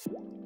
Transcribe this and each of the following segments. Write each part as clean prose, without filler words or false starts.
You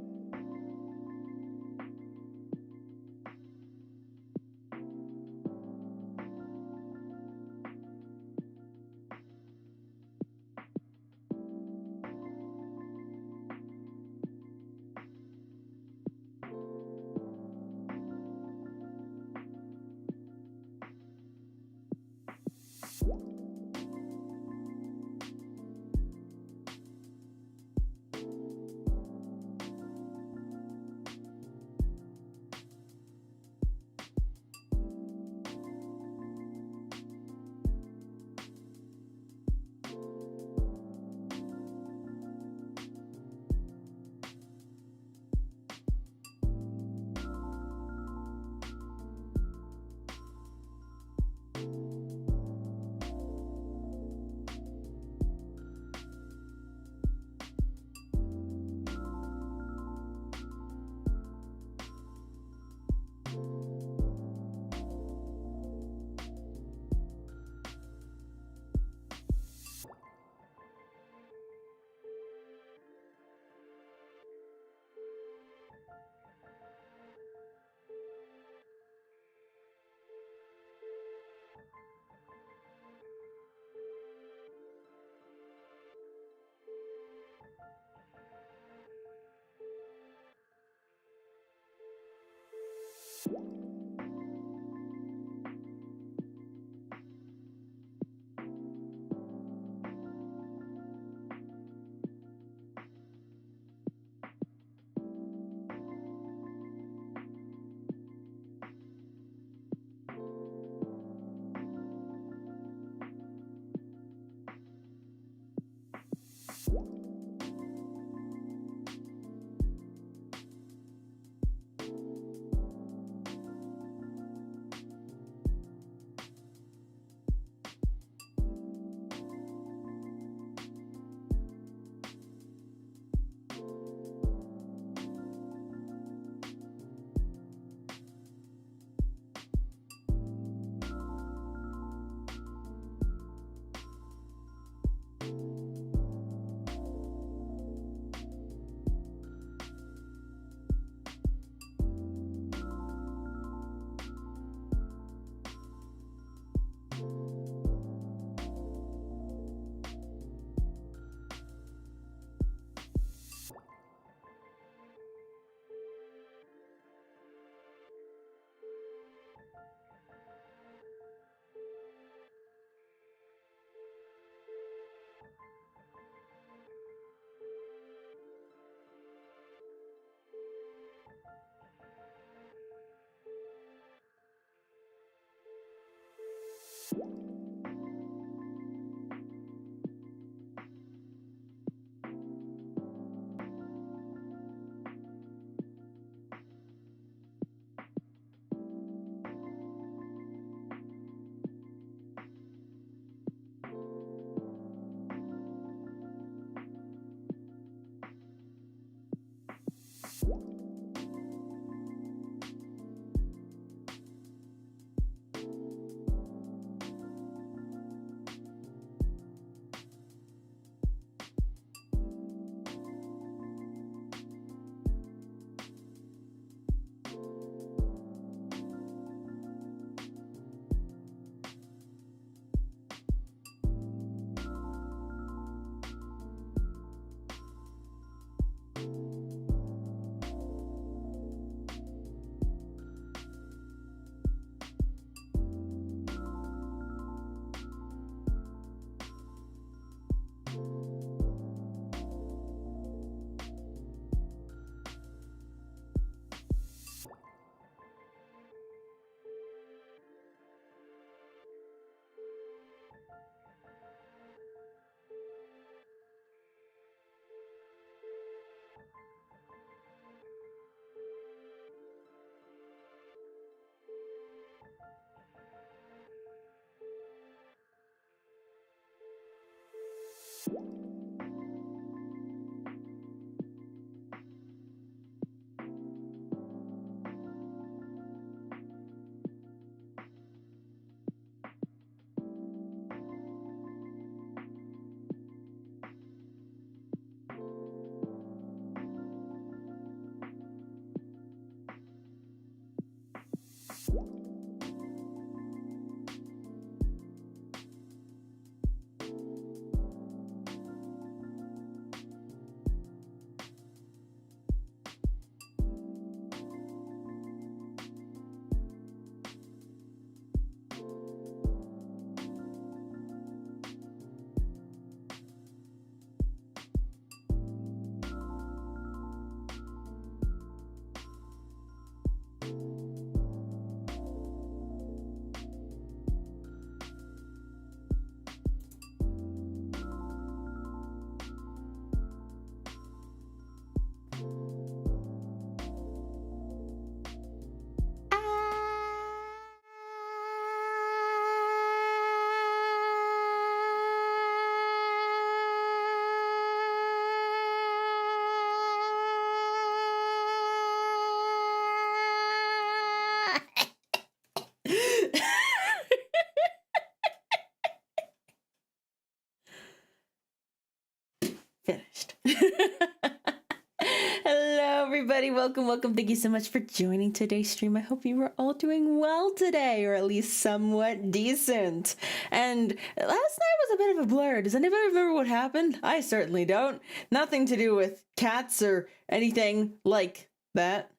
everybody, welcome. Thank you so much for joining today's stream. I hope you were all doing well today, or at least somewhat decent. And last night was a bit of a blur. Does anybody remember what happened? I certainly don't. Nothing to do with cats or anything like that.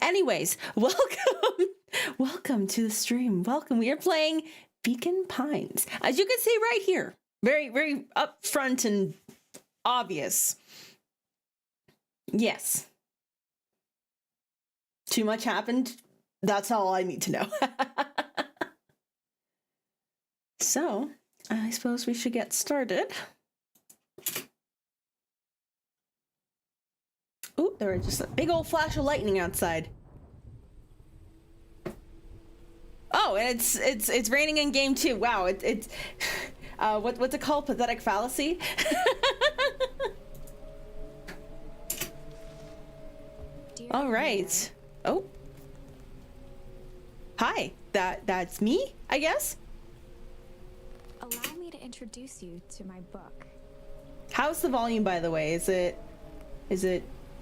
Anyways, welcome to the stream. Welcome. We are playing Beacon Pines. As you can see right here, very up front and obvious. Yes. Too much happened. That's all I need to know. So, I suppose we should get started. Ooh, there was just a big old flash of lightning outside. Oh, and it's raining in game 2. Wow, it's what's it called? Pathetic fallacy? All right. Oh. Hi. That's me, I guess. Allow me to introduce you to my book. How's the volume, by the way? Is it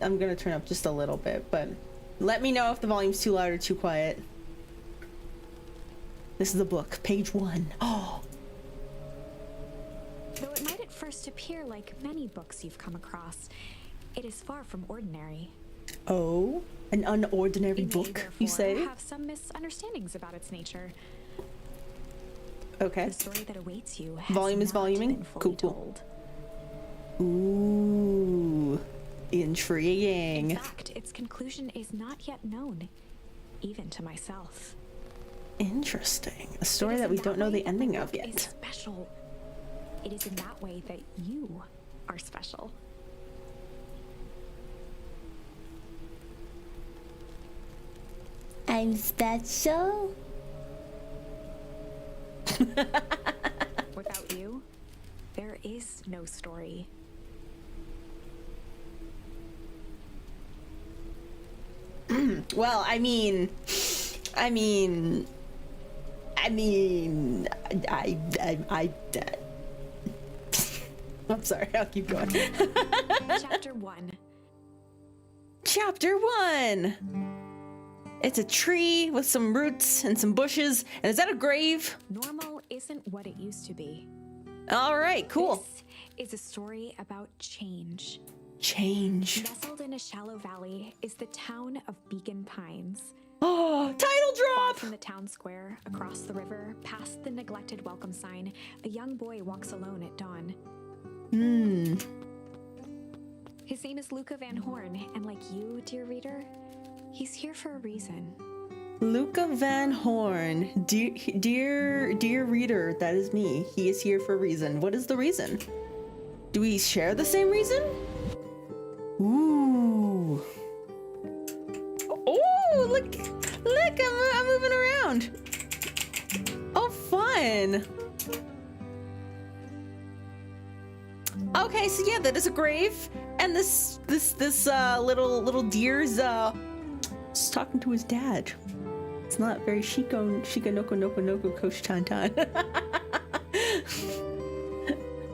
I'm gonna turn up just a little bit, but let me know if the volume's too loud or too quiet. This is the book, page 1. Oh. Though it might at first appear like many books you've come across, it is far from ordinary. Oh, an unordinary book, you say? Have some misunderstandings about its nature. Okay. The story that awaits you has Volume is not voluming. been fully told. Ooh, intriguing. In fact, its conclusion is not yet known, even to myself. Interesting. A story that we don't know the ending of yet. It's special. It is in that way that you are special. I'm special. Without you, there is no story. Well, I mean, I'm sorry, I'll keep going. Chapter 1. Chapter 1. It's a tree with some roots and some bushes. And is that a grave? Normal isn't what it used to be. All right, cool. This is a story about change. Change. Nestled in a shallow valley is the town of Beacon Pines. Oh, title drop! From the town square, across the river, past the neglected welcome sign, a young boy walks alone at dawn. His name is Luca Van Horn, and like you, dear reader, he's here for a reason. Luca Van Horn, dear reader, that is me. He is here for a reason. What is the reason? Do we share the same reason? Ooh. Oh, look, I'm moving around. Oh, fun. Okay, so yeah, that is a grave, and this little deer's just talking to his dad. It's not very shika noko Coach Tantan.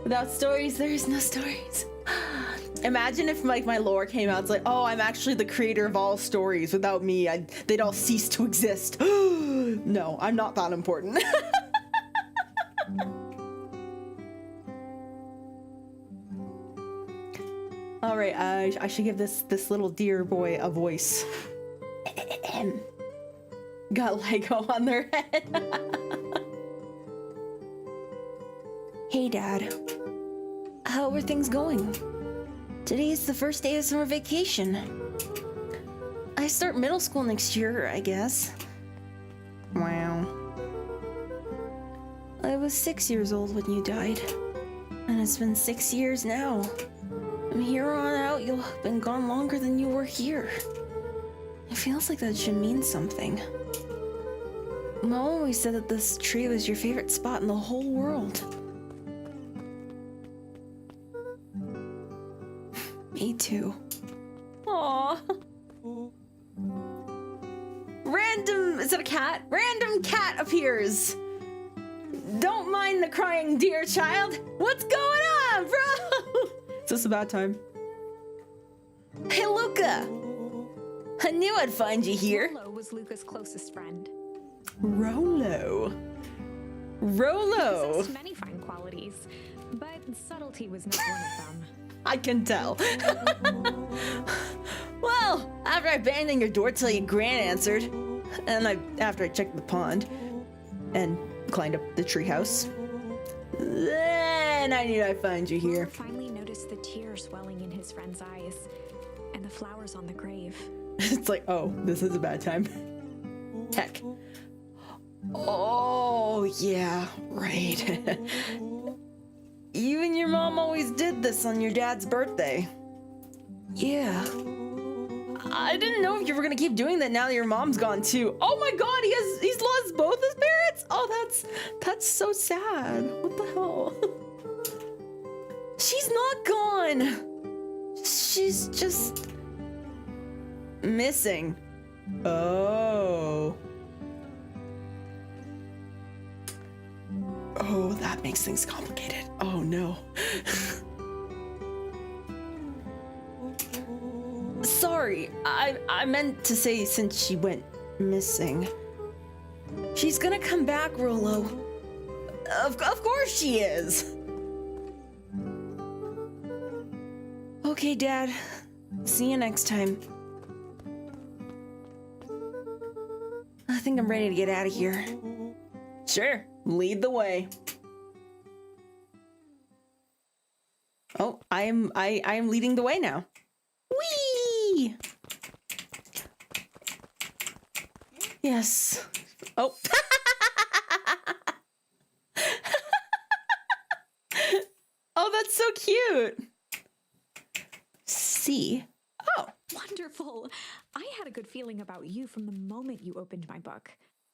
Without stories, there is no stories. Imagine if like my lore came out, it's like, oh, I'm actually the creator of all stories. Without me, they'd all cease to exist. No, I'm not that important. All right, I should give this little deer boy a voice. Got Lego on their head. Hey, Dad. How are things going? Today is the first day of summer vacation. I start middle school next year, I guess. Wow. I was 6 years old when you died. And it's been 6 years now. From here on out, you'll have been gone longer than you were here. It feels like that should mean something. Mom always said that this tree was your favorite spot in the whole world. Me too. Aww. Random, is it a cat? Random cat appears. Don't mind the crying deer child. What's going on, bro? Is this a bad time? Hey, Luca! I knew I'd find you here. Rolo was Luca's closest friend. Rolo. Rolo! He possessed many fine qualities, but subtlety was not one of them. I can tell. Well, after I abandoned your door till your Gran answered, and after I checked the pond and climbed up the treehouse, then I knew I'd find you here. Rolo finally noticed the tears welling in his friend's eyes and the flowers on the grave. It's like, oh, this is a bad time. Heck. Oh, yeah, right. You and your mom always did this on your dad's birthday. Yeah. I didn't know if you were gonna keep doing that now that your mom's gone too. Oh my god, he's lost both his parents? Oh, that's so sad. What the hell? She's not gone. She's just missing. Oh. Oh, that makes things complicated. Oh no. Sorry, I meant to say since she went missing. She's gonna come back, Rolo. Of course she is. Okay, Dad. See you next time. I think I'm ready to get out of here. Sure, lead the way. Oh, I am leading the way now. Whee! Yes. Oh. Oh, that's so cute. See? Oh. Wonderful. I had a good feeling about you from the moment you opened my book.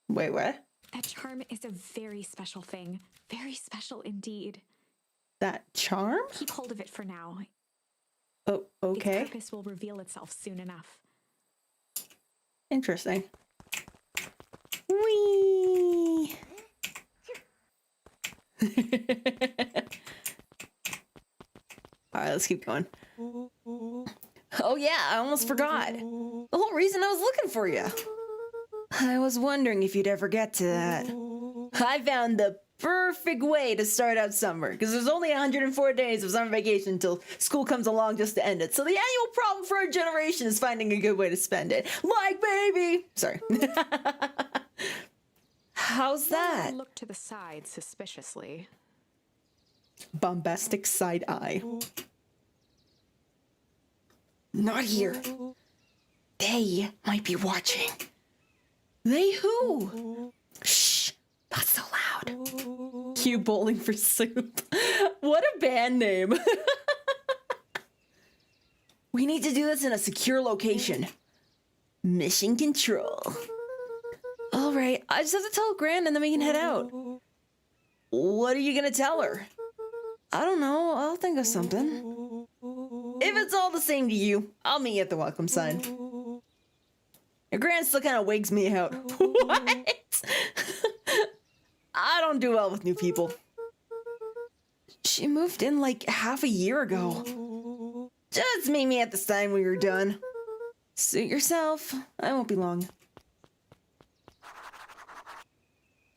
Wait, what? That charm is a very special thing. Very special indeed. That charm? Keep hold of it for now. Oh, okay. Its purpose will reveal itself soon enough. Interesting. Whee! Alright, let's keep going. Oh yeah, I almost forgot. The whole reason I was looking for you. I was wondering if you'd ever get to that. I found the perfect way to start out summer, because there's only 104 days of summer vacation until school comes along just to end it. So the annual problem for our generation is finding a good way to spend it. Like baby! Sorry. How's that? Look to the side suspiciously. Bombastic side eye. Not here. They might be watching. They who? Shh, not so loud. Cue Bowling for Soup. What a band name. We need to do this in a secure location. Mission control. All right, I just have to tell Gran and then we can head out. What are you gonna tell her? I don't know, I'll think of something. If it's all the same to you, I'll meet you at the welcome sign. Your Gran still kind of wigs me out. What? I don't do well with new people. She moved in like half a year ago. Just meet me at the sign when you're done. Suit yourself. I won't be long.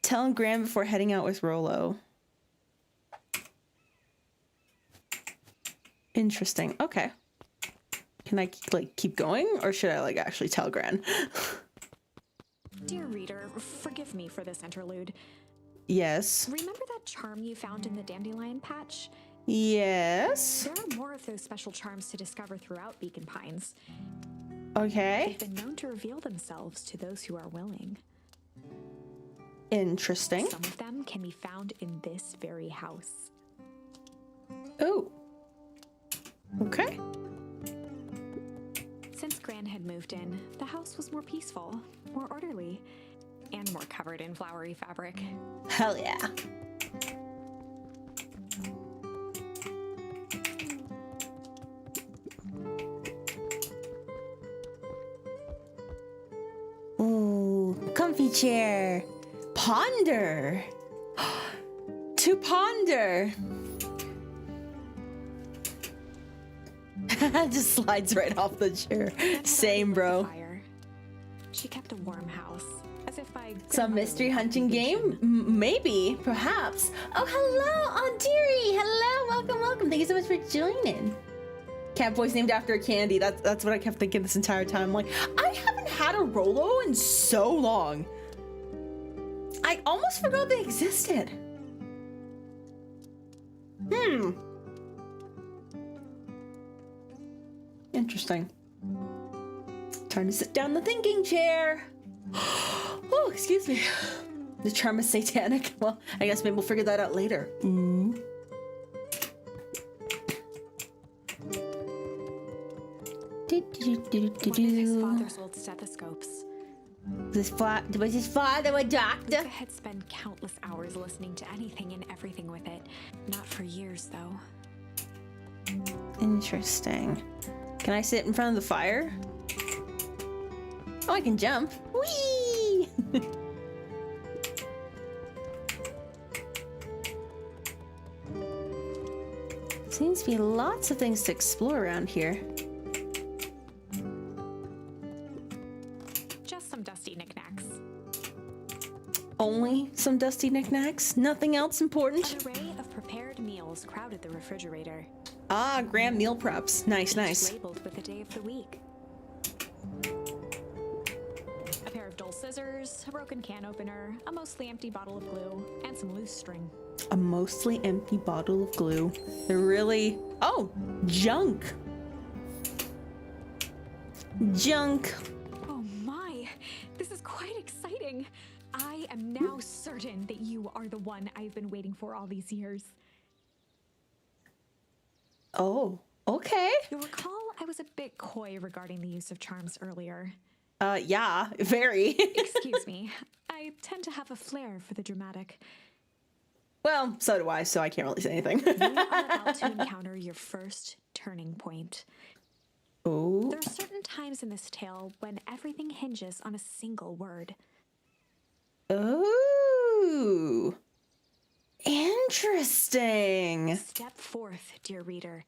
Tell Gran before heading out with Rolo. Interesting. Okay. Can I like keep going, or should I like actually tell Gran? Dear reader, forgive me for this interlude. Yes. Remember that charm you found in the dandelion patch? Yes. There are more of those special charms to discover throughout Beacon Pines. Okay. They've been known to reveal themselves to those who are willing. Interesting. Some of them can be found in this very house. Oh. Okay. Since Gran had moved in, the house was more peaceful, more orderly, and more covered in flowery fabric. Hell yeah. Ooh, comfy chair. Ponder. To ponder. Just slides right off the chair. Same, bro. Fire. She kept a warm house, as if by Some mystery hunting game? Maybe, perhaps. Oh, hello, Aunt Dearie. Hello, welcome, welcome. Thank you so much for joining. Cat voice named after a candy. That's what I kept thinking this entire time. Like, I haven't had a Rolo in so long. I almost forgot they existed. Interesting. Time to sit down in the thinking chair. Oh, excuse me. The charm is satanic. Well, I guess maybe we'll figure that out later. Ooh. One of his father's old stethoscopes. Was his father a doctor? Luca had spent countless hours listening to anything and everything with it. Not for years, though. Interesting. Can I sit in front of the fire? Oh, I can jump. Whee! Seems to be lots of things to explore around here. Just some dusty knickknacks. Only some dusty knickknacks? Nothing else important? An array of prepared meals crowded the refrigerator. Ah, grand meal preps. Nice, Each nice. labeled with the day of the week. A pair of dull scissors, a broken can opener, a mostly empty bottle of glue, and some loose string. A mostly empty bottle of glue. They're really... Oh, junk. Junk. Oh my, this is quite exciting. I am now certain that you are the one I've been waiting for all these years. Oh, okay. You'll recall I was a bit coy regarding the use of charms earlier. Yeah, very. Excuse me, I tend to have a flair for the dramatic. Well, so do I, so I can't really say anything. You are about to encounter your first turning point. Oh. There are certain times in this tale when everything hinges on a single word. Oh. Interesting. Step forth, dear reader.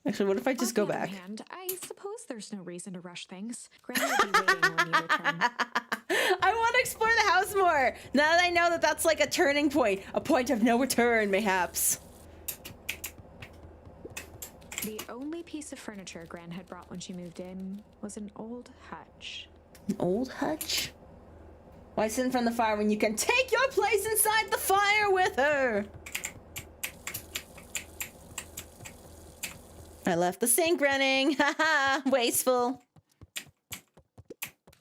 Actually, what if I just go On the back? other hand, I suppose there's no reason to rush things. Granny will be waiting when you return. I want to explore the house more. Now that I know that that's like a turning point, a point of no return, mayhaps. The only piece of furniture Gran had brought when she moved in was an old hutch. An old hutch? Why sit in front of the fire when you can take your place inside the fire with her? I left the sink running. Haha, wasteful.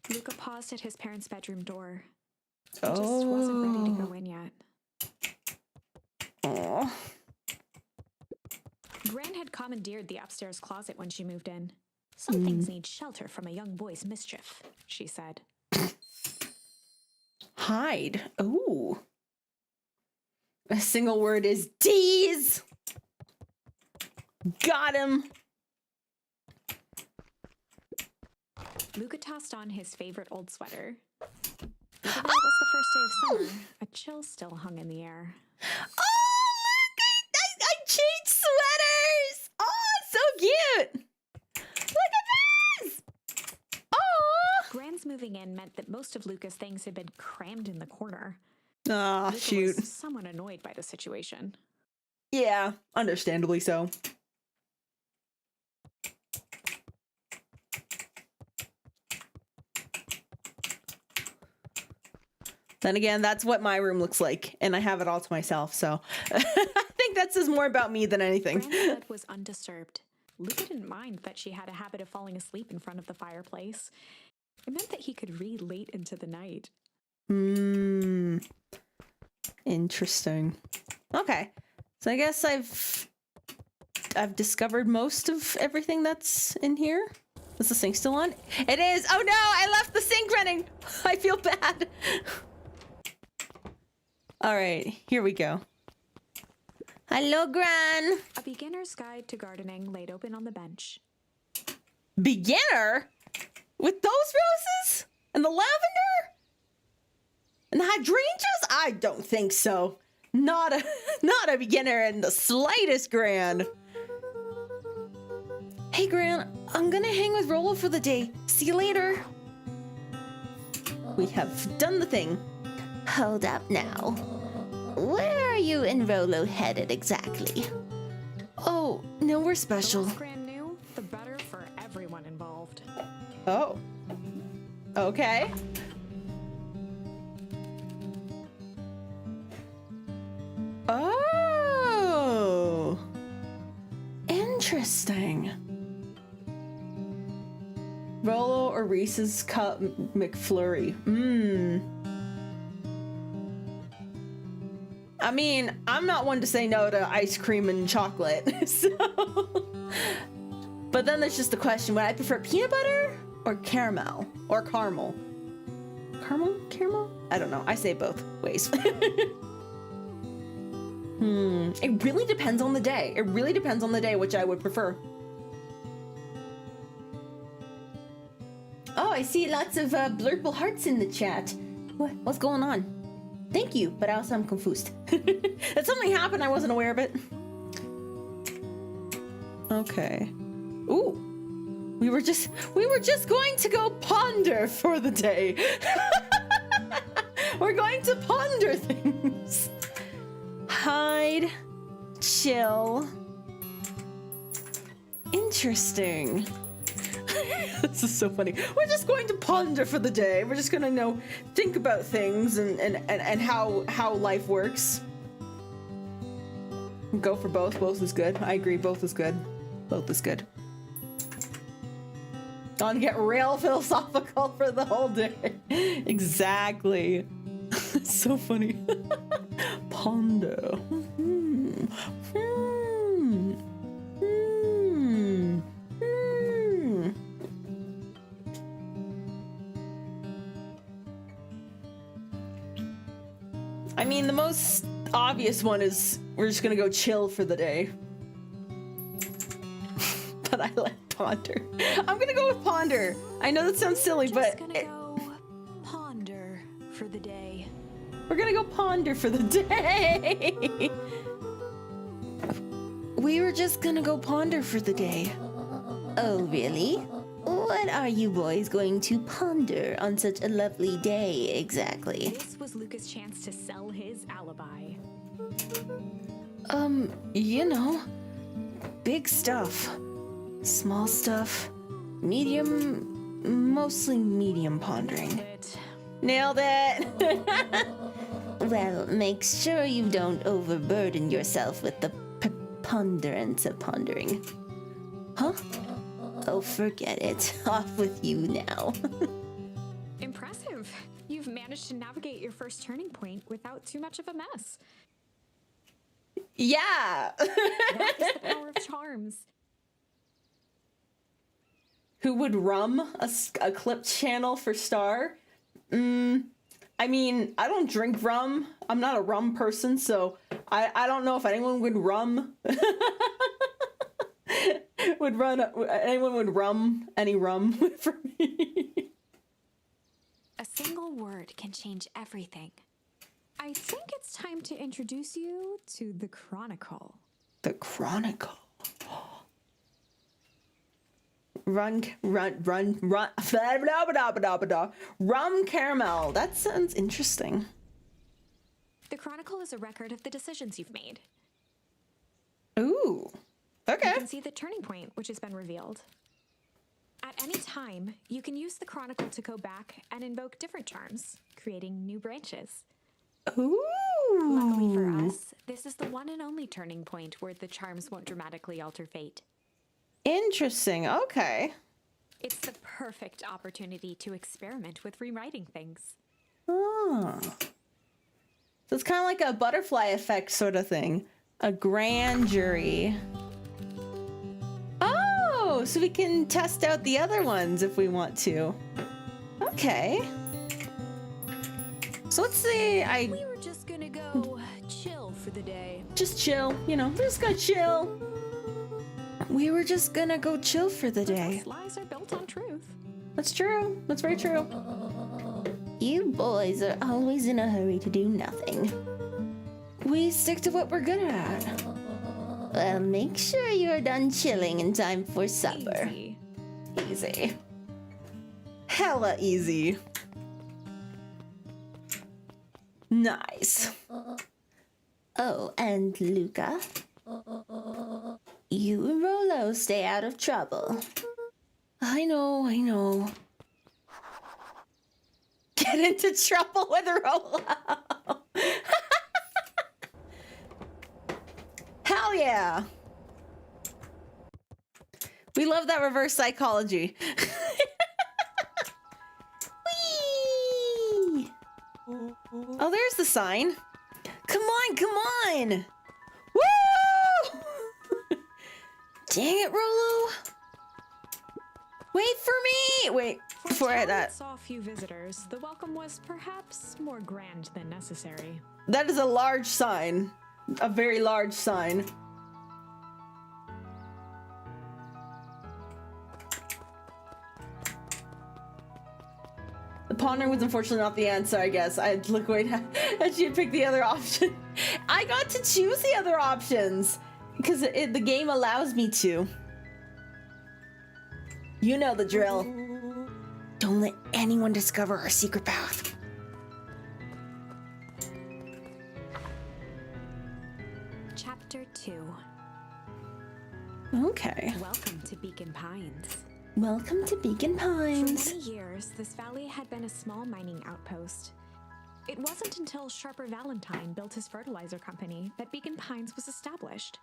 Luca paused at his parents' bedroom door. He Oh. just wasn't ready to go in yet. Oh. Gran had commandeered the upstairs closet when she moved in. Some things need shelter from a young boy's mischief, she said. Hide. Ooh. A single word is tease. Got him. Luca tossed on his favorite old sweater. Even though it was the first day of summer, a chill still hung in the air. Oh, look! I changed sweaters! Oh, it's so cute! Look at this! Oh! Gran's moving in meant that most of Luca's things had been crammed in the corner. Ah, Luca shoot. was somewhat annoyed by the situation. Yeah, understandably so. Then again, that's what my room looks like, and I have it all to myself, so I think that says more about me than anything. Gran's bed was undisturbed. Luca didn't mind that she had a habit of falling asleep in front of the fireplace. It meant that he could read late into the night. Interesting. Okay, so I guess I've discovered most of everything that's in here. Is the sink still on? It is! Oh no, I left the sink running! I feel bad. All right, here we go. Hello, Gran. A beginner's guide to gardening laid open on the bench. Beginner? With those roses? And the lavender? And the hydrangeas? I don't think so. Not a beginner in the slightest, Gran. Hey, Gran, I'm gonna hang with Rolo for the day. See you later. We have done the thing. Hold up now. Where are you and Rolo headed exactly? Oh, nowhere special. The less Gran knew, the better for everyone involved. Oh. Okay. Oh. Interesting. Rolo or Reese's Cup McFlurry. I mean, I'm not one to say no to ice cream and chocolate, so. But then there's just the question, would I prefer peanut butter or caramel? Or caramel? Caramel? I don't know. I say both ways. It really depends on the day. It really depends on the day which I would prefer. Oh, I see lots of blurple hearts in the chat. What's going on? Thank you, but also I'm confused. Did something happen? I wasn't aware of it. Okay. Ooh. We were just going to go ponder for the day. We're going to ponder things. Hide. Chill. Interesting. This is so funny. We're just going to ponder for the day. We're just gonna think about things and how life works. Go for both. Both is good. I agree. Both is good. Both is good. Gonna get real philosophical for the whole day. Exactly. It's so funny. Ponder. I mean, the most obvious one is we're just gonna go chill for the day. But I like ponder. I'm gonna go with ponder. I know that sounds silly, but Just gonna go ponder for the day. we're gonna go ponder for the day. We were just gonna go ponder for the day. Oh, really? What are you boys going to ponder on such a lovely day exactly? This was Luca's chance to sell his alibi. You know, big stuff, small stuff, medium, mostly medium pondering. Nailed it. Well, make sure you don't overburden yourself with the preponderance of pondering. Huh? Oh, forget it. Off with you now. Impressive. You've managed to navigate your first turning point without too much of a mess. Yeah. That is the power of charms. Who would rum a clip channel for Star? I mean, I don't drink rum. I'm not a rum person, so I don't know if anyone would rum. Anyone would rum any rum for me. A single word can change everything. I think it's time to introduce you to the Chronicle. The Chronicle. Run, blah, blah, blah, blah, blah. Rum caramel. That sounds interesting. The Chronicle is a record of the decisions you've made. Ooh. Okay. You can see the turning point, which has been revealed. At any time, you can use the Chronicle to go back and invoke different charms, creating new branches. Ooh. Luckily for us, this is the one and only turning point where the charms won't dramatically alter fate. Interesting. Okay. It's the perfect opportunity to experiment with rewriting things. Oh. So it's kind of like a butterfly effect sort of thing. A grand jury. Oh, so we can test out the other ones if we want to. Okay. So let's see. We were just gonna go chill for the day. Just chill, you know, we're just gonna chill. We were just gonna go chill for the day. Lies are built on truth. That's true. That's very true. You boys are always in a hurry to do nothing. We stick to what we're good at. Well, make sure you're done chilling in time for supper. Easy. Easy. Hella easy. Nice. Oh, and Luca? You and Rolo stay out of trouble. I know. Get into trouble with Rolo. Hell yeah. We love that reverse psychology. Whee! Oh, there's the sign. Come on. Woo! Dang it, Rolo. Wait for me. Wait, For before a I town hit that that. saw few visitors, the welcome was perhaps more grand than necessary. That is a large sign. A very large sign. The pondering was unfortunately not the answer, I guess. I look, wait, I should pick the other option. I got to choose the other options because the game allows me to. You know the drill. Don't let anyone discover our secret path. Chapter 2. Okay. Welcome to Beacon Pines. Welcome to Beacon For Pines. many years, this valley had been a small mining outpost. It wasn't until Sharper Valentine built his fertilizer company that Beacon Pines was established.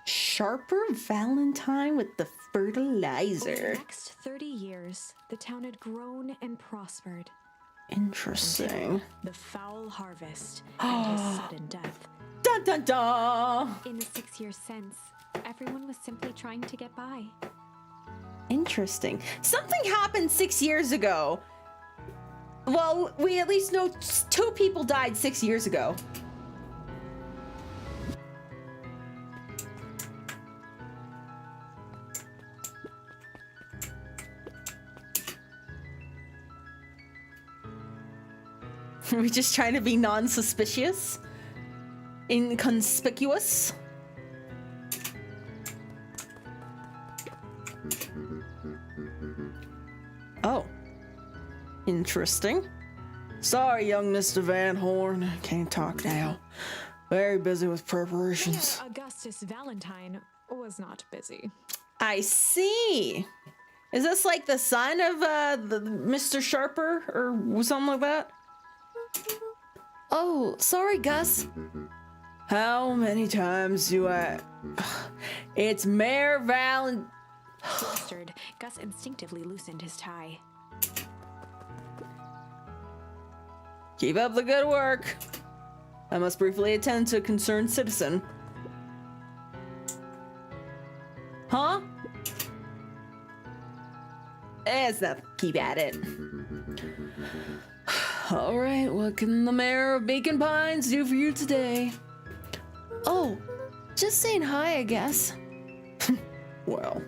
Sharper Valentine with the Over fertilizer. the next 30 years, the town had grown and prospered. Interesting. The foul harvest and his sudden death. Dun dun dun! In the 6 years since, everyone was simply trying to get by. Interesting. Something happened 6 years ago. Well, we at least know 2 people died 6 years ago. Are we just trying to be non-suspicious? Inconspicuous? Oh. Interesting. Sorry, young Mr. Van Horn. Can't talk now. Very busy with preparations. Mayor Augustus Valentine was not busy. I see. Is this like the son of the Mr. Sharper or something like that? Oh, sorry, Gus. How many times do I... It's Mayor Valentine... Flustered, Gus instinctively loosened his tie. Keep up the good work. I must briefly attend to a concerned citizen. Huh? It's not. Keep at it. All right, what can the mayor of Beacon Pines do for you today? Oh, just saying hi, I guess. Well,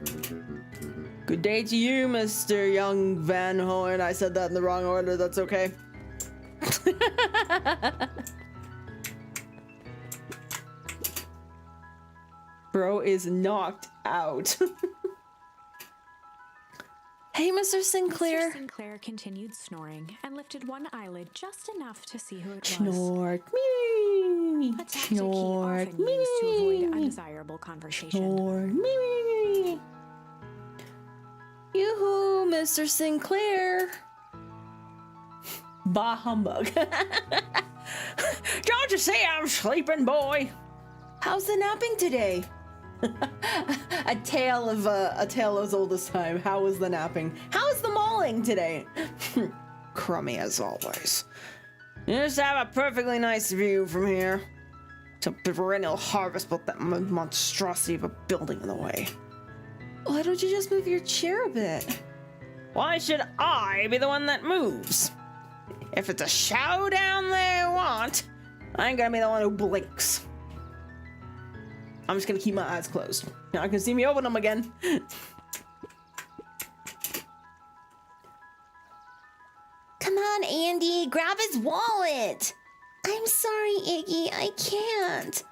good day to you, Mr. Young Van Horn. I said that in the wrong order. That's okay. Bro is knocked out. Hey, Mr. Sinclair. Mr. Sinclair continued snoring and lifted one eyelid just enough to see who it was. Snort me. A tactic he Snort often used to avoid undesirable conversation. Snort me. Yoo-hoo, Mr. Sinclair. Bah humbug. Don't you see I'm sleeping, boy? How's the napping today? a tale as old as time. How was the napping? How is the mauling today? Crummy as always. You just have a perfectly nice view from here. To the perennial harvest, but that monstrosity of a building in the way. Why don't you just move your chair a bit? Why should I be the one that moves? If it's a showdown they want, I ain't gonna be the one who blinks. I'm just gonna keep my eyes closed. You're not gonna see me open them again. Come on, Andy, grab his wallet. I'm sorry, Iggy, I can't.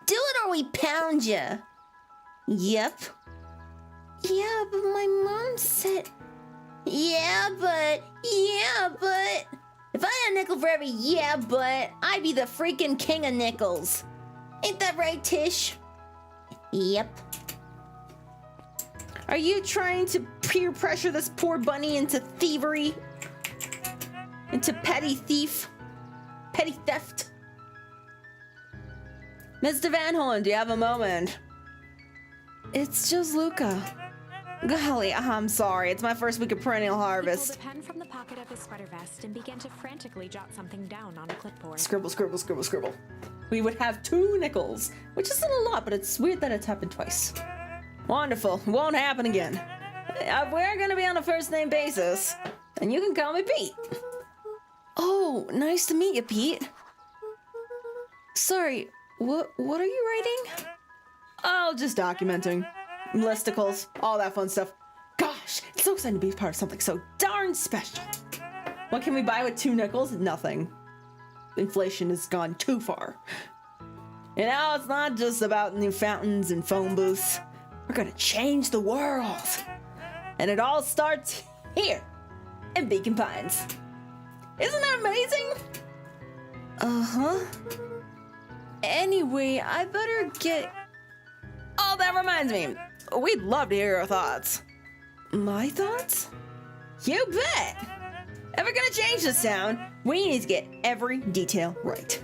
Do it or we pound ya. Yep. Yeah, but my mom said... Yeah, but... If I had a nickel for every yeah, but, I'd be the freaking king of nickels. Ain't that right, Tish? Yep. Are you trying to peer pressure this poor bunny into thievery? Into petty theft? Mr. Van Horn, do you have a moment? It's just Luca. Golly, I'm sorry. It's my first week of perennial harvest. He pulled a pen from the pocket of his sweater vest and began to frantically jot something down on a clipboard. Scribble, scribble, scribble, scribble. We would have 2 nickels, which isn't a lot, but it's weird that it's happened twice. Wonderful. Won't happen again. If we're gonna be on a first-name basis, then you can call me Pete. Oh, nice to meet you, Pete. Sorry, what are you writing? Oh, just documenting. Listicles, all that fun stuff. Gosh, it's so exciting to be part of something so darn special. What can we buy with 2 nickels? Nothing. Inflation has gone too far. And now it's not just about new fountains and phone booths. We're gonna change the world. And it all starts here in Beacon Pines. Isn't that amazing? Uh-huh. Anyway, I better get... Oh, that reminds me. We'd love to hear your thoughts. My thoughts? You bet! If we're gonna change this town, we need to get every detail right.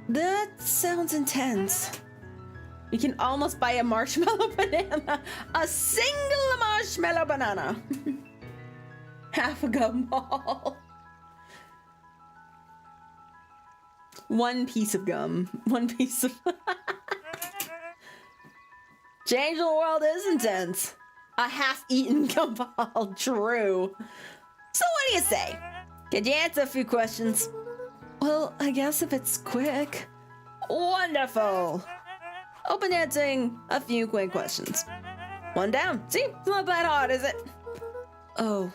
That sounds intense. You can almost buy a marshmallow banana. A single marshmallow banana. Half a gumball. 1 piece of gum. 1 piece of... Change the world is intense. A half-eaten gumball. True. So what do you say? Could you answer a few questions? Well, I guess if it's quick. Wonderful. Open answering a few quick questions. 1 down. See, it's not that hard, is it? Oh,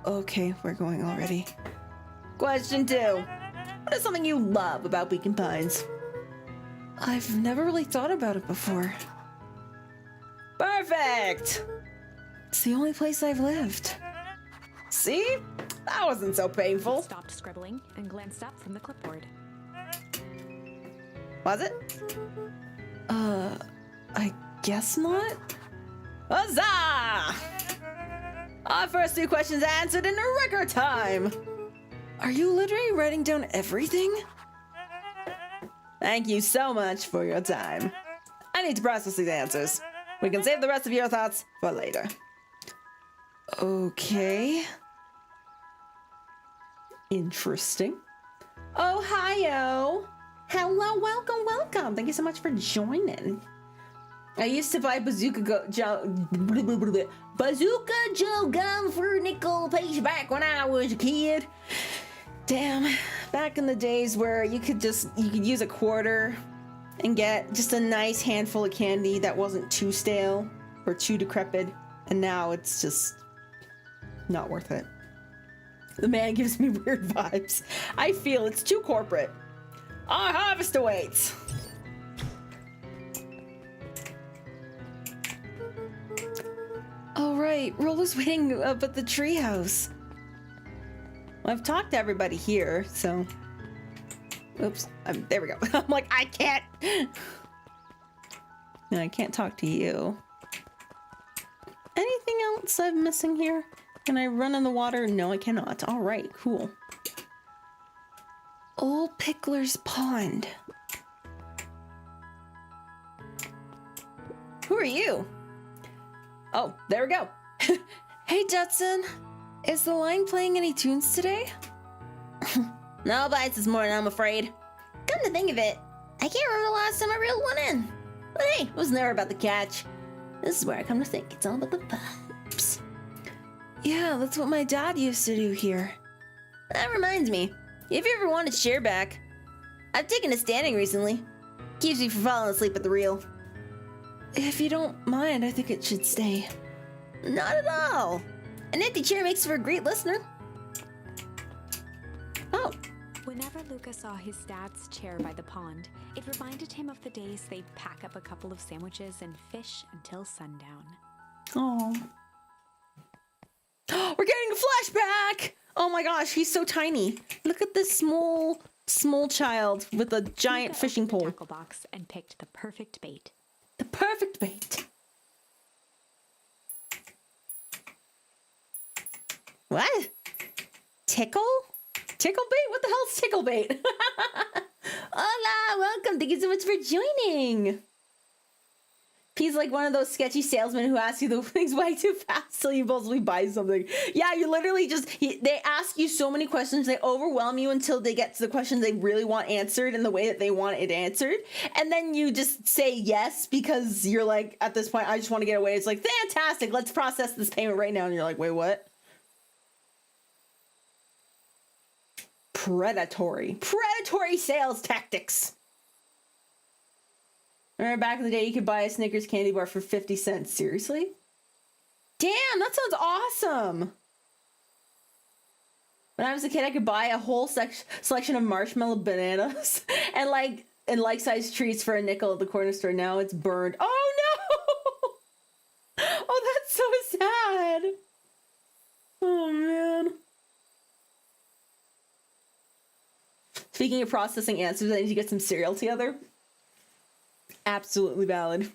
okay, we're going already. Question 2. What is something you love about Beacon Pines? I've never really thought about it before. Perfect! It's the only place I've lived. See? That wasn't so painful. He stopped scribbling and glanced up from the clipboard. Was it? I guess not? Huzzah! Our first 2 questions answered in a record time. Are you literally writing down everything? Thank you so much for your time. I need to process these answers. We can save the rest of your thoughts for later. Okay. Interesting. Oh, hi-yo. Hello, welcome. Thank you so much for joining. I used to buy Bazooka Joe gum for a nickel piece back when I was a kid. Damn, back in the days where you could use a quarter and get just a nice handful of candy that wasn't too stale or too decrepit, and now it's just not worth it. The man gives me weird vibes. I feel it's too corporate. Our harvest awaits. All right, Roller's waiting up at the treehouse. Well, I've talked to everybody here, so... Oops, there we go. I'm like, I can't... No, I can't talk to you. Anything else I'm missing here? Can I run in the water? No, I cannot. All right, cool. Old Pickler's Pond. Who are you? Oh, there we go. Hey, Judson. Is the line playing any tunes today? No bites this morning, I'm afraid. Come to think of it, I can't remember the last time I reeled one in. But hey, it was never about the catch. This is where I come to think it's all about the vibes. Yeah, that's what my dad used to do here. That reminds me, if you ever wanted to share back, I've taken a standing recently. Keeps me from falling asleep at the reel. If you don't mind, I think it should stay. Not at all. An empty chair makes for a great listener. Oh. Whenever Luca saw his dad's chair by the pond, it reminded him of the days they'd pack up a couple of sandwiches and fish until sundown. Oh. We're getting a flashback! Oh my gosh, he's so tiny. Look at this small child with a giant Luca fishing opened the pole. tackle box and picked the perfect bait. The perfect bait. What? Tickle? Tickle bait? What the hell's tickle bait? Hola, welcome. Thank you so much for joining. He's like one of those sketchy salesmen who asks you the things way too fast till you impulsively buy something. Yeah, you literally just, they ask you so many questions, they overwhelm you until they get to the questions they really want answered in the way that they want it answered. And then you just say yes because you're like, at this point, I just want to get away. It's like, fantastic, let's process this payment right now. And you're like, wait, what? Predatory sales tactics. Remember back in the day you could buy a Snickers candy bar for 50 cents. Seriously? Damn, that sounds awesome. When I was a kid, I could buy a whole selection of marshmallow bananas and like-sized treats for a nickel at the corner store. Now it's burned. Oh no! Oh, that's so sad. Oh man. Speaking of processing answers, I need to get some cereal together. Absolutely valid.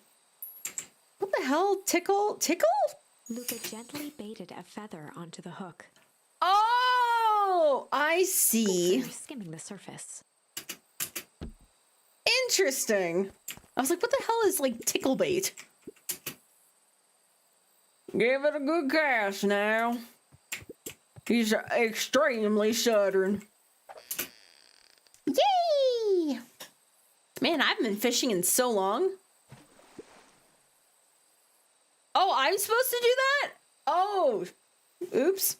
What the hell? Tickle? Luca gently baited a feather onto the hook. Oh, I see. Good for skimming the surface. Interesting. I was like, what the hell is like tickle bait? Give it a good cast now. He's extremely southern. Yay! Man, I haven't been fishing in so long. Oh, I'm supposed to do that? Oh, oops.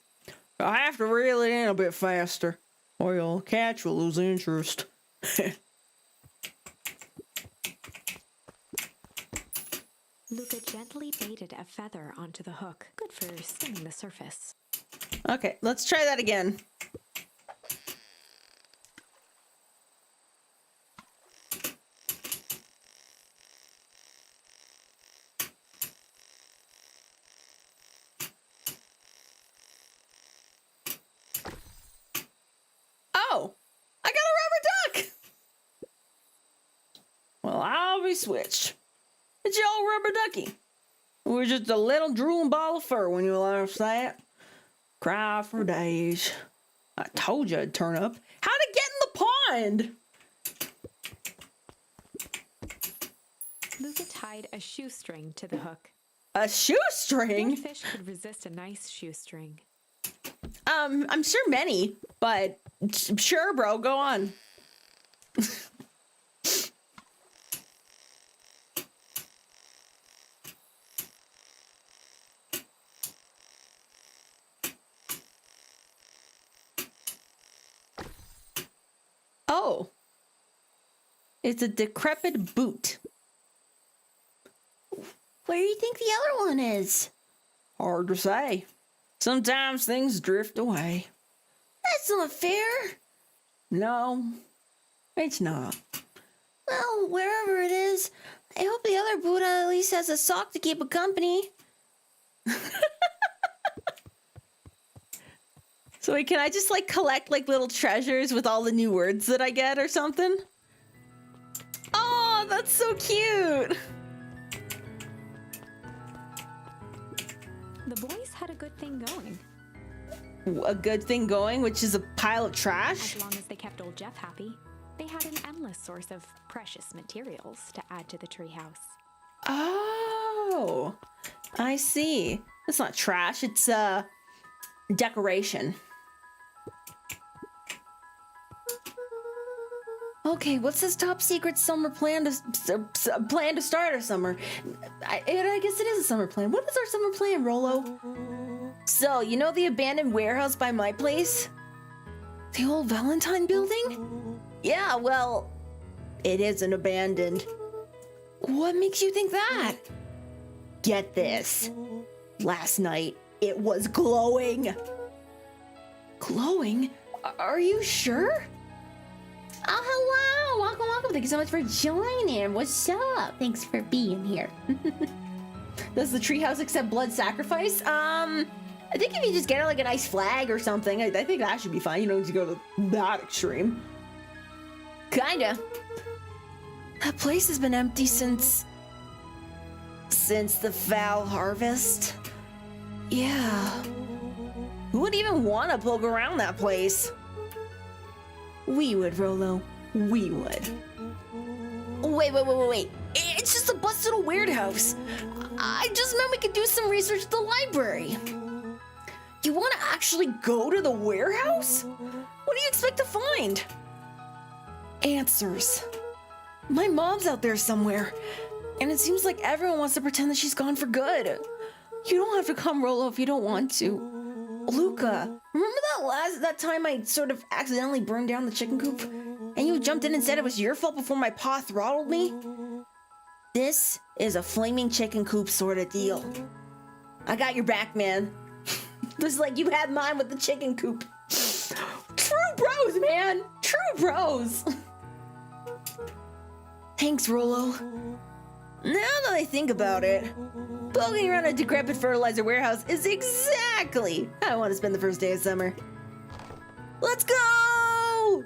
I have to reel it in a bit faster, or your catch will lose interest. Luca gently baited a feather onto the hook. Good for skimming the surface. Okay, let's try that again. Oh, I got a rubber duck. Well, I'll be switched. It's your old rubber ducky. It was just a little drooling ball of fur when you lost that. Cry for days. I told you I'd turn up. How'd it get in the pond? Luca tied a shoestring to the hook. A shoestring? What fish could resist a nice shoestring? I'm sure many, but sure, bro, go on. Oh, it's a decrepit boot. Where do you think the other one is? Hard to say. Sometimes things drift away. That's not fair. No, it's not. Well, wherever it is, I hope the other Buddha at least has a sock to keep it company. So wait, can I just like collect like little treasures with all the new words that I get or something? Oh, that's so cute. The boys had a good thing going. A good thing going, which is a pile of trash. As long as they kept old Jeff happy, they had an endless source of precious materials to add to the treehouse. Oh, I see. It's not trash, it's decoration. Okay, what's this top secret summer plan to start our summer? I guess it is a summer plan. What is our summer plan, Rolo? So, you know the abandoned warehouse by my place? The old Valentine building? Yeah, well, it isn't abandoned. What makes you think that? Get this. Last night, it was glowing. Glowing? Are you sure? Oh, hello! Welcome, welcome. Thank you so much for joining. What's up? Thanks for being here. Does the treehouse accept blood sacrifice? I think if you just get like a nice flag or something, I think that should be fine. You don't need to go to that extreme. Kinda. That place has been empty since the foul harvest. Yeah. Who would even want to poke around that place? We would, Rolo. We would. Wait. It's just a busted old weird house. I just meant we could do some research at the library. You want to actually go to the warehouse? What do you expect to find? Answers. My mom's out there somewhere, and it seems like everyone wants to pretend that she's gone for good. You don't have to come, Rolo, if you don't want to. Luca, remember that time I sort of accidentally burned down the chicken coop? And you jumped in and said it was your fault before my paw throttled me? This is a flaming chicken coop sort of deal. I got your back, man. Just like you had mine with the chicken coop. True bros, man. True bros. Thanks, Rolo. Now that I think about it, poking around a decrepit fertilizer warehouse is exactly how I want to spend the first day of summer. Let's go!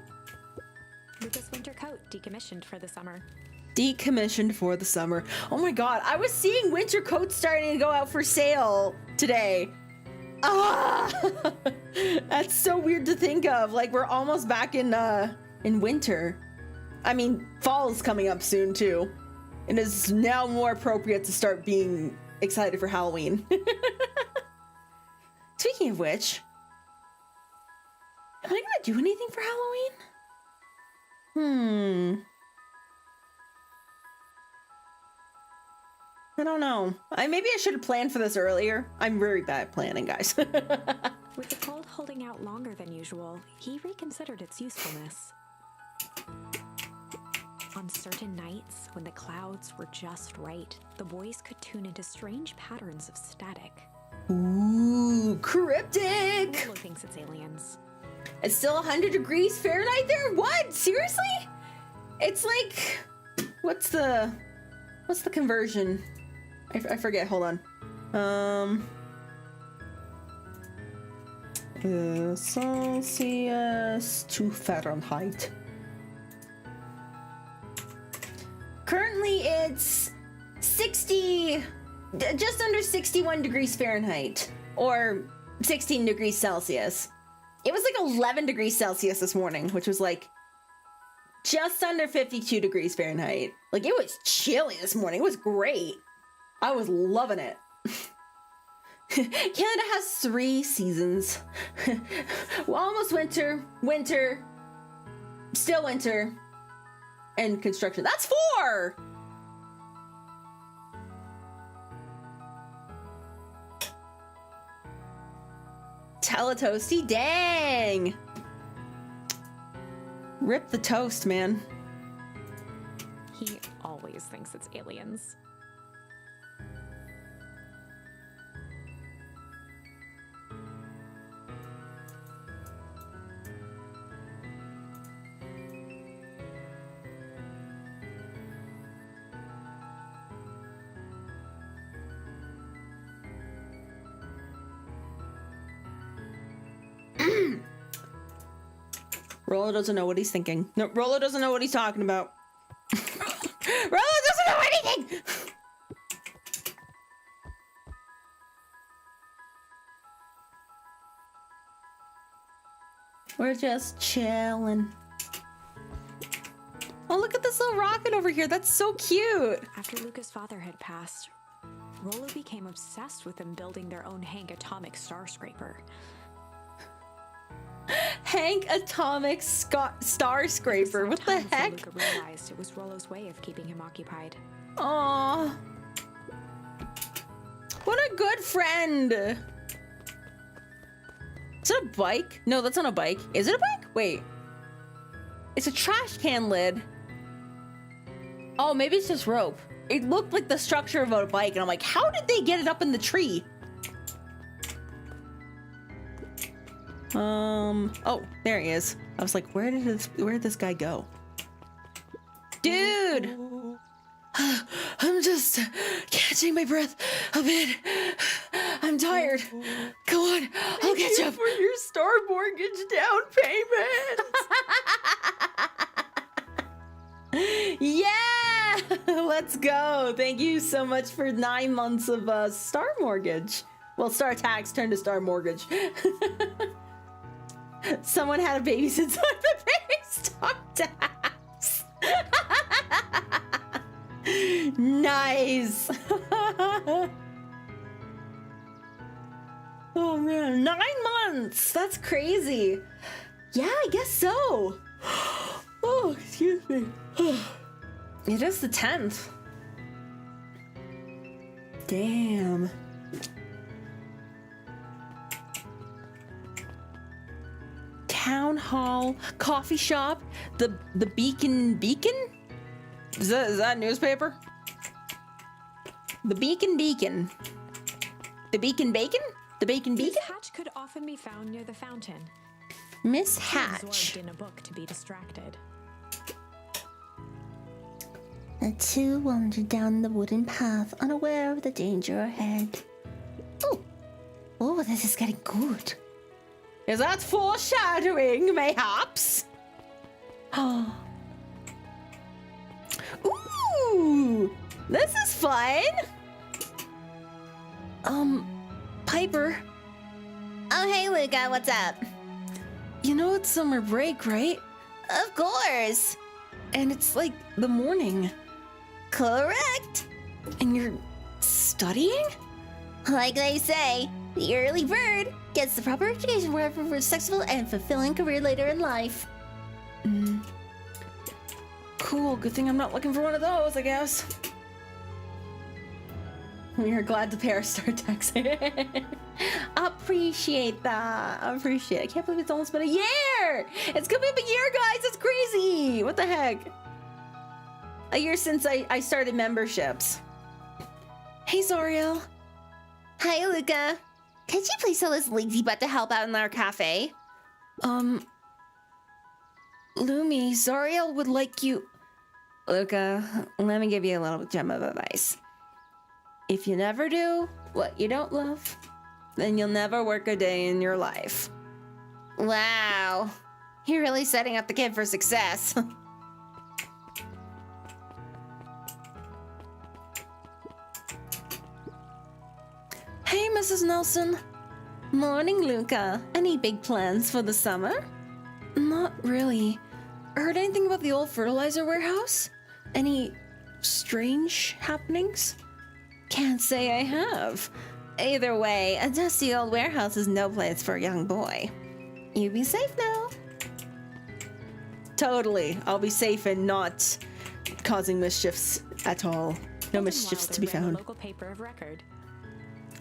Luca's winter coat decommissioned for the summer. Decommissioned for the summer. Oh my god, I was seeing winter coats starting to go out for sale today. Ah! That's so weird to think of. Like, we're almost back in winter. I mean, fall's coming up soon too. And it's now more appropriate to start being excited for Halloween. Speaking of which, am I gonna do anything for Halloween? I don't know. Maybe I should have planned for this earlier. I'm very bad at planning, guys. With the cold holding out longer than usual, he reconsidered its usefulness. On certain nights, when the clouds were just right, the boys could tune into strange patterns of static. Ooh, cryptic! Rolo thinks it's aliens. It's still 100 degrees Fahrenheit there? What? Seriously? It's like, what's the conversion? I forget, hold on. Celsius to Fahrenheit. Currently it's 60, just under 61 degrees Fahrenheit, or 16 degrees Celsius. It was like 11 degrees Celsius this morning, which was like just under 52 degrees Fahrenheit. Like, it was chilly this morning. It was great. I was loving it. Canada has 3 seasons. Well, almost winter, still winter, and construction. That's 4! Teletoasty, dang! Rip the toast, man. He always thinks it's aliens. Rolo doesn't know what he's thinking. No, Rolo doesn't know what he's talking about. Rolo doesn't know anything! We're just chilling. Oh, look at this little rocket over here. That's so cute. After Luca's father had passed, Rolo became obsessed with them building their own Hank atomic star scraper. Hank atomic star scraper. What the heck? Luca realized it was Rolo's way of keeping him occupied. Aww. What a good friend. Is it a bike? No, that's not a bike. Is it a bike? Wait. It's a trash can lid. Oh, maybe it's just rope. It looked like the structure of a bike, and I'm like, how did they get it up in the tree? Oh, there he is. I was like, where did this guy go? Dude! I'm just catching my breath a bit. I'm tired. Go on, I'll get you for your Star Mortgage down payment. Yeah! Let's go. Thank you so much for 9 months of Star Mortgage. Well, Star Tax turned to Star Mortgage. Someone had a baby since I've been paying Star Tax. Nice. Oh man, 9 months. That's crazy. Yeah, I guess so. Oh, excuse me. It is the 10th. Damn. Town hall, coffee shop, the Beacon? Is that a newspaper? The Beacon. The Beacon Bacon? The Bacon Miss Beacon? Hatch could often be found near the fountain. Miss Too Hatch. absorbed in a book to be distracted. The two wandered down the wooden path, unaware of the danger ahead. Oh, this is getting good. Is that foreshadowing, mayhaps? Oh. Ooh, this is fun. Piper. Oh, hey, Luca, what's up? You know it's summer break, right? Of course. And it's like the morning. Correct. And you're studying? Like they say, the early bird gets the proper education for a successful and fulfilling career later in life. Cool, good thing I'm not looking for one of those, I guess. We are glad to pay our Star Tax. Appreciate that. Appreciate it. I can't believe it's almost been a year. It's coming up a year, guys. It's crazy. What the heck? A year since I started memberships. Hey, Zariel. Hi, Luca. Could you please tell this lazy butt to help out in our cafe? Lumi, Zariel would like you... Luca, let me give you a little gem of advice. If you never do what you don't love, then you'll never work a day in your life. Wow. You're really setting up the kid for success. Hey, Mrs. Nelson. Morning, Luca. Any big plans for the summer? Not really. Heard anything about the old fertilizer warehouse? Any strange happenings? Can't say I have. Either way, a dusty old warehouse is no place for a young boy. You be safe now. Totally. I'll be safe and not causing mischiefs at all. No mischiefs to be Wilder ran a found. local paper of record.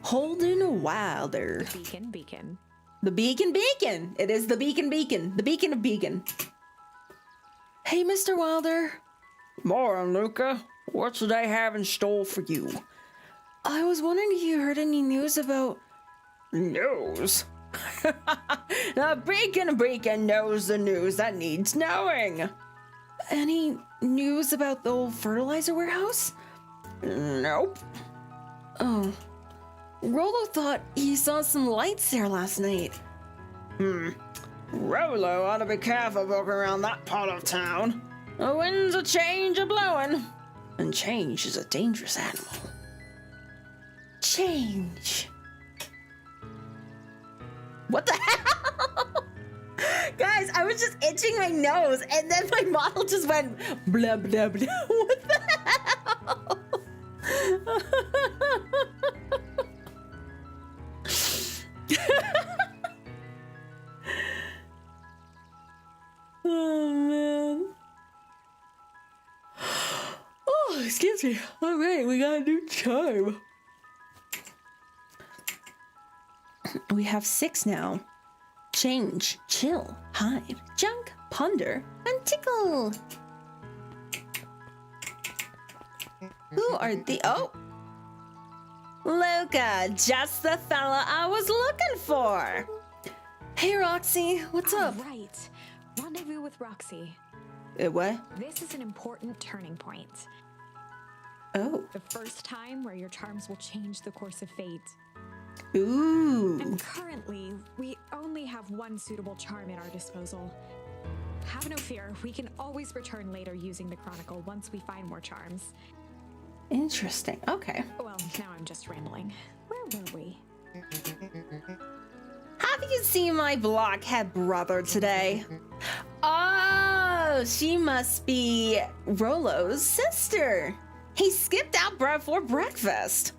Holden Wilder. Beacon. The Beacon Beacon. It is the Beacon Beacon. The Beacon of Beacon. Hey, Mr. Wilder. Morning, Luca. What should I have in store for you? I was wondering if you heard any news about... News? The Beacon knows the news that needs knowing. Any news about the old fertilizer warehouse? Nope. Oh. Rolo thought he saw some lights there last night. Rolo ought to be careful walking around that part of town. The winds of change are blowing, and change is a dangerous animal. Change. What the hell? Guys, I was just itching my nose, and then my model just went blah, blah, blah. What the hell? Oh, man. Oh, excuse me. All right, we got a new charm. We have 6 now. Change, chill, hide, junk, ponder, and tickle. Who are the... Oh! Luca, just the fella I was looking for. Hey, Roxy, what's up? Right. Rendezvous with Roxy. What? This is an important turning point. Oh. The first time where your charms will change the course of fate. Ooh. And currently, we only have one suitable charm at our disposal. Have no fear, we can always return later using the Chronicle once we find more charms. Interesting. Okay. Well, now I'm just rambling. Where were we? Have you seen my blockhead brother today? Oh, she must be Rollo's sister. He skipped out before breakfast.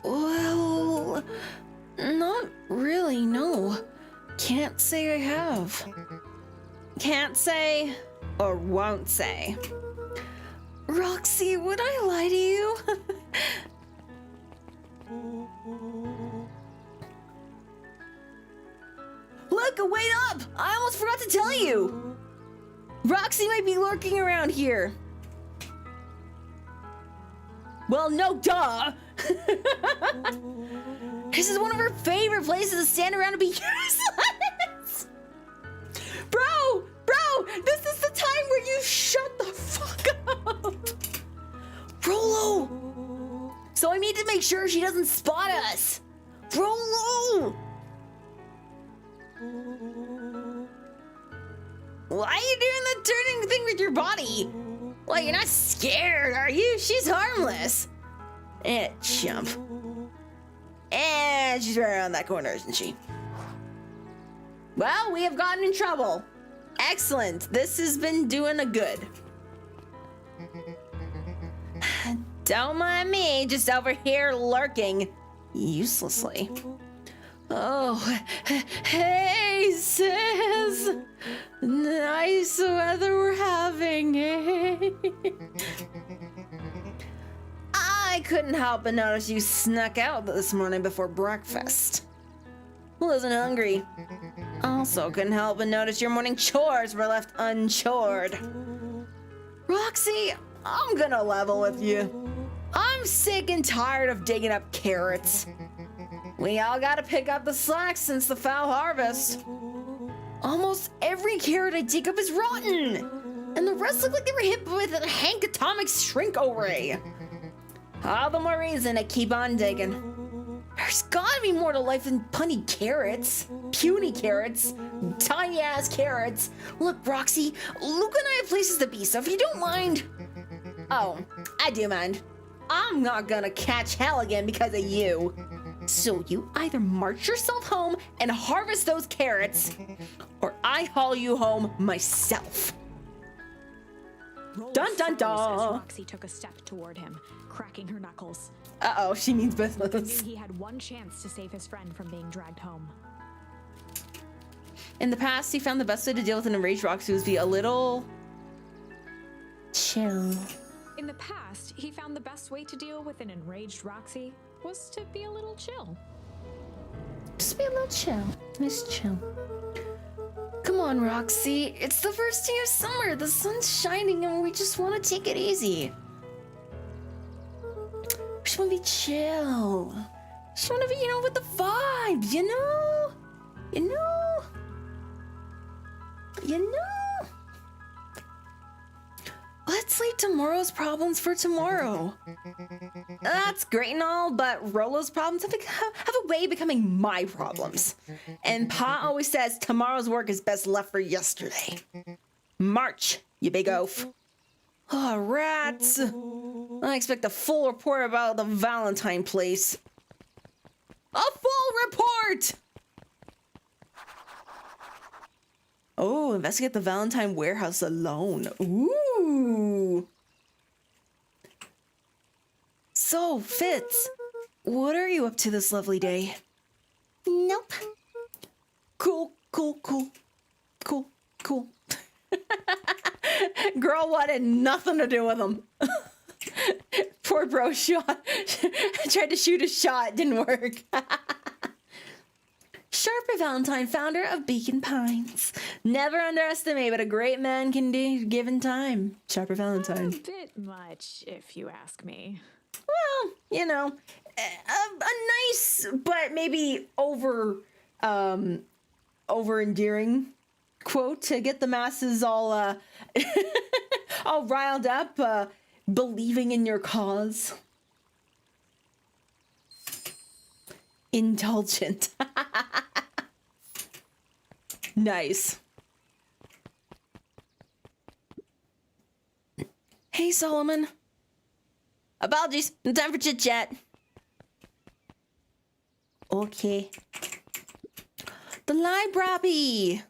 Well, not really, no. Can't say I have. Can't say or won't say. Roxy, would I lie to you? Look, wait up! I almost forgot to tell you! Roxy might be lurking around here. Well, no duh! This is one of her favorite places to stand around and be useless! Bro! This is the time where you shut the fuck up! Rollo! So I need to make sure she doesn't spot us! Rollo! Why are you doing the turning thing with your body? Well, you're not scared, are you? She's harmless. Chump. And she's right around that corner, isn't she? Well, we have gotten in trouble. Excellent. This has been doing a good. Don't mind me, just over here lurking uselessly. Oh, hey, sis. Nice weather we're having, eh? I couldn't help but notice you snuck out this morning before breakfast. Wasn't hungry. Also couldn't help but notice your morning chores were left unchored. Roxy, I'm gonna level with you. I'm sick and tired of digging up carrots. We all gotta pick up the slack since the foul harvest. Almost every carrot I dig up is rotten, and the rest look like they were hit with a Hank Atomic shrink array. All the more reason to keep on digging. There's gotta be more to life than punny carrots, puny carrots, tiny ass carrots. Look, Roxy, Luke and I have places to be, so if you don't mind. Oh, I do mind. I'm not gonna catch hell again because of you. So you either march yourself home and harvest those carrots, or I haul you home myself. Dun dun dun! Roxy took a step toward him, cracking her knuckles. Uh-oh, she means business. He had one chance to save his friend from being dragged home. In the past, he found the best way to deal with an enraged Roxy was be a little chill. In the past, he found the best way to deal with an enraged Roxy was to be a little chill. Just be a little chill. Miss chill. Come on, Roxy. It's the first day of summer. The sun's shining and we just want to take it easy. We just want to be chill. We just want to be, with the vibes, you know? Let's leave tomorrow's problems for tomorrow. That's great and all, but Rollo's problems have a way of becoming my problems. And Pa always says tomorrow's work is best left for yesterday. March, you big oaf. Oh, rats. I expect a full report about the Valentine place. A full report! Oh, investigate the Valentine warehouse alone. Ooh. So, Fitz, what are you up to this lovely day? Nope. Cool. Girl wanted nothing to do with him. Poor bro tried to shoot a shot, didn't work. Sharper Valentine, founder of Beacon Pines. Never underestimate what a great man can do given time. Sharper Valentine. A bit much, if you ask me. Well, a nice, but maybe over over endearing quote to get the masses all all riled up, believing in your cause. Indulgent. Nice. Hey, Solomon. Apologies. Time for chit chat. Okay. The library.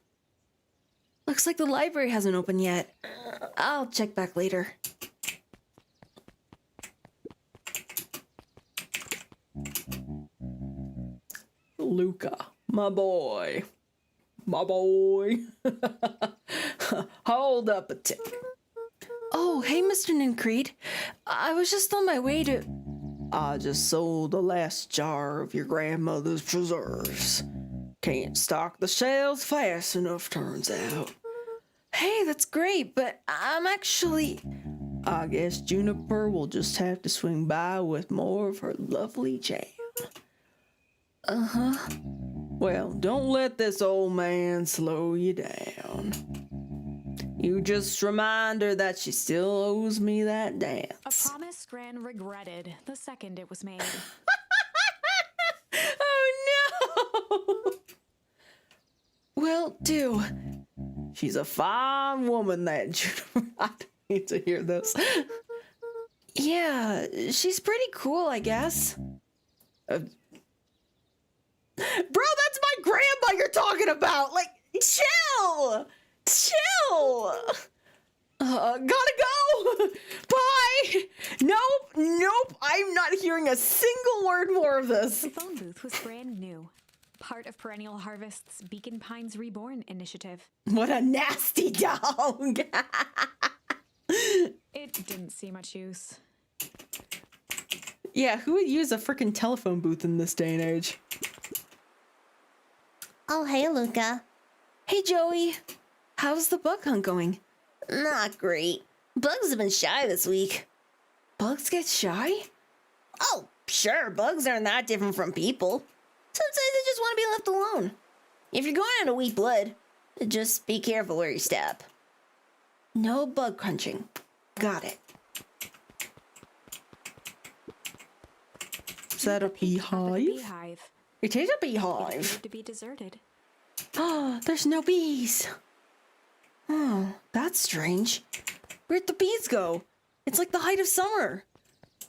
Looks like the library hasn't opened yet. I'll check back later. Luca, my boy. My boy. Hold up a tick. Oh, hey, Mr. Nincreed. I was just on my way to... I just sold the last jar of your grandmother's preserves. Can't stock the shelves fast enough, turns out. Hey, that's great, but I'm actually... I guess Juniper will just have to swing by with more of her lovely jam. Uh-huh. Well, don't let this old man slow you down. You just remind her that she still owes me that dance. A promise Gran regretted the second it was made. Oh no! Will do. She's a fine woman, that Juniper. I don't need to hear this. Yeah, she's pretty cool, I guess. Bro, that's my grandma you're talking about! Like, chill! Chill! Gotta go! Bye! Nope, I'm not hearing a single word more of this. The phone booth was brand new. Part of Perennial Harvest's Beacon Pines Reborn initiative. What a nasty dog! It didn't see much use. Yeah, who would use a freaking telephone booth in this day and age? Oh, hey, Luca. Hey, Joey. How's the bug hunt going? Not great. Bugs have been shy this week. Bugs get shy? Oh, sure, bugs aren't that different from people. Sometimes they just want to be left alone. If you're going into weak blood, just be careful where you step. No bug crunching. Got it. Is that a beehive? Beehive. It is a It beehive. appeared to be deserted. Oh, there's no bees. Oh, that's strange. Where'd the bees go? It's like the height of summer.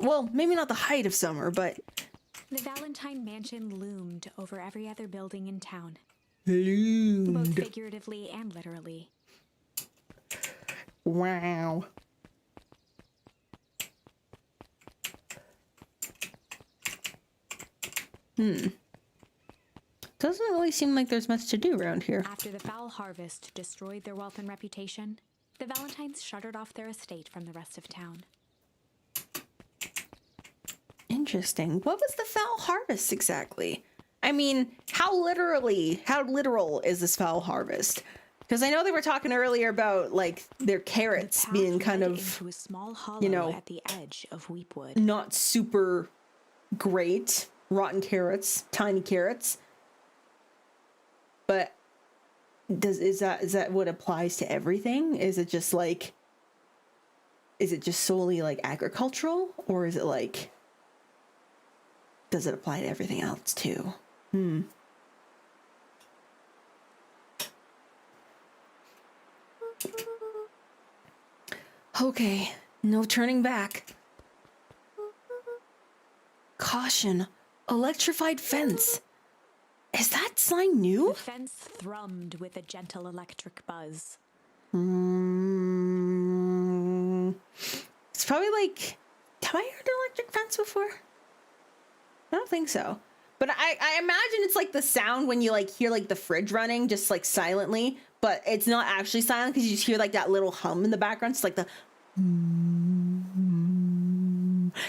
Well, maybe not the height of summer, but... The Valentine Mansion loomed over every other building in town, Loomed. both figuratively and literally. Wow. Doesn't really seem like there's much to do around here. After the foul harvest destroyed their wealth and reputation, the Valentines shuttered off their estate from the rest of town. Interesting. What was the foul harvest exactly? I mean, how literal is this foul harvest? Because I know they were talking earlier about like their carrots The path being kind led of, into a small hollow you know, at the edge of Weepwood. not super great. Rotten carrots, tiny carrots. But is that what applies to everything? Is it just solely like agricultural, or is it like, does it apply to everything else too? Okay, no turning back. Caution, electrified fence. Is that sign new? The fence thrummed with a gentle electric buzz. It's probably like, have I heard an electric fence before? I don't think so. But I imagine it's like the sound when you like hear like the fridge running just like silently, but it's not actually silent because you just hear like that little hum in the background. It's like the...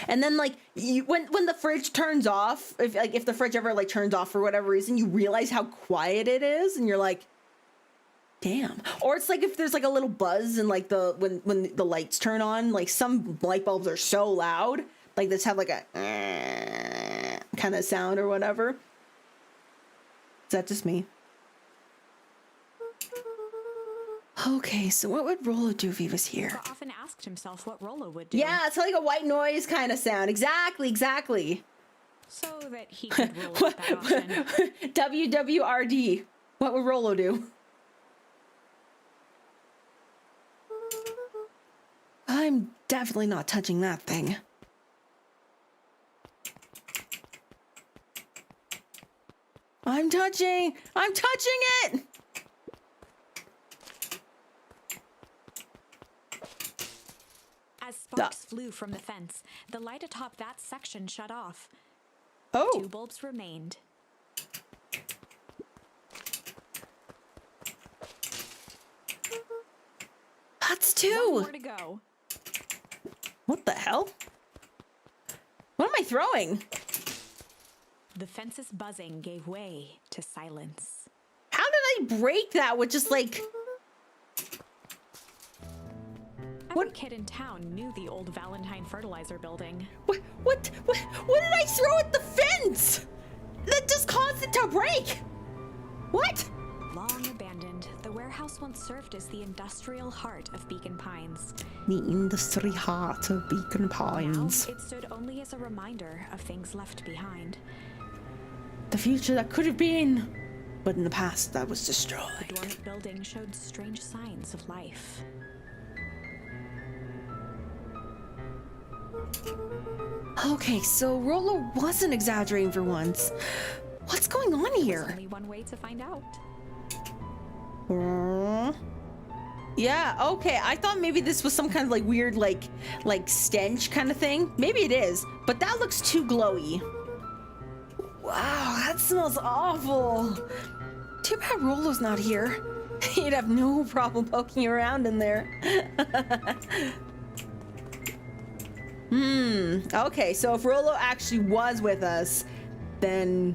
And then like when the fridge turns off, if the fridge ever like turns off for whatever reason, you realize how quiet it is, and you're like, damn. Or it's like if there's like a little buzz and like when the lights turn on, like some light bulbs are so loud, like this have like a kind of sound or whatever. Is that just me? Okay, so what would Rollo do if he was here? He often asked himself what Rollo would do. Yeah, it's like a white noise kind of sound. Exactly. So that he could rule out that option. WWRD. What would Rollo do? I'm definitely not touching that thing. I'm touching it! As sparks flew from the fence, the light atop that section shut off. Oh. 2 bulbs remained. That's 1 2! more to go. What the hell? What am I throwing? The fence's buzzing gave way to silence. How did I break that with just like... Every kid in town knew the old Valentine fertilizer building. What did I throw at the fence? That just caused it to break. What? Long abandoned, the warehouse once served as the industrial heart of Beacon Pines. The industry heart of Beacon Now, Pines. it stood only as a reminder of things left behind. The future that could have been, but in the past that was The destroyed. dormant building showed strange signs of life. Okay, so Rollo wasn't exaggerating for once. What's going on There's here? only one way to find out. Yeah, okay. I thought maybe this was some kind of like weird like stench kind of thing. Maybe it is, but that looks too glowy. Wow, that smells awful. Too bad Rollo's not here. He'd have no problem poking around in there. Okay, so if Rollo actually was with us, then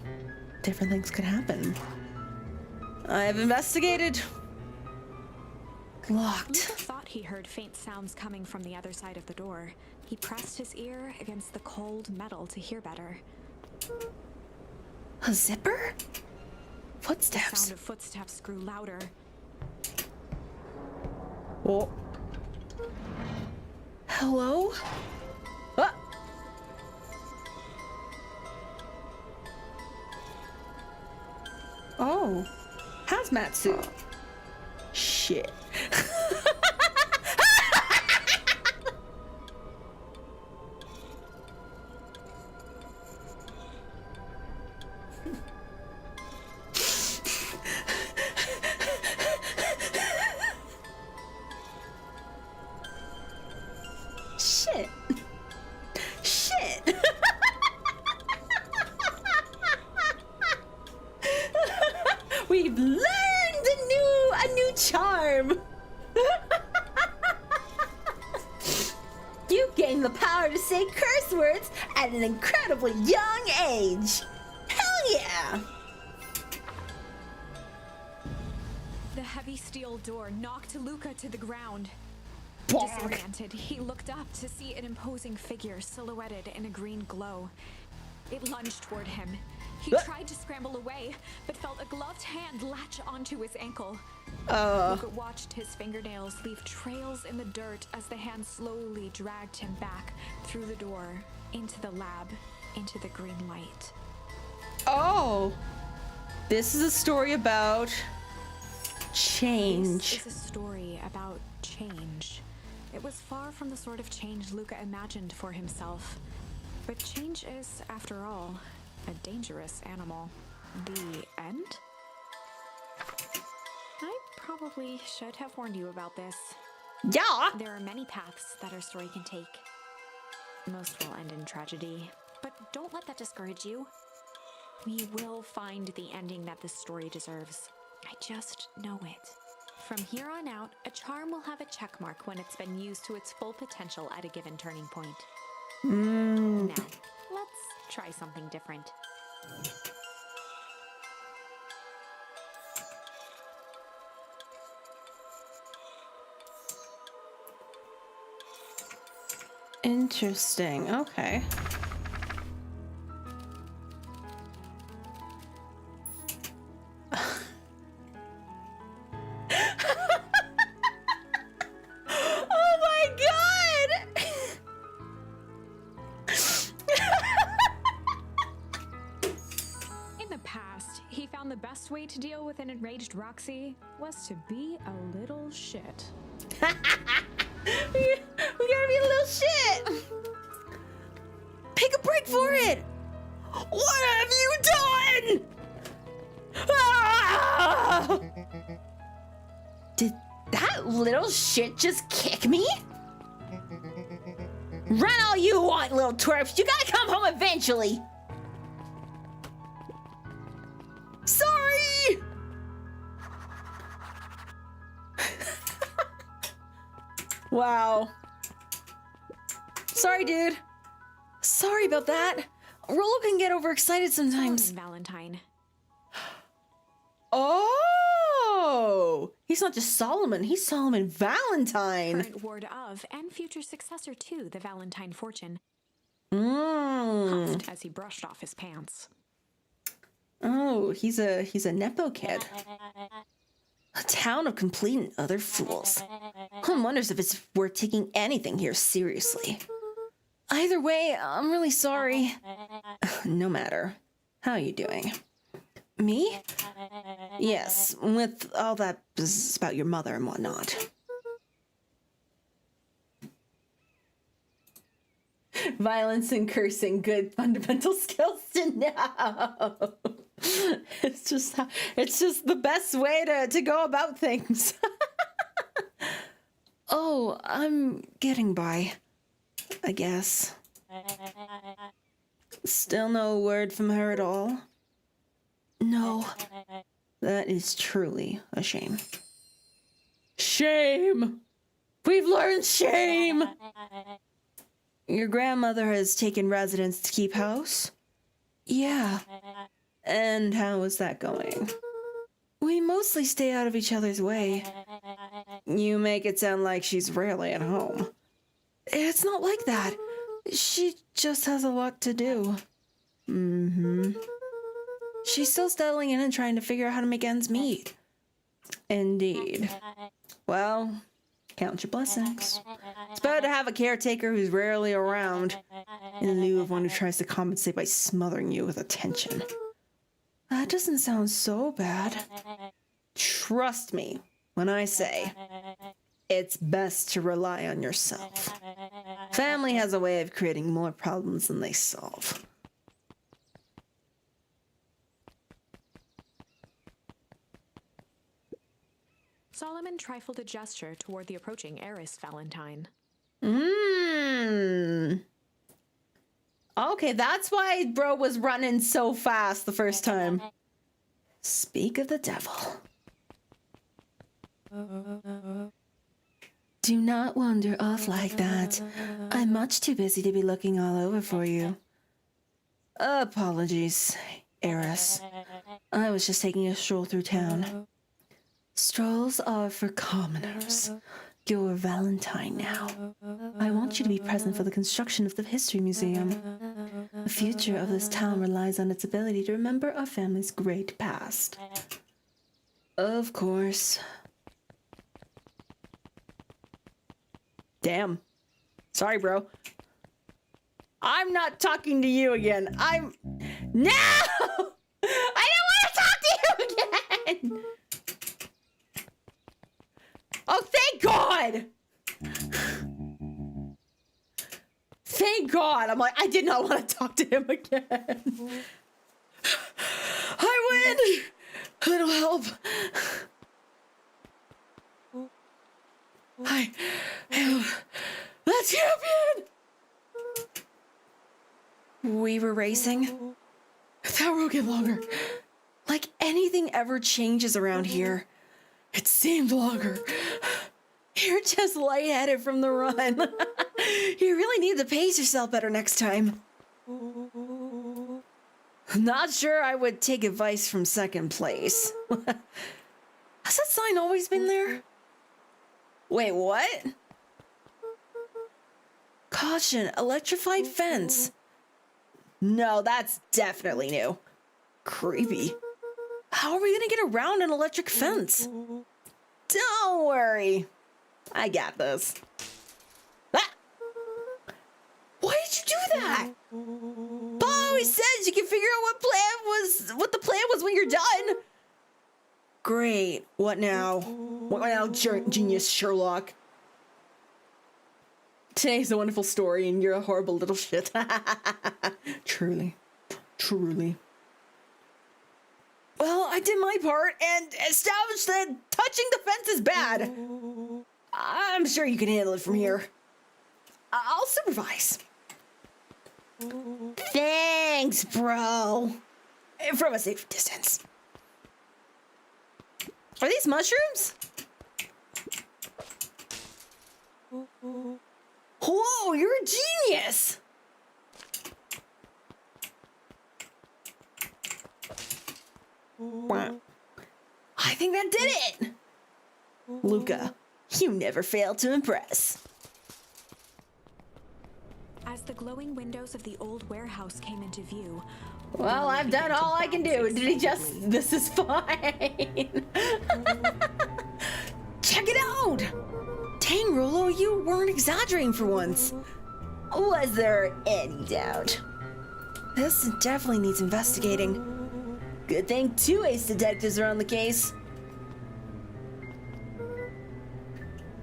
different things could happen. I've investigated. Locked. Luca thought he heard faint sounds coming from the other side of the door. He pressed his ear against the cold metal to hear better. A zipper? The Footsteps. sound of footsteps grew louder. Oh. Hello? Ah. Oh. Hazmat suit. Shit. Shit. Shit. We've learned a new charm. You gain the power to say curse words at an incredibly young age. Hell yeah. The heavy steel door knocked Luca to the ground. Bonk. Disoriented, he looked up to see an imposing figure silhouetted in a green glow. It lunged toward him. He tried to scramble away, but felt a gloved hand latch onto his ankle. Luca watched his fingernails leave trails in the dirt as the hand slowly dragged him back through the door, into the lab, into the green light. Oh. This is a story about change. This is a story about change. It was far from the sort of change Luca imagined for himself. But change is, after all, a dangerous animal. The end? I probably should have warned you about this. Yeah. There are many paths that our story can take. Most will end in tragedy, but don't let that discourage you. We will find the ending that this story deserves. I just know it. From here on out, a charm will have a check mark when it's been used to its full potential at a given turning point. Now, let's try something different. Interesting. Okay. found the best way to deal with an enraged Roxy was to be a little shit. we gotta be a little shit. Take a break for it. What have you done? Ah! Did that little shit just kick me? Run all you want, little twerps. You gotta come home eventually. Sorry. Wow. Sorry, dude. Sorry about that. Rolo can get overexcited sometimes. Solomon Valentine. Oh! He's not just Solomon, he's Solomon Valentine. Current ward of and future successor to the Valentine fortune. Mm. Huffed as he brushed off his pants. Oh, he's a Nepo kid. A town of complete and utter fools. One wonders if it's worth taking anything here seriously. Either way, I'm really sorry. No matter. How are you doing? Me? Yes, with all that business about your mother and whatnot. Violence and cursing, good fundamental skills to know. It's just the best way to go about things. Oh, I'm getting by, I guess. Still no word from her at all? No. That is truly a shame. Shame! We've learned shame! Your grandmother has taken residence to keep house? Yeah. And how is that going? We mostly stay out of each other's way. You make it sound like she's rarely at home. It's not like that. She just has a lot to do. Mm-hmm. She's still settling in and trying to figure out how to make ends meet. Indeed. Well, count your blessings. It's better to have a caretaker who's rarely around, in lieu of one who tries to compensate by smothering you with attention. That doesn't sound so bad. Trust me when I say it's best to rely on yourself. Family has a way of creating more problems than they solve. Solomon trifled a gesture toward the approaching heiress Valentine. Okay, that's why bro was running so fast the first time. Speak of the devil. Do not wander off like that. I'm much too busy to be looking all over for you. Apologies, heiress. I was just taking a stroll through town. Strolls are for commoners. You're Valentine now. I want you to be present for the construction of the History Museum. The future of this town relies on its ability to remember our family's great past. Of course. Damn. Sorry, bro. I'm not talking to you again. No! I don't want to talk to you again! Oh, thank God! Thank God! I'm like, I did not want to talk to him again. I win! A little help. I am the champion! We were racing. That road get longer. Like anything ever changes around here. It seemed longer. You're just lightheaded from the run. You really need to pace yourself better next time. Not sure I would take advice from second place. Has that sign always been there? Wait, what? Caution, electrified fence. No, that's definitely new. Creepy. How are we gonna get around an electric fence? Don't worry. I got this. Ah! Why did you do that? Paul always says you can figure out what plan what the plan was when you're done. Great. What now? What now, genius Sherlock? Today's a wonderful story and you're a horrible little shit. Truly. Truly. Well, I did my part and established that touching the fence is bad. I'm sure you can handle it from here. I'll supervise. Thanks, bro. From a safe distance. Are these mushrooms? Whoa, you're a genius! I think that did it! Luca, you never fail to impress. As the glowing windows of the old warehouse came into view, Well, I've done all I can do. Did he just... This is fine. Check it out! Dang, Rolo, you weren't exaggerating for once. Was there any doubt? This definitely needs investigating. Good thing 2 ace detectives are on the case.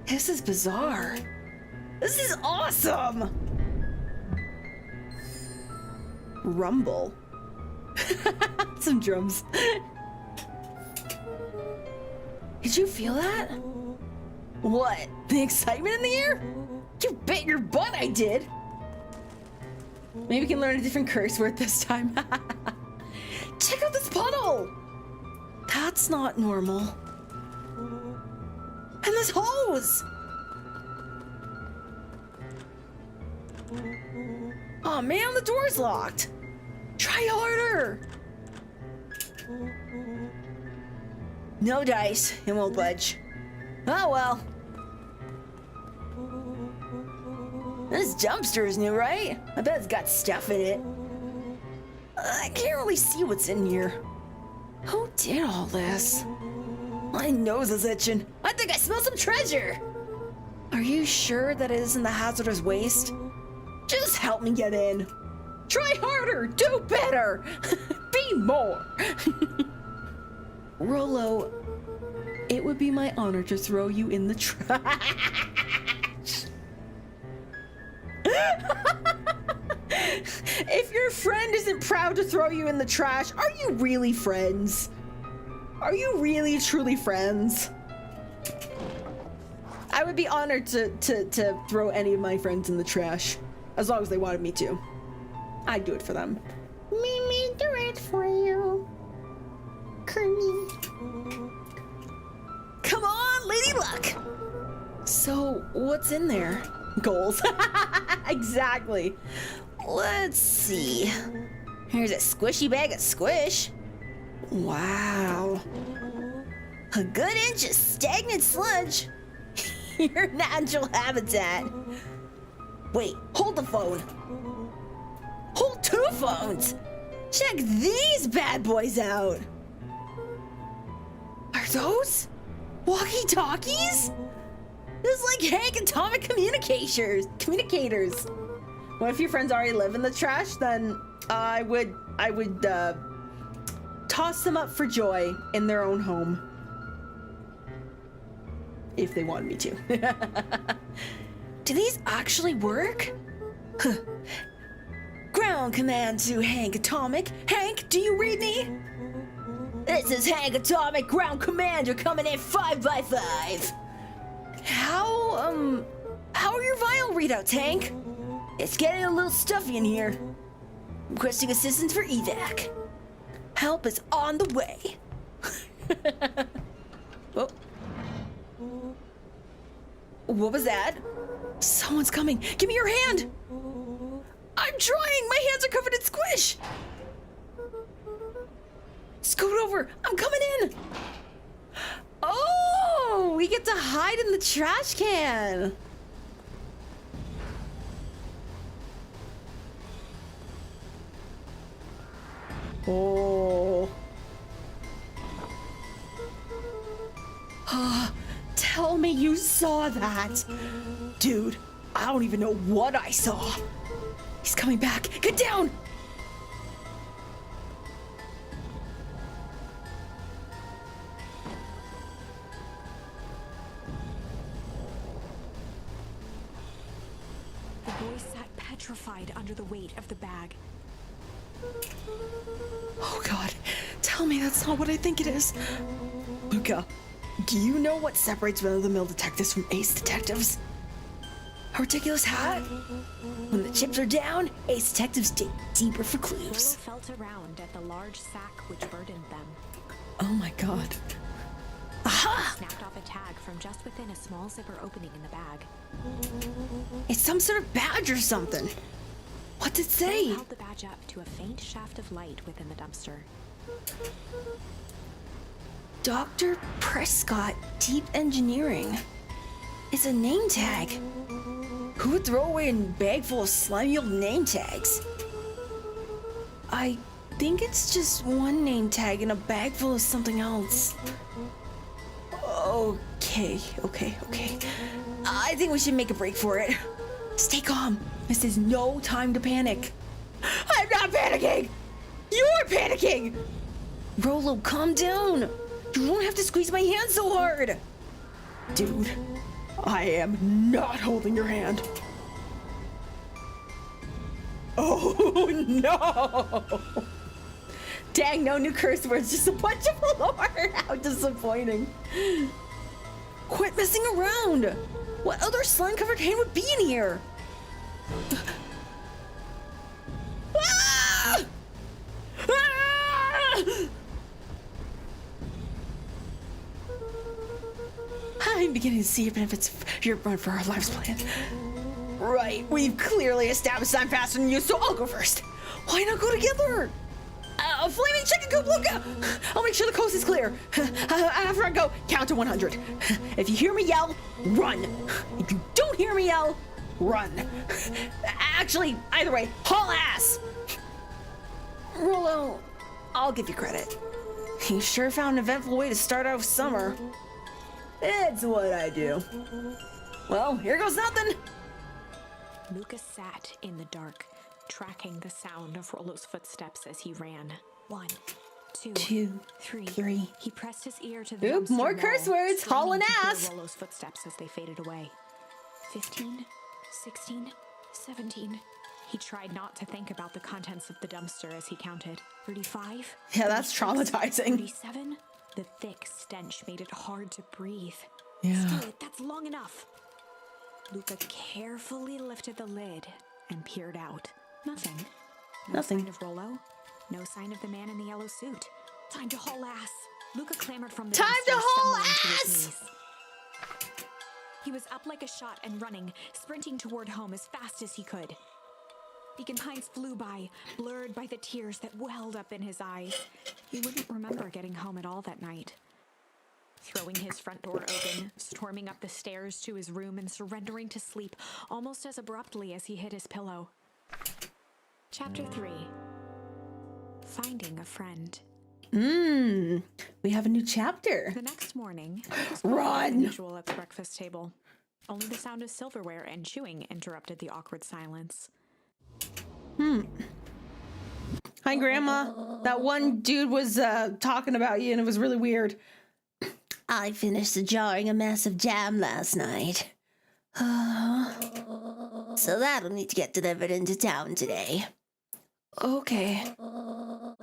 This is bizarre. This is awesome! Rumble. Some drums. Did you feel that? What? The excitement in the air? You bet your butt I did! Maybe we can learn a different curse word this time. Check out this puddle! That's not normal. And this hose! Oh man, the door's locked! Try harder! No dice, it won't budge. Oh well. This dumpster is new, right? I bet it's got stuff in it. I can't really see what's in here. Who did all this? My nose is itching. I think I smell some treasure! Are you sure that it isn't the hazardous waste? Just help me get in. Try harder, do better, be more. Rolo, it would be my honor to throw you in the trash. If your friend isn't proud to throw you in the trash, are you really friends? Are you really truly friends? I would be honored to throw any of my friends in the trash, as long as they wanted me to. I'd do it for them. Me do it for you. Kermie. Come on, Lady Luck! So, what's in there? Goals. Exactly. Let's see. Here's a squishy bag of squish. Wow. A good inch of stagnant sludge. Your natural habitat. Wait, hold the phone. Hold 2 phones. Check these bad boys out. Are those walkie-talkies? It's like Hank Atomic Communicators. Well, if your friends already live in the trash, then I would toss them up for joy in their own home. If they wanted me to. Do these actually work? Ground command to Hank Atomic. Hank, do you read me? This is Hank Atomic, ground commander, coming in 5x5. How are your vial readouts, Hank? It's getting a little stuffy in here. Requesting assistance for evac. Help is on the way. Oh. What was that? Someone's coming. Give me your hand. I'm trying. My hands are covered in squish. Scoot over. I'm coming in. Oh, we get to hide in the trash can. Oh. Tell me you saw that. Dude, I don't even know what I saw. He's coming back. Get down. sat petrified under the weight of the bag. Oh god, tell me that's not what I think it is. Luca, do you know what separates run-of-the-mill detectives from ace detectives? A ridiculous hat? When the chips are down, ace detectives dig deeper for Willow clues. felt around at the large sack which burdened them. Oh my god. Aha! Snapped off a tag from just within a small zipper opening in the bag. It's some sort of badge or something. What's it say? Willow held the badge up to a faint shaft of light within the dumpster. Dr. Prescott Deep Engineering. It's a name tag. Who would throw away a bag full of slimy old name tags? I think it's just one name tag in a bag full of something else. Okay. I think we should make a break for it. Stay calm. This is no time to panic. I'm not panicking! You're panicking! Rolo, calm down. You don't have to squeeze my hand so hard. Dude, I am not holding your hand. Oh no! Dang, no new curse words, just a bunch of lore. How disappointing. Quit messing around. What other slime-covered hand would be in here? Ah! Ah! I'm beginning to see your benefits of your run for our lives plan. Right, we've clearly established I'm faster than you, so I'll go first. Why not go together? Flaming chicken coop, Luca! I'll make sure the coast is clear. After I go, count to 100. If you hear me yell, run. If you don't hear me yell, run. Actually, either way, haul ass. Rolo, I'll give you credit. You sure found an eventful way to start out summer. It's what I do. Well, here goes nothing. Lucas sat in the dark, tracking the sound of Rolo's footsteps as he ran. 1, 2, 3. He pressed his ear to the Oop, dumpster more wall, curse words, straining hauling to hear ass. Rolo's footsteps as they faded away. 15, 16, 17. He tried not to think about the contents of the dumpster as he counted. 35. Yeah, that's 36, traumatizing. 37. The thick stench made it hard to breathe. Yeah. Screw it, that's long enough. Luca carefully lifted the lid and peered out. Nothing. No Nothing. sign of Rolo. No sign of the man in the yellow suit. Time to haul ass. Luca clambered from the Time dumpster, to haul stumbling to his ass! knees. He was up like a shot and running, sprinting toward home as fast as he could. Beacon Pines flew by, blurred by the tears that welled up in his eyes. He wouldn't remember getting home at all that night. Throwing his front door open, storming up the stairs to his room and surrendering to sleep almost as abruptly as he hit his pillow. Chapter 3. Finding a friend. We have a new chapter. The next morning, Run! as usual at the breakfast table. Only the sound of silverware and chewing interrupted the awkward silence. Hi, Grandma. That one dude was talking about you and it was really weird. I finished jarring a mess of jam last night. So that'll need to get delivered into town today. Okay.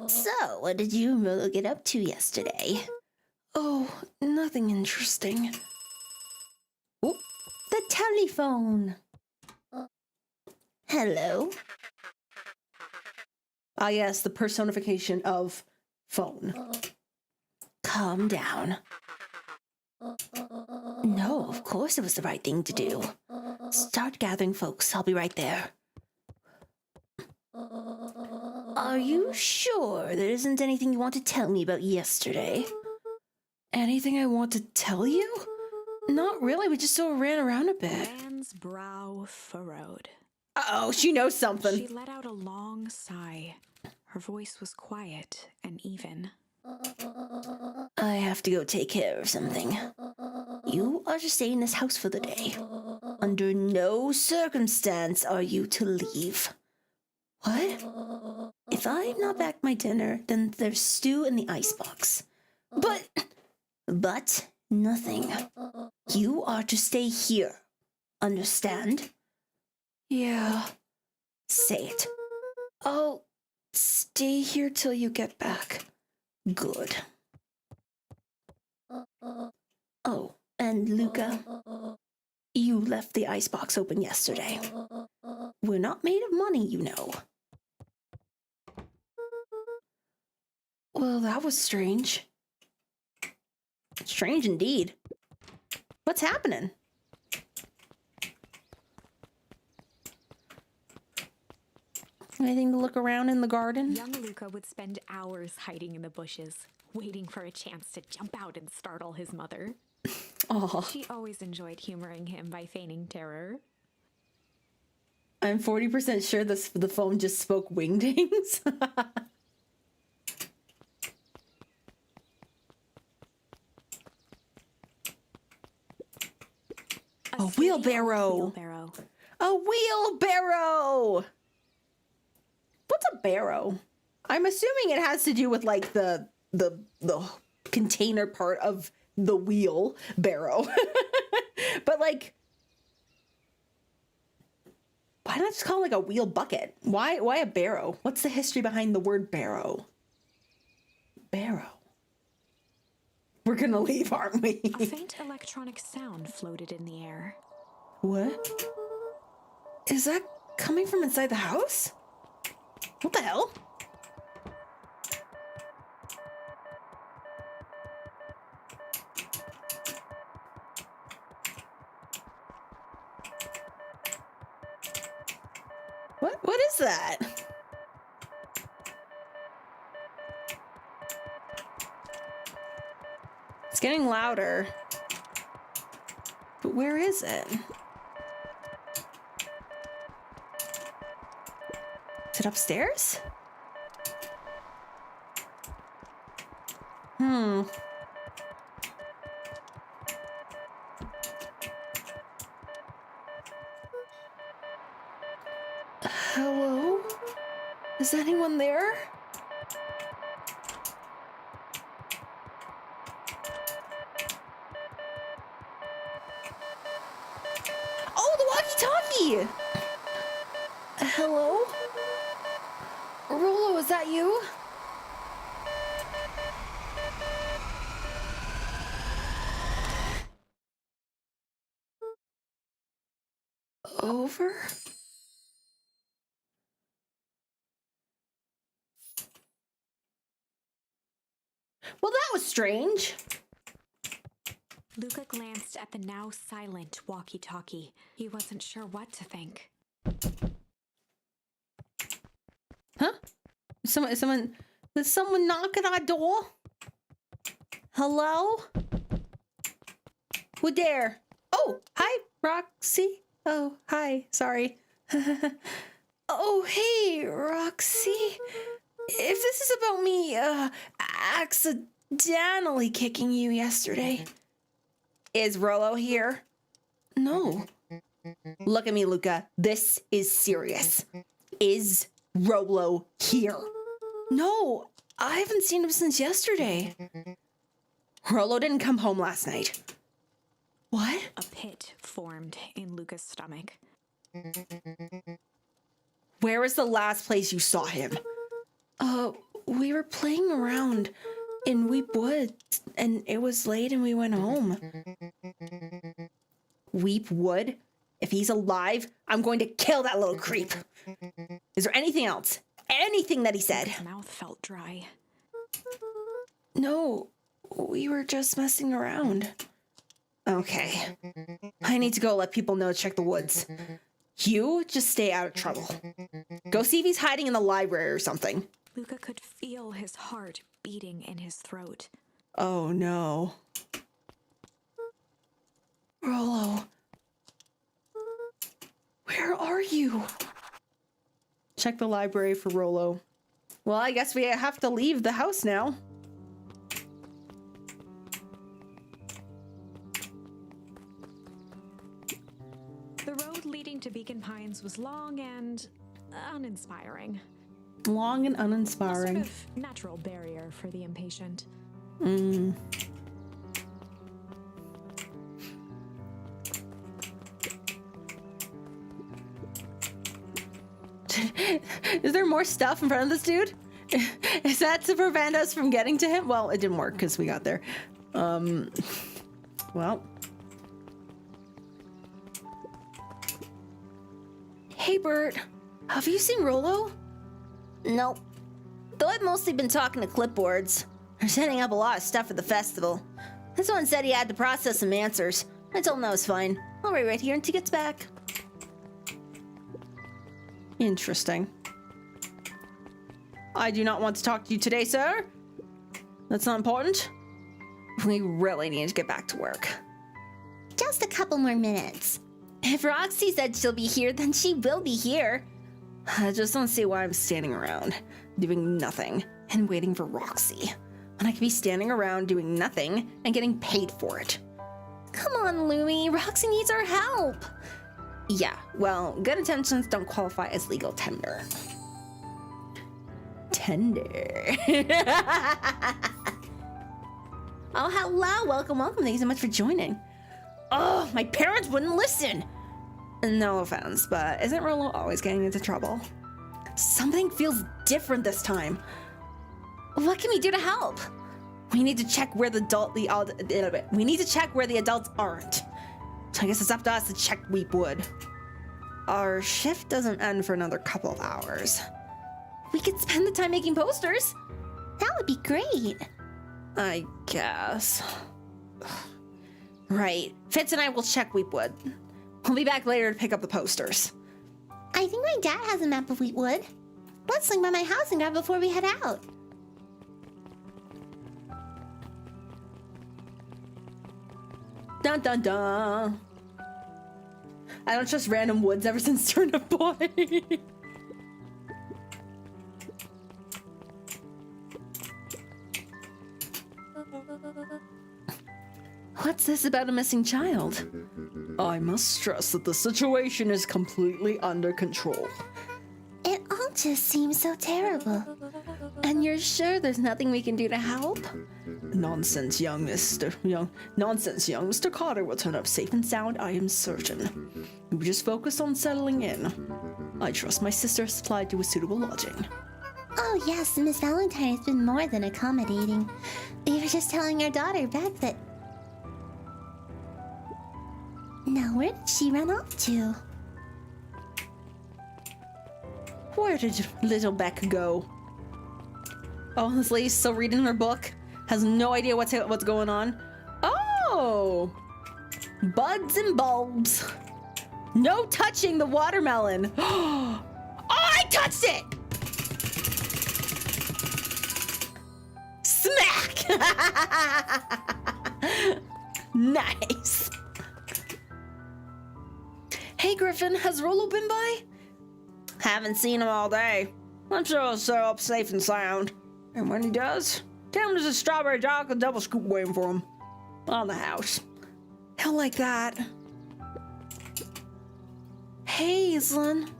So, what did you get up to yesterday? Oh, nothing interesting. Oh, the telephone. Hello? Ah, yes, the personification of phone. Calm down. No, of course it was the right thing to do. Start gathering folks. I'll be right there. Are you sure there isn't anything you want to tell me about yesterday? Anything I want to tell you? Not really, we just sort of ran around a bit. Anne's brow furrowed. Uh-oh, she knows something. She let out a long sigh. Her voice was quiet and even. I have to go take care of something. You are to stay in this house for the day. Under no circumstance are you to leave. What? If I'm not back my dinner, then there's stew in the icebox. But nothing. You are to stay here. Understand? Yeah. Say it. I'll stay here till you get back. Good. Oh, and Luca, you left the icebox open yesterday. We're not made of money, you know. Well, that was strange. Strange indeed. What's happening? Anything to look around in the garden? Young Luca would spend hours hiding in the bushes, waiting for a chance to jump out and startle his mother. Oh, She always enjoyed humoring him by feigning terror. I'm 40% sure the phone just spoke wingdings. A wheelbarrow. A wheelbarrow! What's a barrow? I'm assuming it has to do with like the container part of the wheel barrow. But like, why not just call it like a wheel bucket? Why a barrow? What's the history behind the word barrow? Barrow. We're gonna leave, aren't we? A faint electronic sound floated in the air. What? Is that coming from inside the house? What the hell? What is that? It's getting louder. But where is it? Is it upstairs? Hello? Is anyone there? Oh, the walkie-talkie! Hello? Rolo, is that you? Over? Well, that was strange. Luca glanced at the now silent walkie-talkie. He wasn't sure what to think. Huh? Is someone knock at our door? Hello? Who there? Oh, hi, Roxy. Oh, hi, sorry. Oh, hey, Roxy. If this is about me, accidentally kicking you yesterday. Is Rolo here? No. Look at me, Luca. This is serious. Is Rolo here? No, I haven't seen him since yesterday. Rolo didn't come home last night. What? A pit formed in Luca's stomach. Where was the last place you saw him? We were playing around in Weep Woods, and it was late and we went home. Weep Wood? If he's alive, I'm going to kill that little creep. Is there anything else? Anything that he said? His mouth felt dry. No, we were just messing around. Okay. I need to go let people know to check the woods. You just stay out of trouble. Go see if he's hiding in the library or something. Luca could feel his heart beating in his throat. Oh no. Rolo. Where are you? Check the library for Rolo. Well, I guess we have to leave the house now. The road leading to Beacon Pines was long and uninspiring. Long and A uninspiring. sort of natural barrier for the impatient. Is there more stuff in front of this dude? Is that to prevent us from getting to him? Well, it didn't work because we got there. Well. Hey, Bert. Have you seen Rolo? Nope. Though I've mostly been talking to clipboards. They're setting up a lot of stuff for the festival. This one said he had to process some answers. I told him that was fine. I'll wait right here until he gets back. Interesting. I do not want to talk to you today, sir. That's not important. We really need to get back to work. Just a couple more minutes. If Roxy said she'll be here, then she will be here. I just don't see why I'm standing around, doing nothing, and waiting for Roxy, when I could be standing around doing nothing and getting paid for it. Come on, Lumi. Roxy needs our help. Yeah, well, good intentions don't qualify as legal tender. Tender. Oh, hello. Welcome, welcome. Thank you so much for joining. Oh, my parents wouldn't listen. No offense, but isn't Rolo always getting into trouble? Something feels different this time. What can we do to help? We need to check where the adults aren't. So I guess it's up to us to check Weepwood. Our shift doesn't end for another couple of hours. We could spend the time making posters. That would be great. I guess. Right. Fitz and I will check Weepwood. We'll be back later to pick up the posters. I think my dad has a map of Wheatwood. Let's swing by my house and grab it before we head out. Dun dun dun. I don't trust random woods ever since Turnip Boy. What's this about a missing child? I must stress that the situation is completely under control. It all just seems so terrible. And you're sure there's nothing we can do to help? Nonsense, young Mr. Carter will turn up safe and sound, I am certain. We just focus on settling in. I trust my sister has supplied you with suitable lodging. Oh yes, Miss Valentine has been more than accommodating. We were just telling our daughter, Beth, that... Now where did she run off to? Where did little Beck go? Oh, this lady's still reading her book. Has no idea what's going on. Oh! Buds and bulbs. No touching the watermelon. Oh, I touched it! Smack! Nice. Hey, Griffin, has Rolo been by? Haven't seen him all day. I'm sure he'll show up safe and sound. And when he does, tell him there's a strawberry dark and double scoop waiting for him. On the house. He'll like that. Hey, Aislinn.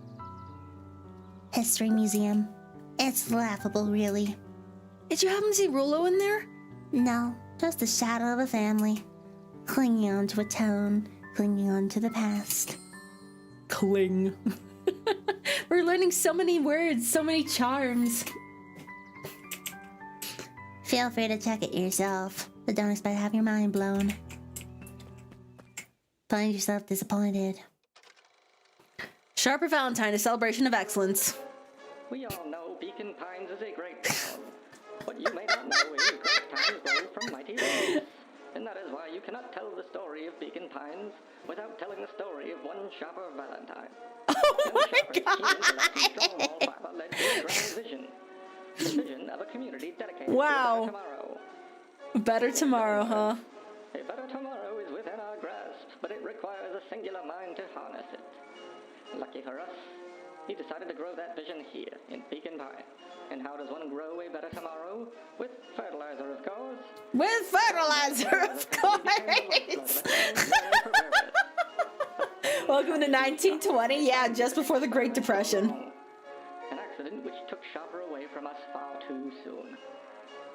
History Museum. It's laughable, really. Did you happen to see Rolo in there? No, just a shadow of a family. Clinging on to a tone, clinging on to the past. Cling. We're learning so many words, so many charms. Feel free to check it yourself, but don't expect to have your mind blown. Find yourself disappointed. Sharper Valentine, a celebration of excellence. We all know Beacon Pines is a great town. What you may not know is great towns grow from mighty roads. And that is why you cannot tell the story of Beacon Pines without telling the story of one Sharper Valentine. Oh my God! Led to a grand vision. The vision of a community dedicated wow. to a better tomorrow. Better tomorrow, huh? A better tomorrow is within our grasp, but it requires a singular mind to harness it. Lucky for us, he decided to grow that vision here in Beacon Pine. And how does one grow a better tomorrow? With fertilizer, of course. With fertilizer, of course! Welcome to 1920, yeah, just before the Great Depression. An accident which took Sharper away from us far too soon.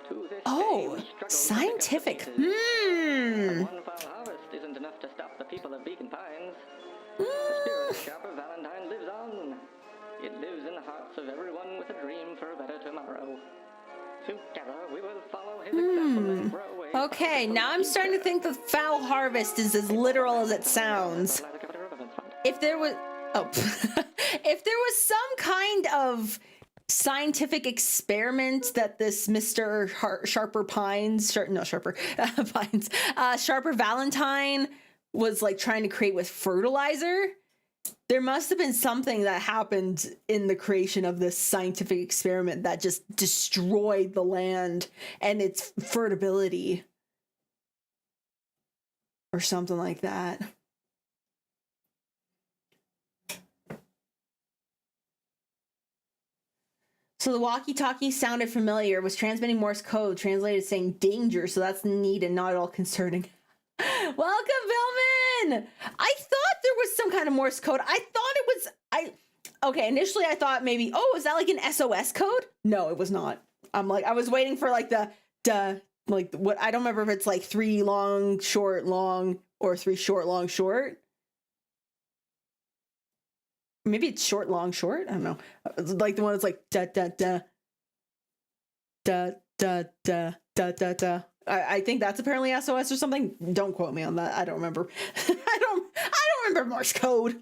To this day, we struggle scientific. To pick up the pieces. One foul harvest isn't enough to stop the people of Beacon Pines. The spirit of Sharper Valentine lives on. It lives in the hearts Together we will follow his example and grow a Okay, now I'm starting to think the foul harvest is as literal as it sounds. If there was, oh, if there was some kind of scientific experiment that this Mr. Sharper Pines, Pines, Sharper Valentine was like trying to create with fertilizer, there must have been something that happened in the creation of this scientific experiment that just destroyed the land and its fertility or something like that. So the walkie-talkie sounded familiar, was transmitting Morse code, translated saying danger, so that's neat and not at all concerning. Welcome, Vilman! I thought there was some kind of Morse code. I thought it was, okay, initially I thought maybe, oh, is that like an SOS code? No, it was not. I'm like, I was waiting for like like what, I don't remember if it's like 3 long, short, long, or 3 short, long, short. Maybe it's short, long, short. I don't know. It's like the one that's like da da da da da da da da da. I think that's apparently SOS or something. Don't quote me on that. I don't remember. I don't remember Morse code.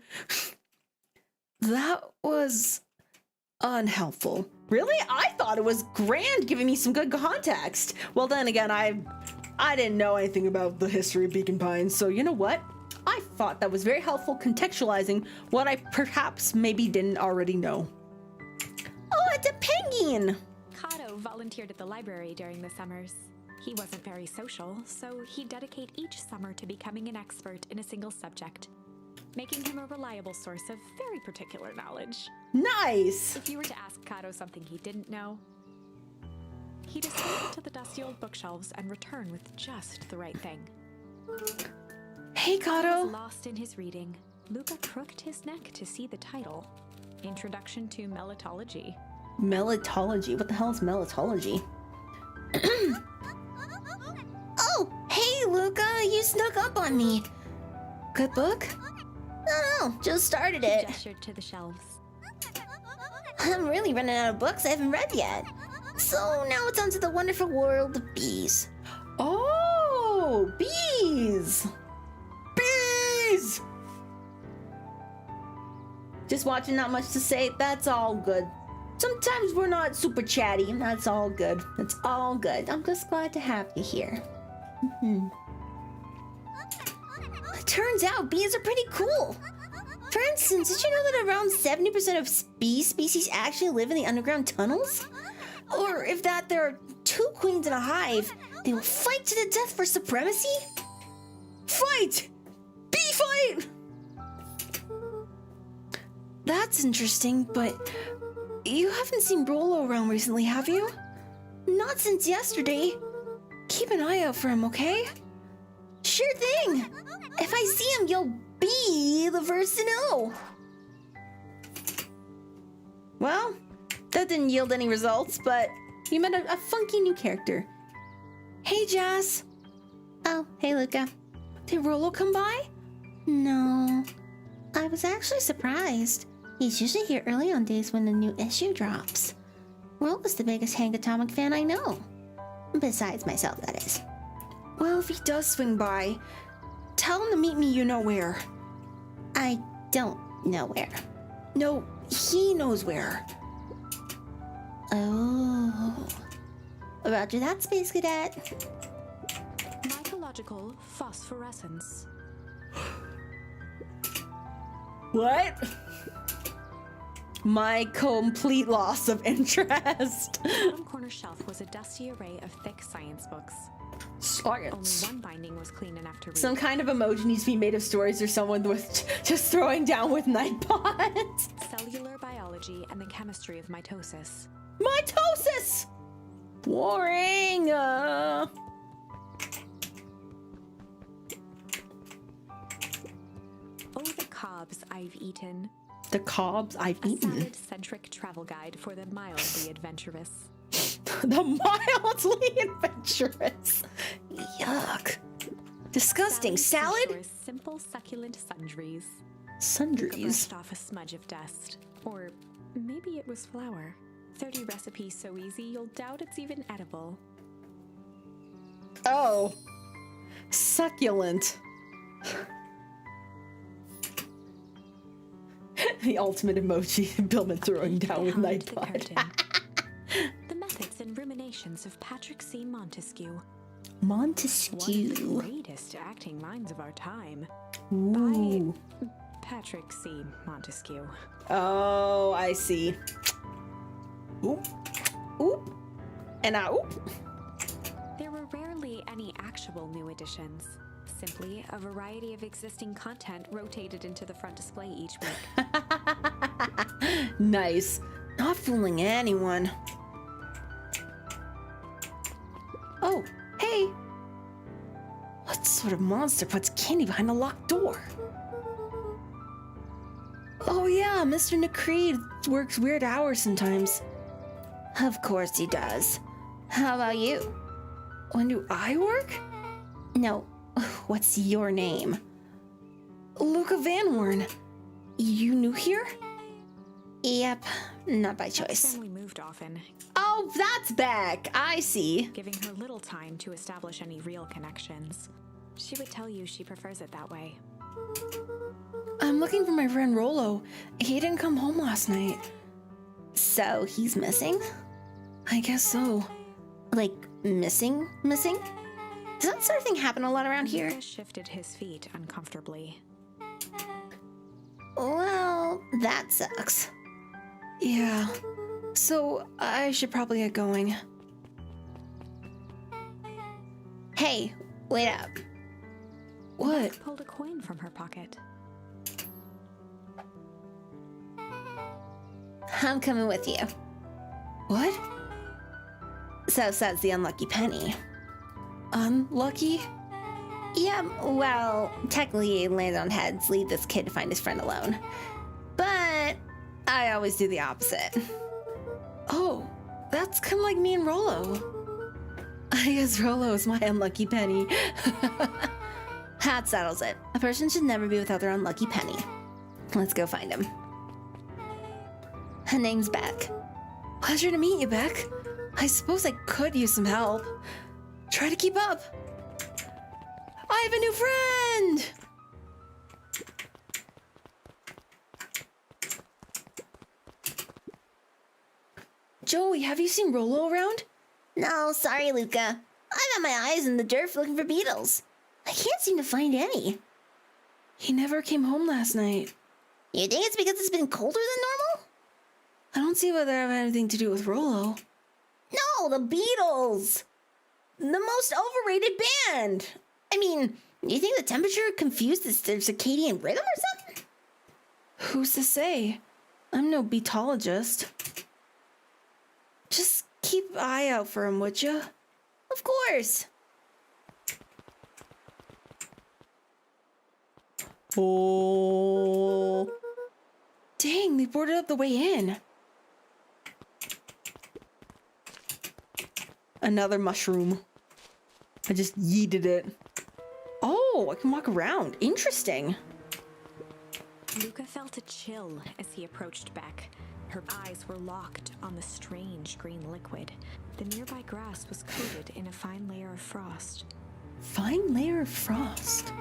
That was unhelpful. Really? I thought it was grand, giving me some good context. Well, then again, I didn't know anything about the history of Beacon Pines, so you know what? I thought that was very helpful contextualizing what I perhaps maybe didn't already know. Oh, it's a penguin! Kato volunteered at the library during the summers. He wasn't very social, so he'd dedicate each summer to becoming an expert in a single subject, making him a reliable source of very particular knowledge. Nice! If you were to ask Kato something he didn't know, he'd escape to the dusty old bookshelves and return with just the right thing. Hey, Kato! Lost in his reading, Luca crooked his neck to see the title, Introduction to Melitology. Melitology? What the hell is melitology? Oh, hey, Luca, you snuck up on me. Good book? No, just started He it. gestured to the shelves. I'm really running out of books I haven't read yet. So now it's on to the wonderful world of bees. Oh, bees! Bees! Just watching, not much to say. That's all good. Sometimes we're not super chatty, and that's all good. That's all good. I'm just glad to have you here. It turns out bees are pretty cool. For instance, did you know that around 70% of bee species actually live in the underground tunnels? Or if that there are 2 queens in a hive, they will fight to the death for supremacy? Fight! Bee fight! That's interesting, but you haven't seen Brolo around recently, have you? Not since yesterday. Keep an eye out for him, okay? Sure thing. If I see him, you'll be the first to know. Well, that didn't yield any results, but you met a funky new character. Hey, Jazz. Oh, hey, Luca. Did Rolo come by? No. I was actually surprised. He's usually here early on days when the new issue drops. Rolo's the biggest Hank Atomic fan I know. Besides myself, that is. Well, if he does swing by, tell him to meet me you know where. I don't know where. No, he knows where. Oh. Roger that, Space Cadet. Mycological phosphorescence. What? My complete loss of interest. The bottom corner shelf was a dusty array of thick science books. Science. Only one binding was clean enough to read. Some kind of emoji needs to be made of stories or someone with just throwing down with night pods. Cellular biology and the chemistry of mitosis. Mitosis! Boring. Oh, the cobs I've eaten. The cobs I've A eaten. salad-centric travel guide for the mildly adventurous. The mildly adventurous. Yuck. Disgusting. Sally's Salad? seashore's simple, succulent sundries. Luca Sundries. brushed off a smudge of dust. Or maybe it was flour. 30 recipes so easy you'll doubt it's even edible. Oh. Succulent. The ultimate emoji, Billman throwing down with Behind the Nightbot. curtain. The methods and ruminations of Patrick C. Montesquieu. Montesquieu. One of the greatest acting minds of our time. Ooh. By Patrick C. Montesquieu. Oh, I see. Oop. Oop. And I oop. There were rarely any actual new additions. Simply a variety of existing content rotated into the front display each week. Nice. Not fooling anyone. Oh, hey. What sort of monster puts candy behind a locked door? Oh yeah, Mr. Nakreed works weird hours sometimes. Of course he does. How about you? When do I work? No, what's your name? Luca Van Worn. You new here? Yep, not by choice. Family moved often, Oh, that's back. I see. giving her little time to establish any real connections. She would tell you she prefers it that way. I'm looking for my friend Rolo. He didn't come home last night. So he's missing? I guess so. Like, missing? Does that sort of thing happen a lot around here? Luca shifted his feet uncomfortably. Well, that sucks. Yeah. So I should probably get going. Hey, wait up. What? Beth pulled a coin from her pocket. I'm coming with you. What? So says the unlucky penny. Unlucky? Yeah, well, technically land on heads, leave this kid to find his friend alone. But I always do the opposite. Oh, that's kind of like me and Rolo. I guess Rolo is my unlucky penny. That settles it. A person should never be without their unlucky penny. Let's go find him. Her name's Beck. Pleasure to meet you, Beck. I suppose I could use some help. Try to keep up. I have a new friend! Joey, have you seen Rolo around? No, sorry, Luca. I've had my eyes in the dirt looking for beetles. I can't seem to find any. He never came home last night. You think it's because it's been colder than normal? I don't see whether that have anything to do with Rolo. No, the Beatles! The most overrated band! I mean, do you think the temperature confused their circadian rhythm or something? Who's to say? I'm no beatologist. Just keep an eye out for him, would ya? Of course! Oh. Dang, they boarded up the way in. Another mushroom. I just yeeted it. Oh, I can walk around. Interesting. Luca felt a chill as he approached Beck. Her eyes were locked on the strange green liquid. The nearby grass was coated in a fine layer of frost. Fine layer of frost.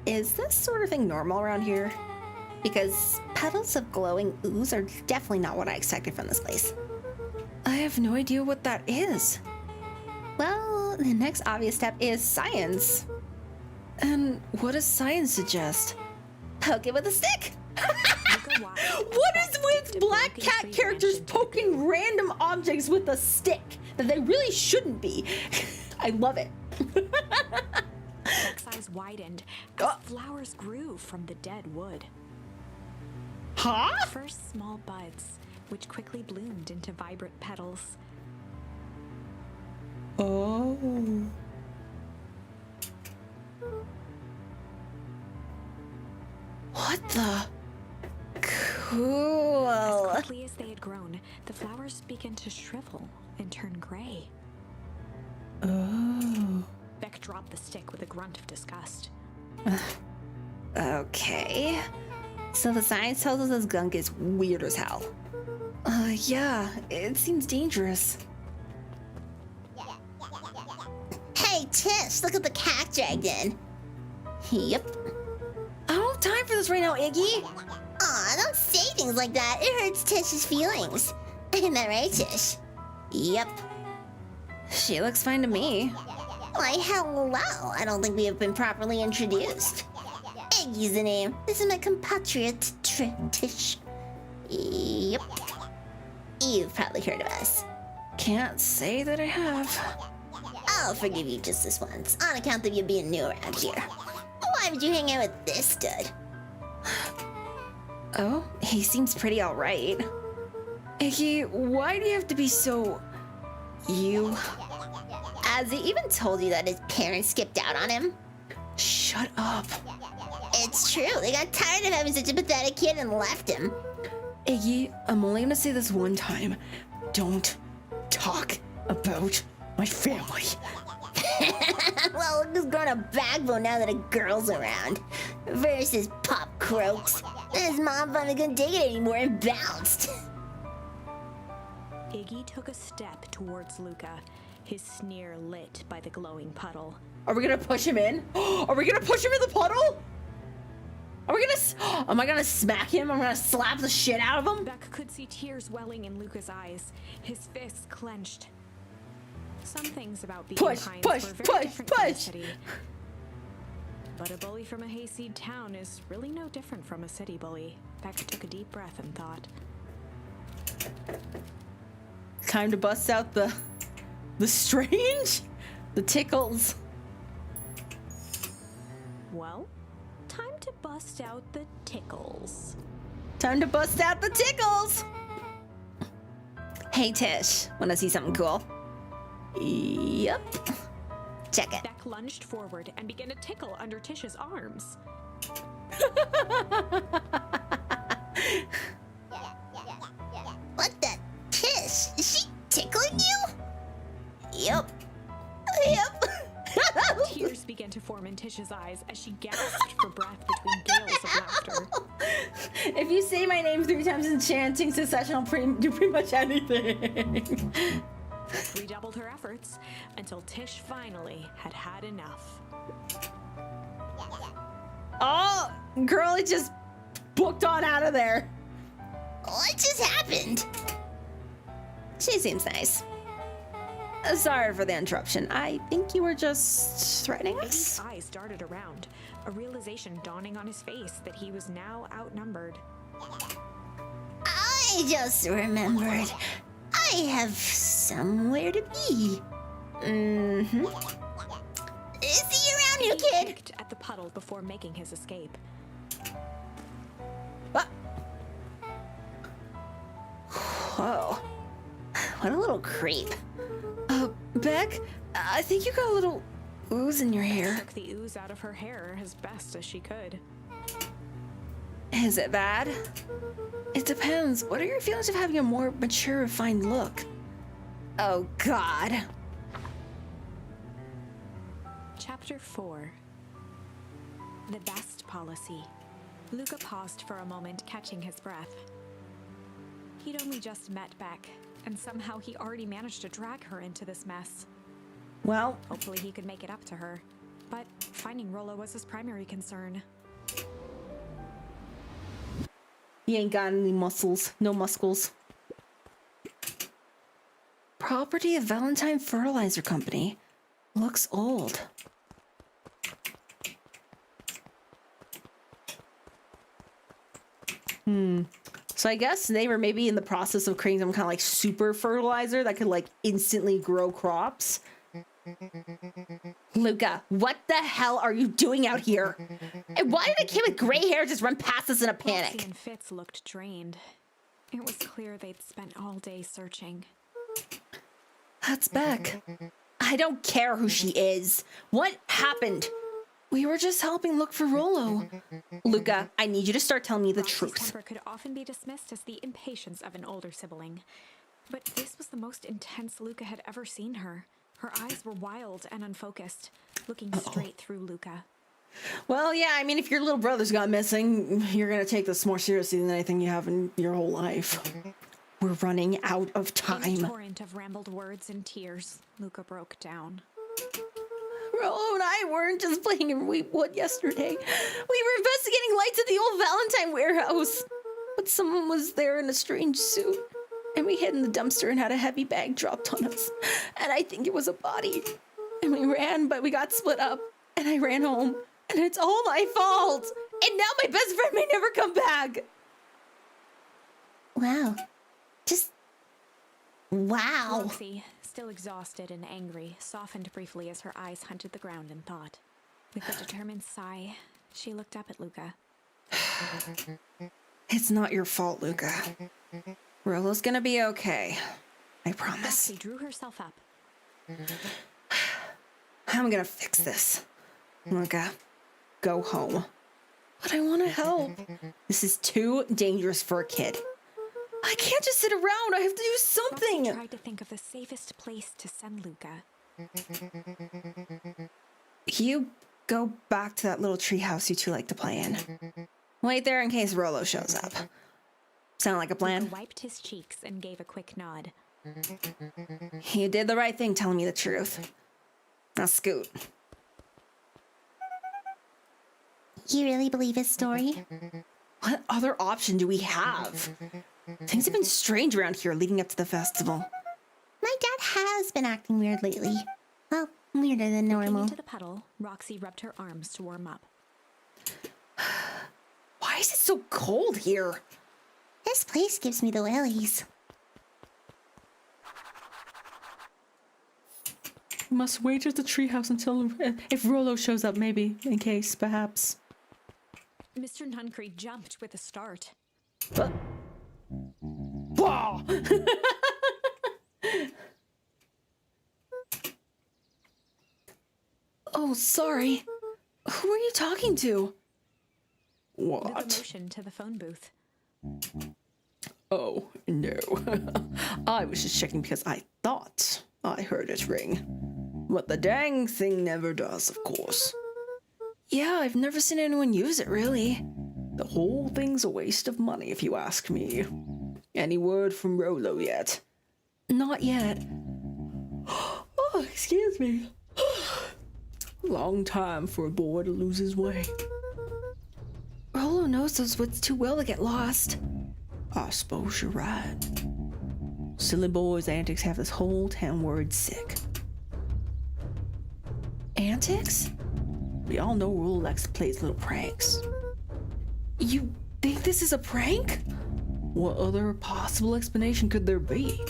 Is this sort of thing normal around here? Because petals of glowing ooze are definitely not what I expected from this place. I have no idea what that is. Well, the next obvious step is science. And what does science suggest? Poke it with a stick! Luca watched What as is Beck with dipped a black broken cat tree characters branch into poking random objects with a stick that they really shouldn't be? I love it. Beck's eyes widened as flowers grew from the dead wood. Huh? First small buds, which quickly bloomed into vibrant petals. Oh. What the? Cool. As quickly as they had grown, the flowers began to shrivel and turn gray. Oh. Beck dropped the stick with a grunt of disgust. Okay. So the science tells us this gunk is weird as hell. Yeah, it seems dangerous. Hey, Tish, look at the cat dragged in. Yep. I don't have time for this right now, Iggy. Aw, don't say things like that. It hurts Tish's feelings. Isn't that right, Tish? Yep. She looks fine to me. Why, hello. I don't think we have been properly introduced. Iggy's the name. This is my compatriot, Tish. Yep. You've probably heard of us. Can't say that I have. I'll forgive you just this once, on account of you being new around here. Why would you hang out with this stud? Oh, he seems pretty alright. Iggy, why do you have to be so... you? Has he even told you that his parents skipped out on him? Shut up. It's true, they got tired of having such a pathetic kid and left him. Iggy, I'm only gonna say this one time. Don't talk about my family. Well, look who's grown a backbone now that a girl's around. Versus Pop Croaks. And his mom finally couldn't take it anymore and bounced. Iggy took a step towards Luca, his sneer lit by the glowing puddle. Are we gonna push him in? Are we gonna push him in the puddle? Are we gonna... am I gonna smack him? I'm gonna slap the shit out of him? Beck could see tears welling in Luca's eyes, his fists clenched. Some things about being kind were very different from the city. But a bully from a hayseed town is really no different from a city bully. Beck took a deep breath and thought. Time to bust out the strange, the tickles. Well, time to bust out the tickles. Time to bust out the tickles. Hey Tish, wanna see something cool? Yep. Check it. Beck lunged forward and began to tickle under Tish's arms. What the? Tish, is she tickling you? Yep. Yep. Tears began to form in Tish's eyes as she gasped for breath between gales of laughter. If you say my name 3 times in chanting succession, I'll do pretty much anything. Redoubled her efforts until Tish finally had had enough. Oh, girl, it just booked on out of there. What just happened? She seems nice. Sorry for the interruption. I think you were just threatening Iggy's us. eyes darted around, a realization dawning on his face that he was now outnumbered. I just remembered. I have somewhere to be. Mm-hmm. See you around, new He kid. kicked at the puddle before making his escape. What? Whoa. What a little creep. Beck, I think you got a little ooze in your hair. Took the ooze out of her hair as best as she could. Is it bad? It depends. What are your feelings of having a more mature, refined look? Oh, God. Chapter 4. The Best Policy. Luca paused for a moment, catching his breath. He'd only just met Beck, and somehow he already managed to drag her into this mess. Well, Hopefully he could make it up to her, but finding Rollo was his primary concern. he ain't got any muscles. No muscles. Property of Valentine Fertilizer Company. Looks old. So I guess they were maybe in the process of creating some kind of like super fertilizer that could like instantly grow crops. Luca, what the hell are you doing out here? And why did a kid with gray hair just run past us in a Roxy panic? and Fitz looked drained. It was clear they'd spent all day searching. That's Beck. I don't care who she is. What happened? We were just helping look for Rollo. Luca, I need you to start telling me the Roxy's truth. temper could often be dismissed as the impatience of an older sibling. But this was the most intense Luca had ever seen her. Her eyes were wild and unfocused, looking straight through Luca. Well, yeah, I mean, if your little brother's gone missing, you're gonna take this more seriously than anything you have in your whole life. We're running out of In a time. torrent of rambled words and tears, Luca broke down. Rollo and I weren't just playing in Weepwood yesterday. We were investigating lights at the old Valentine warehouse. But someone was there in a strange suit. And we hid in the dumpster and had a heavy bag dropped on us. And I think it was a body. And we ran, but we got split up. And I ran home. And it's all my fault. And now my best friend may never come back. Wow. Just... wow. Roxy, still exhausted and angry, softened briefly as her eyes hunted the ground in thought. With a determined sigh, she looked up at Luca. It's not your fault, Luca. Rollo's gonna be okay. I promise. Roxy drew herself up. I'm gonna fix this. Luca, go home. But I want to help. This is too dangerous for a kid. I can't just sit around. I have to do something. Roxy tried to think of the safest place to send Luca. You go back to that little treehouse you two like to play in. Wait there in case Rollo shows up. Sound like a plan? Luca wiped his cheeks and gave a quick nod. You did the right thing telling me the truth. Now scoot. You really believe his story? What other option do we have? Things have been strange around here leading up to the festival. My dad has been acting weird lately. Well, weirder than Looking normal. into the puddle, Roxy rubbed her arms to warm up. Why is it so cold here? This place gives me the willies. Must wait at the treehouse until if Rollo shows up, maybe, in case, perhaps. Mr. Nuncreed jumped with a start. Bah! Oh, sorry. Who are you talking to? Luca What? motioned to the phone booth. Oh, no. I was just checking because I thought I heard it ring. But the dang thing never does, of course. Yeah, I've never seen anyone use it, really. The whole thing's a waste of money, if you ask me. Any word from Rollo yet? Not yet. Oh, excuse me. Long time for a boy to lose his way. Rollo knows those woods too well to get lost. I suppose you're right. Silly boy's antics have this whole town worried sick. Antics? We all know Rollo likes to play his little pranks. You think this is a prank? What other possible explanation could there be?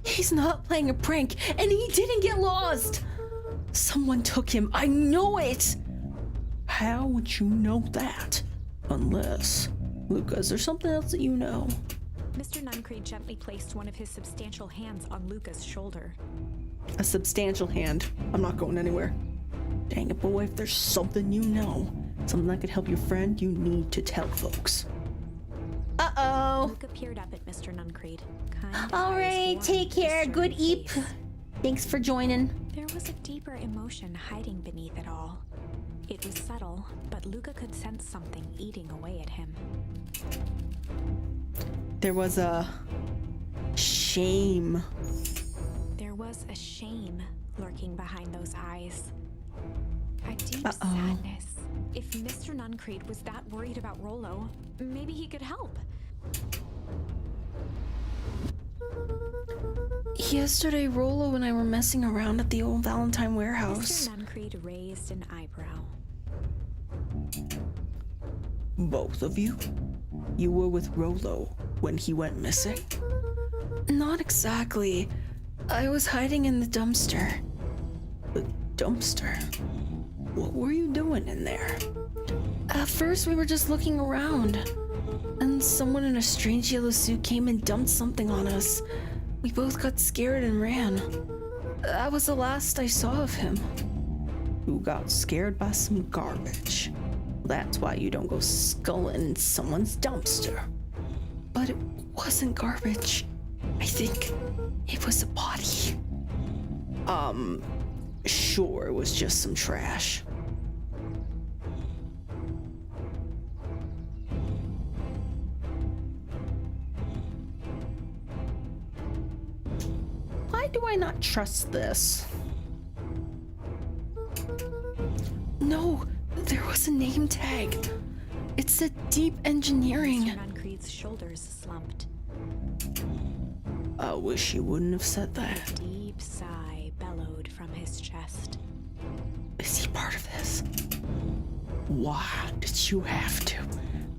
He's not playing a prank, and he didn't get lost! Someone took him, I know it! How would you know that? Unless... Luca, is there something else that you know? Mr. Nuncreed gently placed one of his substantial hands on Luca's shoulder. A substantial hand. I'm not going anywhere. Dang it, boy, if there's something you know, something that could help your friend, you need to tell folks. Uh-oh. Luca peered up at Mr. Nuncreed. Kind All eyes right, warmed take his care. stern Good eep. face. Thanks for joining. There was a deeper emotion hiding beneath it all. It was subtle, but Luca could sense something eating away at him. There was a... shame. There was a shame lurking behind those eyes. A deep Uh-oh. sadness. If Mr. Nuncreed was that worried about Rollo, maybe he could help. Yesterday, Rollo and I were messing around at the old Valentine warehouse. Mr. Nuncreed raised an eyebrow. Both of you? You were with Rollo when he went missing? Not exactly. I was hiding in the dumpster. The dumpster? What were you doing in there? At first, we were just looking around. And someone in a strange yellow suit came and dumped something on us. We both got scared and ran. That was the last I saw of him. You got scared by some garbage. That's why you don't go skulling in someone's dumpster. But it wasn't garbage. I think it was a body. Sure, it was just some trash. I not trust this? No, there was a name tag. It said Deep Engineering. Mr. Nuncreed's shoulders slumped. I wish you wouldn't have said that. A deep sigh bellowed from his chest. Is he part of this? Why did you have to?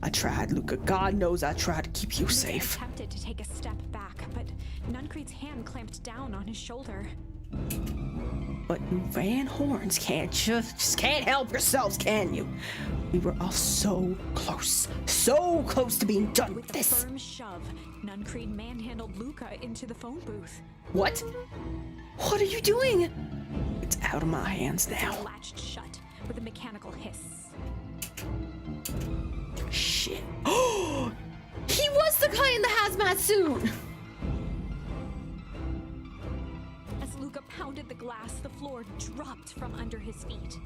I tried, Luca. God knows I tried to keep you Luca safe. attempted to take a step back, but Nuncreed's hand clamped down on his shoulder. But you Van Horns just can't help yourselves, can you? We were all so close to being done with With a this. firm shove, Nuncreed manhandled Luca into the phone booth. What? What are you doing? It's out of my hands The now. door latched shut with a mechanical hiss. Shit. Oh, he was the guy in the hazmat suit. As Luca pounded the glass, the floor dropped from under his feet.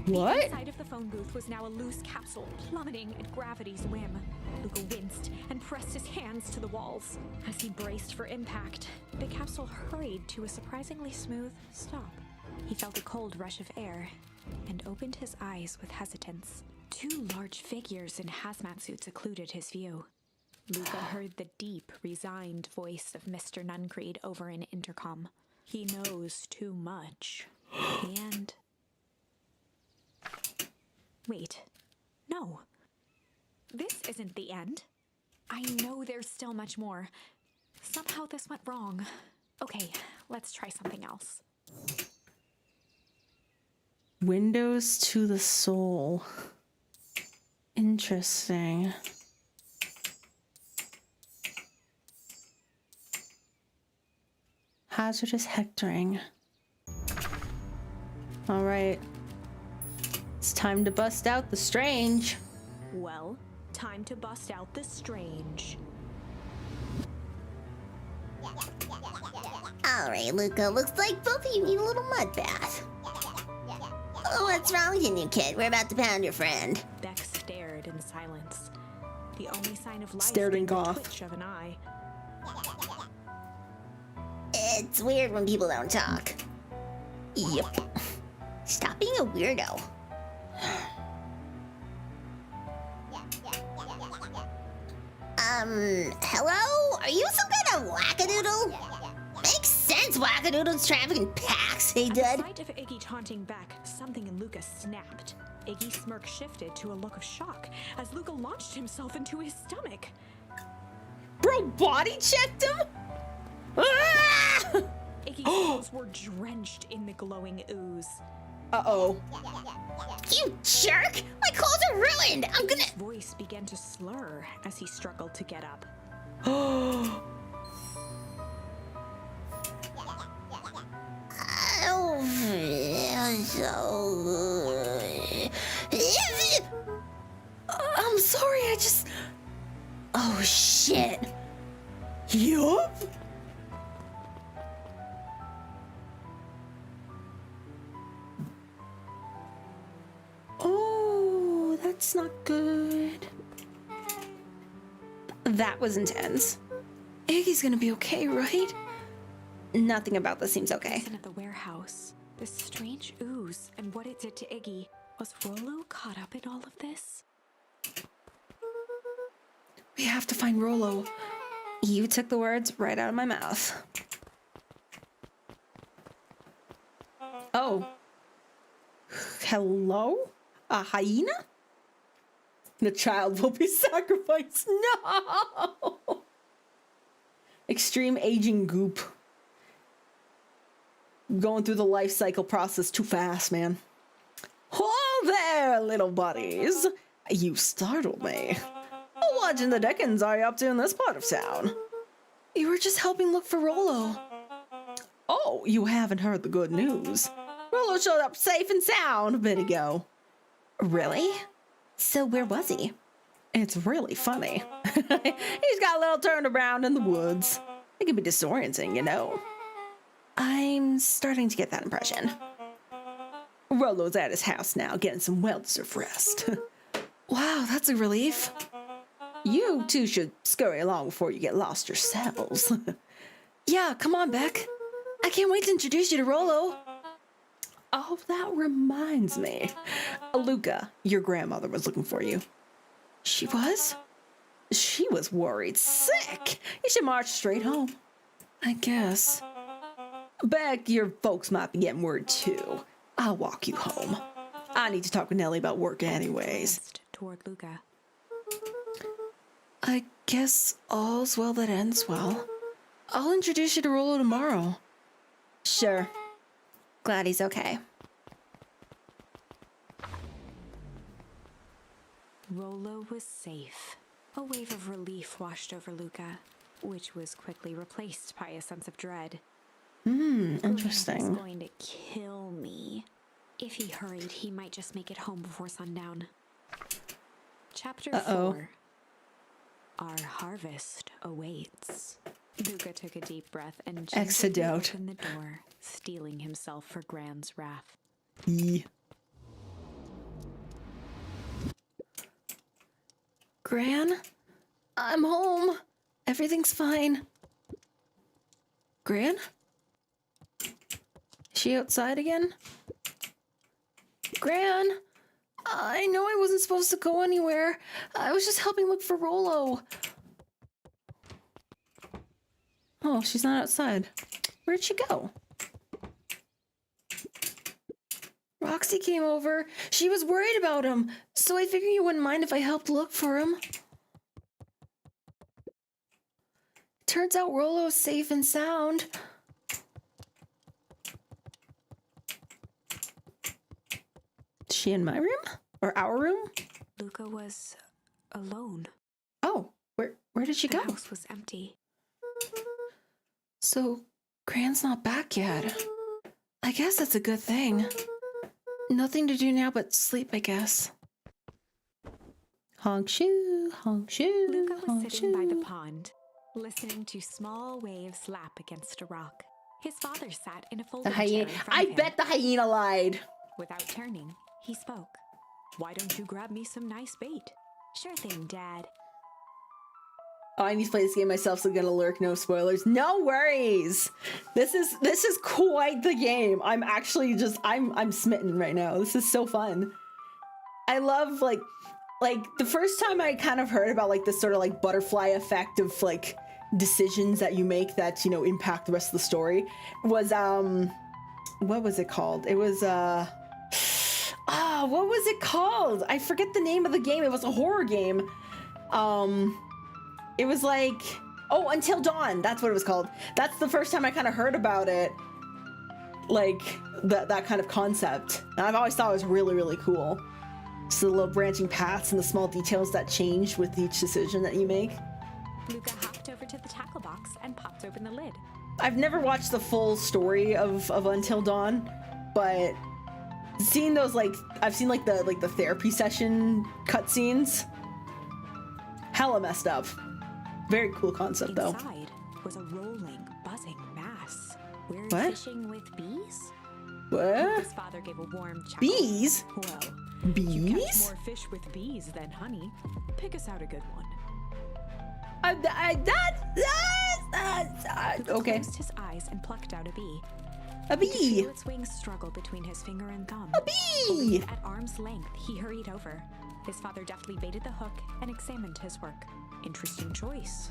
What? The inside of the phone booth was now a loose capsule, plummeting at gravity's whim. Luca winced and pressed his hands to the walls. As he braced for impact, the capsule hurried to a surprisingly smooth stop. He felt a cold rush of air and opened his eyes with hesitance. Two large figures in hazmat suits occluded his view. Luca heard the deep, resigned voice of Mr. Nuncreed over an intercom. He knows too much. And... Wait. No. This isn't the end. I know there's still much more. Somehow this went wrong. Okay, let's try something else. Windows to the soul. Interesting. Hazardous hectoring. All right. It's time to bust out the strange. Well, time to bust out the strange. Alright, Luca, looks like both of you need a little mud bath. Oh, what's wrong with you, new kid? We're about to pound your friend. Beck stared in silence. The only sign of life Stared being and the goth. twitch of an eye. It's weird when people don't talk. Yep. Stop being a weirdo. Hello? Are you some kind of wackadoodle? Makes sense, wackadoodles traffic in packs, hey At the dud. sight of Iggy taunting Beck, something in Luca snapped. Iggy's smirk shifted to a look of shock as Luca launched himself into his stomach. Bro, body checked him? Ah! Iggy's clothes were drenched in the glowing ooze. Uh-oh. You jerk! My clothes are ruined! I'm gonna... His voice began to slur as he struggled to get up. Oh, feels so good. I'm sorry, I just... Oh, shit. Yup. Oh, that's not good. That was intense. Iggy's gonna be okay, right? Nothing about this seems okay. At the warehouse, this strange ooze and what it did to Iggy. Was Rollo caught up in all of this? We have to find Rollo. You took the words right out of my mouth. Oh. Hello? A hyena? The child will be sacrificed. No! Extreme aging goop. Going through the life cycle process too fast, man. Hello there, little buddies. You startled me. What in the dickens are you up to in this part of town? You were just helping look for Rollo. Oh, you haven't heard the good news. Rollo showed up safe and sound a bit ago. Really? So where was he? It's really funny. He's got a little turned around in the woods. It can be disorienting, you know. I'm starting to get that impression. Rollo's at his house now, getting some well-deserved rest. Wow, that's a relief. You two should scurry along before you get lost yourselves. Yeah, come on, Beck. I can't wait to introduce you to Rolo. Oh, that reminds me. Luca, your grandmother was looking for you. She was? She was worried sick. You should march straight home. I guess. Beck, your folks might be getting worried too. I'll walk you home. I need to talk with Nellie about work anyways. Toward Luca. I guess all's well that ends well. I'll introduce you to Rolo tomorrow. Sure. Glad he's okay. Rolo was safe. A wave of relief washed over Luca, which was quickly replaced by a sense of dread. Interesting. He's going to kill me. If he hurried, he might just make it home before sundown. Chapter 4. Our harvest awaits. Luca took a deep breath and Exit gently out. opened the door, steeling himself for Gran's wrath. Gran? I'm home. Everything's fine. Gran? Is she outside again? Gran? I know I wasn't supposed to go anywhere. I was just helping look for Rolo. Oh, she's not outside. Where'd she go? Roxy came over. She was worried about him, so I figured you wouldn't mind if I helped look for him. Turns out Rolo's safe and sound. Is she in my room? Or our room? Luca was alone. Oh, where did she The go? house was empty. So, Gran's not back yet. I guess that's a good thing. Nothing to do now but sleep, I guess. Honk shoe, honk shoe, Luca was honk sitting by the shoe. pond, listening to small waves lap against a rock. His father sat in a folding The chair hyena. in front I of him. bet the hyena lied. Without turning, he spoke. Why don't you grab me some nice bait? Sure thing, Dad. Oh, I need to play this game myself, so gonna lurk, no spoilers. No worries. This is quite the game. I'm actually just I'm smitten right now. This is so fun. I love like the first time I kind of heard about like this sort of like butterfly effect of like decisions that you make that, you know, impact the rest of the story was what was it called? It was what was it called? I forget the name of the game. It was a horror game. It was like, oh, Until Dawn. That's what it was called. That's the first time I kind of heard about it. Like, that kind of concept. And I've always thought it was really, really cool. So the little branching paths and the small details that change with each decision that you make. Luca hopped over to the tackle box and popped open the lid. I've never watched the full story of Until Dawn, but seeing those, like, I've seen like the therapy session cutscenes. Hella messed up. Very cool concept, though. Inside was a rolling, buzzing mass. We're What? fishing with bees? What? His father gave a warm chuckle. Bees? Well, you catch Bees? more fish with bees than honey. Pick us out a good one. Luca Okay. closed his eyes and plucked out a bee. A He could bee. feel its wings struggle between his finger and thumb. A bee. At arm's length, he hurried over. His father deftly baited the hook and examined his work. Interesting choice.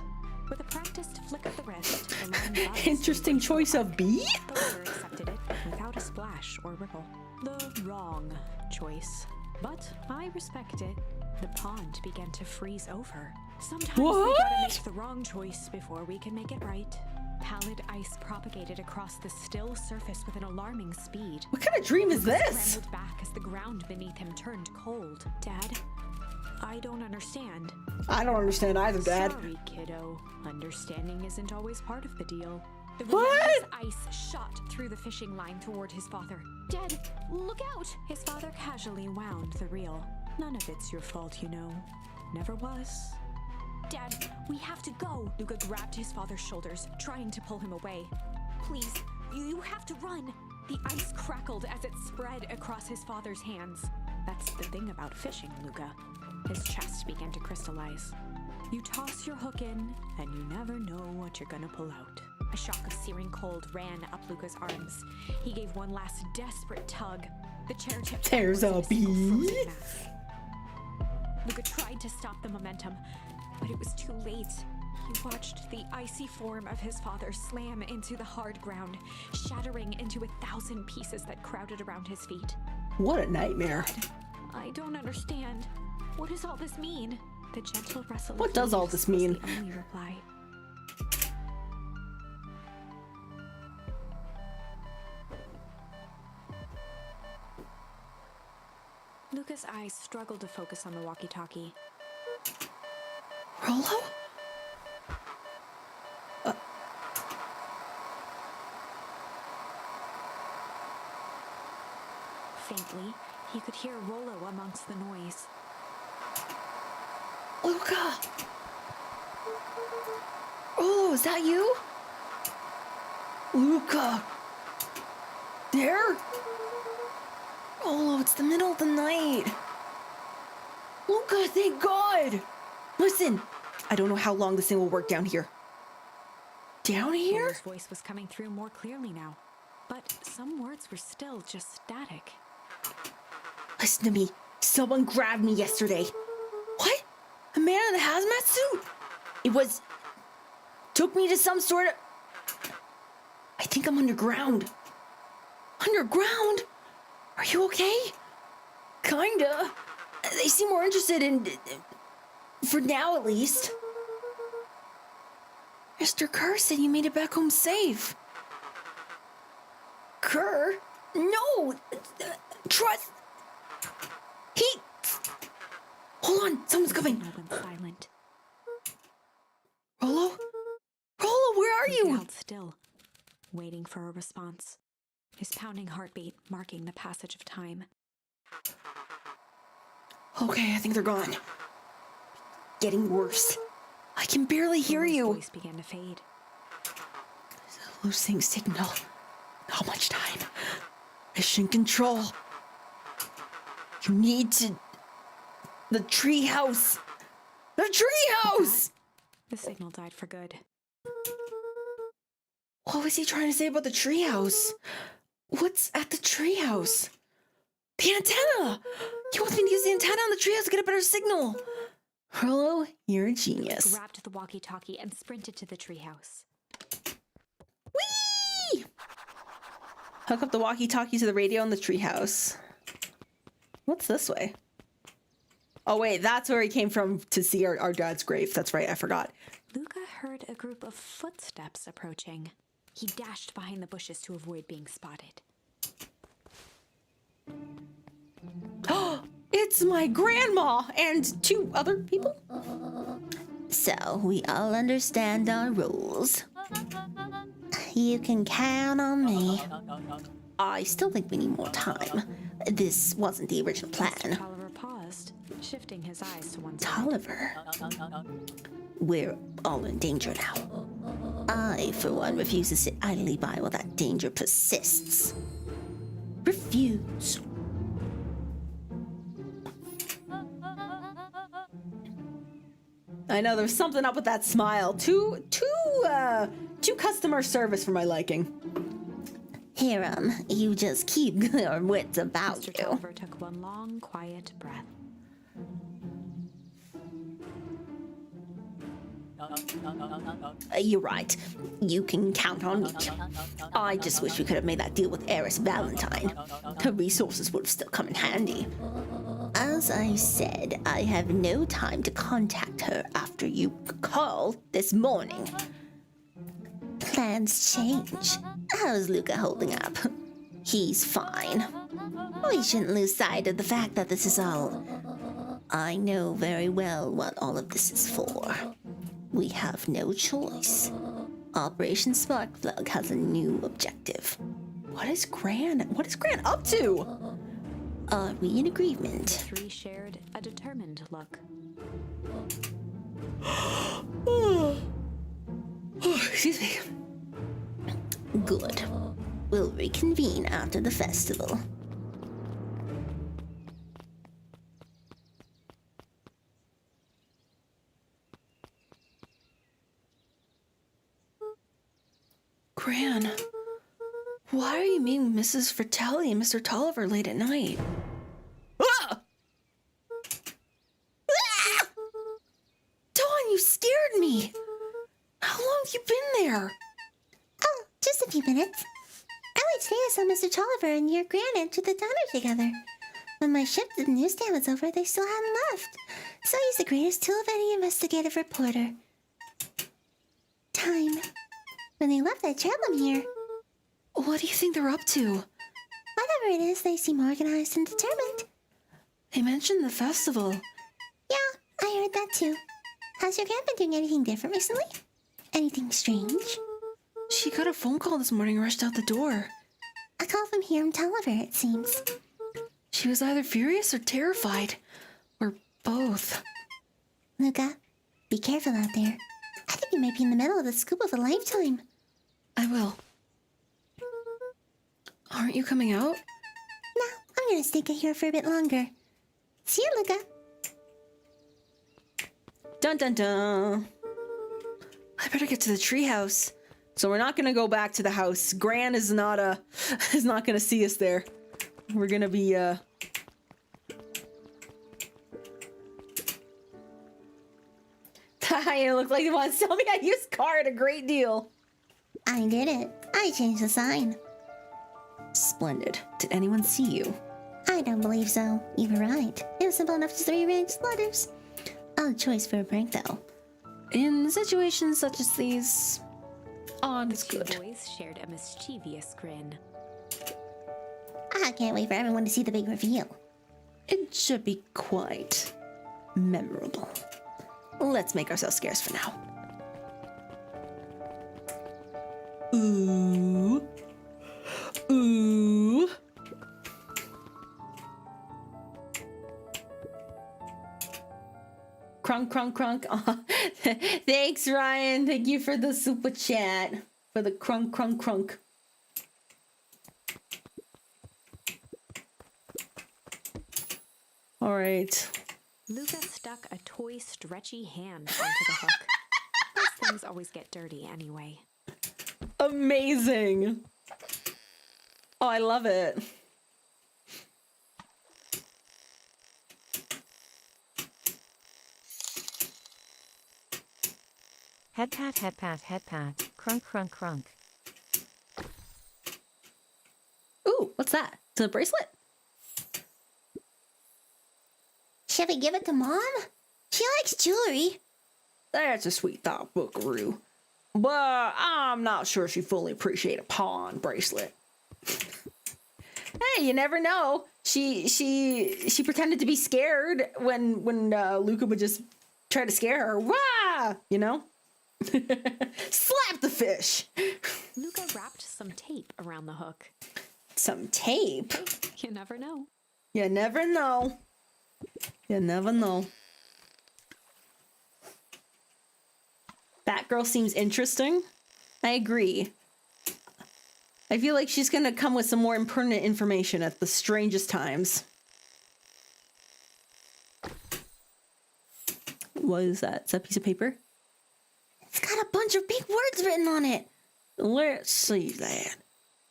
With a practiced flick of the wrist, the line buzzed Interesting and choice of bee? the water accepted it without a splash or ripple. The wrong choice. But I respect it. The pond began to freeze over. Sometimes we What? gotta make the wrong choice before we can make it right. Pallid ice propagated across the still surface with an alarming speed. What kind of dream is this? Scrambled back as the ground beneath him turned cold. Dad, I don't understand. I don't understand either, Dad. Sorry, kiddo. Understanding isn't always part of the deal. The What? relentless ice shot through the fishing line toward his father. Dad, look out! His father casually wound the reel. None of it's your fault, you know. Never was. Dad, we have to go! Luca grabbed his father's shoulders, trying to pull him away. Please, you have to run! The ice crackled as it spread across his father's hands. That's the thing about fishing, Luca. His chest began to crystallize. You toss your hook in, and you never know what you're gonna pull out. A shock of searing cold ran up Luca's arms. He gave one last desperate tug. The chair tipped There's a backwards in single bee. frozen mass. Luca tried to stop the momentum, but it was too late. He watched the icy form of his father slam into the hard ground, shattering into 1,000 pieces that crowded around his feet. What a nightmare. I don't understand. What does all this mean? The gentle rustle. What of does all leaves this was mean? the only reply. Luca's eyes struggled to focus on the walkie-talkie. Rollo? Faintly, he could hear Rollo amongst the noise. Luca! Rollo, is that you? Luca! There? Rollo, it's the middle of the night. Luca, thank God! Listen, I don't know how long this thing will work down here. Down here? Rollo's voice was coming through more clearly now, but some words were still just static. Listen to me. Someone grabbed me yesterday. What? A man in a hazmat suit? It was... took me to some sort of... I think I'm underground. Underground? Are you okay? Kinda. They seem more interested in... for now, at least. Mr. Kerr said you made it back home safe. Kerr? No! Trust... He... Hold on, someone's coming. Signal went silent. Rollo? Rollo, where are He you? held still, waiting for a response. His pounding heartbeat marking the passage of time. Okay, I think they're gone. Getting worse. I can barely hear Rollo's you. voice began to fade. Losing signal. Not much time. Mission control. You need to... The treehouse. The treehouse! The signal died for good. What was he trying to say about the treehouse? What's at the treehouse? The antenna! He wants me to use the antenna on the treehouse to get a better signal. Hello, you're a genius. Grabbed the walkie-talkie and sprinted to the treehouse. Whee! Hook up the walkie-talkie to the radio in the treehouse. What's this way? Oh wait, that's where he came from to see our dad's grave. That's right, I forgot. Luca heard a group of footsteps approaching. He dashed behind the bushes to avoid being spotted. Oh, it's my grandma and two other people. So, we all understand our rules. You can count on me. I still think we need more time. This wasn't the original plan. Tolliver paused, shifting his eyes to one side. Tolliver. We're all in danger now. I, for one, refuse to sit idly by while that danger persists. Refuse. I know there's something up with that smile. Too customer service for my liking. Hiram, you just keep your wits about Mr. you. Tolliver took one long, quiet breath. You're right. You can count on me. I just wish we could have made that deal with Heiress Valentine. Her resources would have still come in handy. As I said, I have no time to contact her after you called this morning. Plans change. How's Luca holding up? He's fine. We shouldn't lose sight of the fact that this is all... I know very well what all of this is for. We have no choice. Operation Sparkplug has a new objective. What is Gran up to? Are we in agreement? Three shared a determined look. Excuse me. Good. We'll reconvene after the festival. Gran, why are you meeting Mrs. Fratelli and Mr. Tolliver late at night? Ah! Ah! Dawn, you scared me! How long have you been there? Oh, just a few minutes. Earlier today I saw Mr. Tolliver and your Gran enter the diner together. When my shift at the newsstand was over, they still hadn't left. So he's the greatest tool of any investigative reporter. Time. When they left, I trailed them here. What do you think they're up to? Whatever it is, they seem organized and determined. They mentioned the festival. Yeah, I heard that too. Has your Gran been doing anything different recently? Anything strange? She got a phone call this morning and rushed out the door. A call from Hiram Tolliver, it seems. She was either furious or terrified. Or both. Luca, be careful out there. I think you might be in the middle of the scoop of a lifetime. I will. Aren't you coming out? No, I'm gonna stay here for a bit longer. See you, Luca. Dun dun dun. I better get to the treehouse. So we're not gonna go back to the house. Gran is not gonna see us there. We're gonna be You look like you want to sell me a used car at a great deal. I did it. I changed the sign. Splendid. Did anyone see you? I don't believe so. You were right. It was simple enough to rearrange letters. Odd choice for a prank, though. In situations such as these, odd is The good. two boys shared a mischievous grin. I can't wait for everyone to see the big reveal. It should be quite memorable. Let's make ourselves scarce for now. Ooh. Ooh. Crunk, crunk, crunk. Aw. Thanks, Ryan. Thank you for the super chat. For the crunk, crunk, crunk. All right. Luca stuck a toy stretchy hand onto the hook. Those things always get dirty anyway. Amazing. Oh, I love it. Head pat, head pat, head pat. Crunk, crunk, crunk. Ooh, what's that? It's a bracelet? Should we give it to Mom? She likes jewelry. That's a sweet thought, Buckaroo. But I'm not sure she fully appreciates a pawn bracelet. Hey, you never know. She pretended to be scared when Luca would just try to scare her. Wah! You know? Slap the fish. Luca wrapped some tape around the hook. Some tape. You never know. You never know. You never know. That girl seems interesting. I agree. I feel like she's gonna come with some more impertinent information at the strangest times. What is that? Is that a piece of paper? It's got a bunch of big words written on it. Let's see that.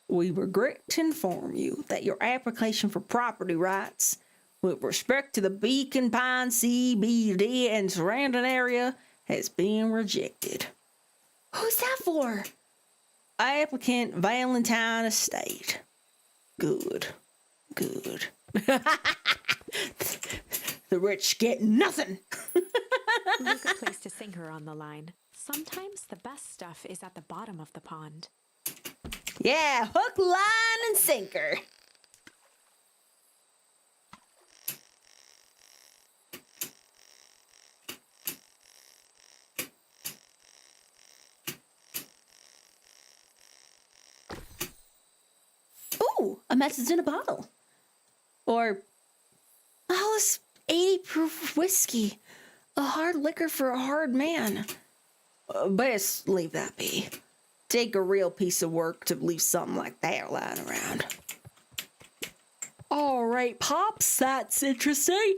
We regret to inform you that your application for property rights with respect to the Beacon Pine CBD and surrounding area has been rejected. Who's that for? Applicant Valentine Estate. Good. Good. The rich get nothing. Luca placed a sinker on the line. Sometimes the best stuff is at the bottom of the pond. Yeah, hook, line, and sinker. Ooh, a message in a bottle. Or Alice 80 proof whiskey. A hard liquor for a hard man. best leave that be. Take a real piece of work to leave something like that lying around. All right, Pops, that's interesting.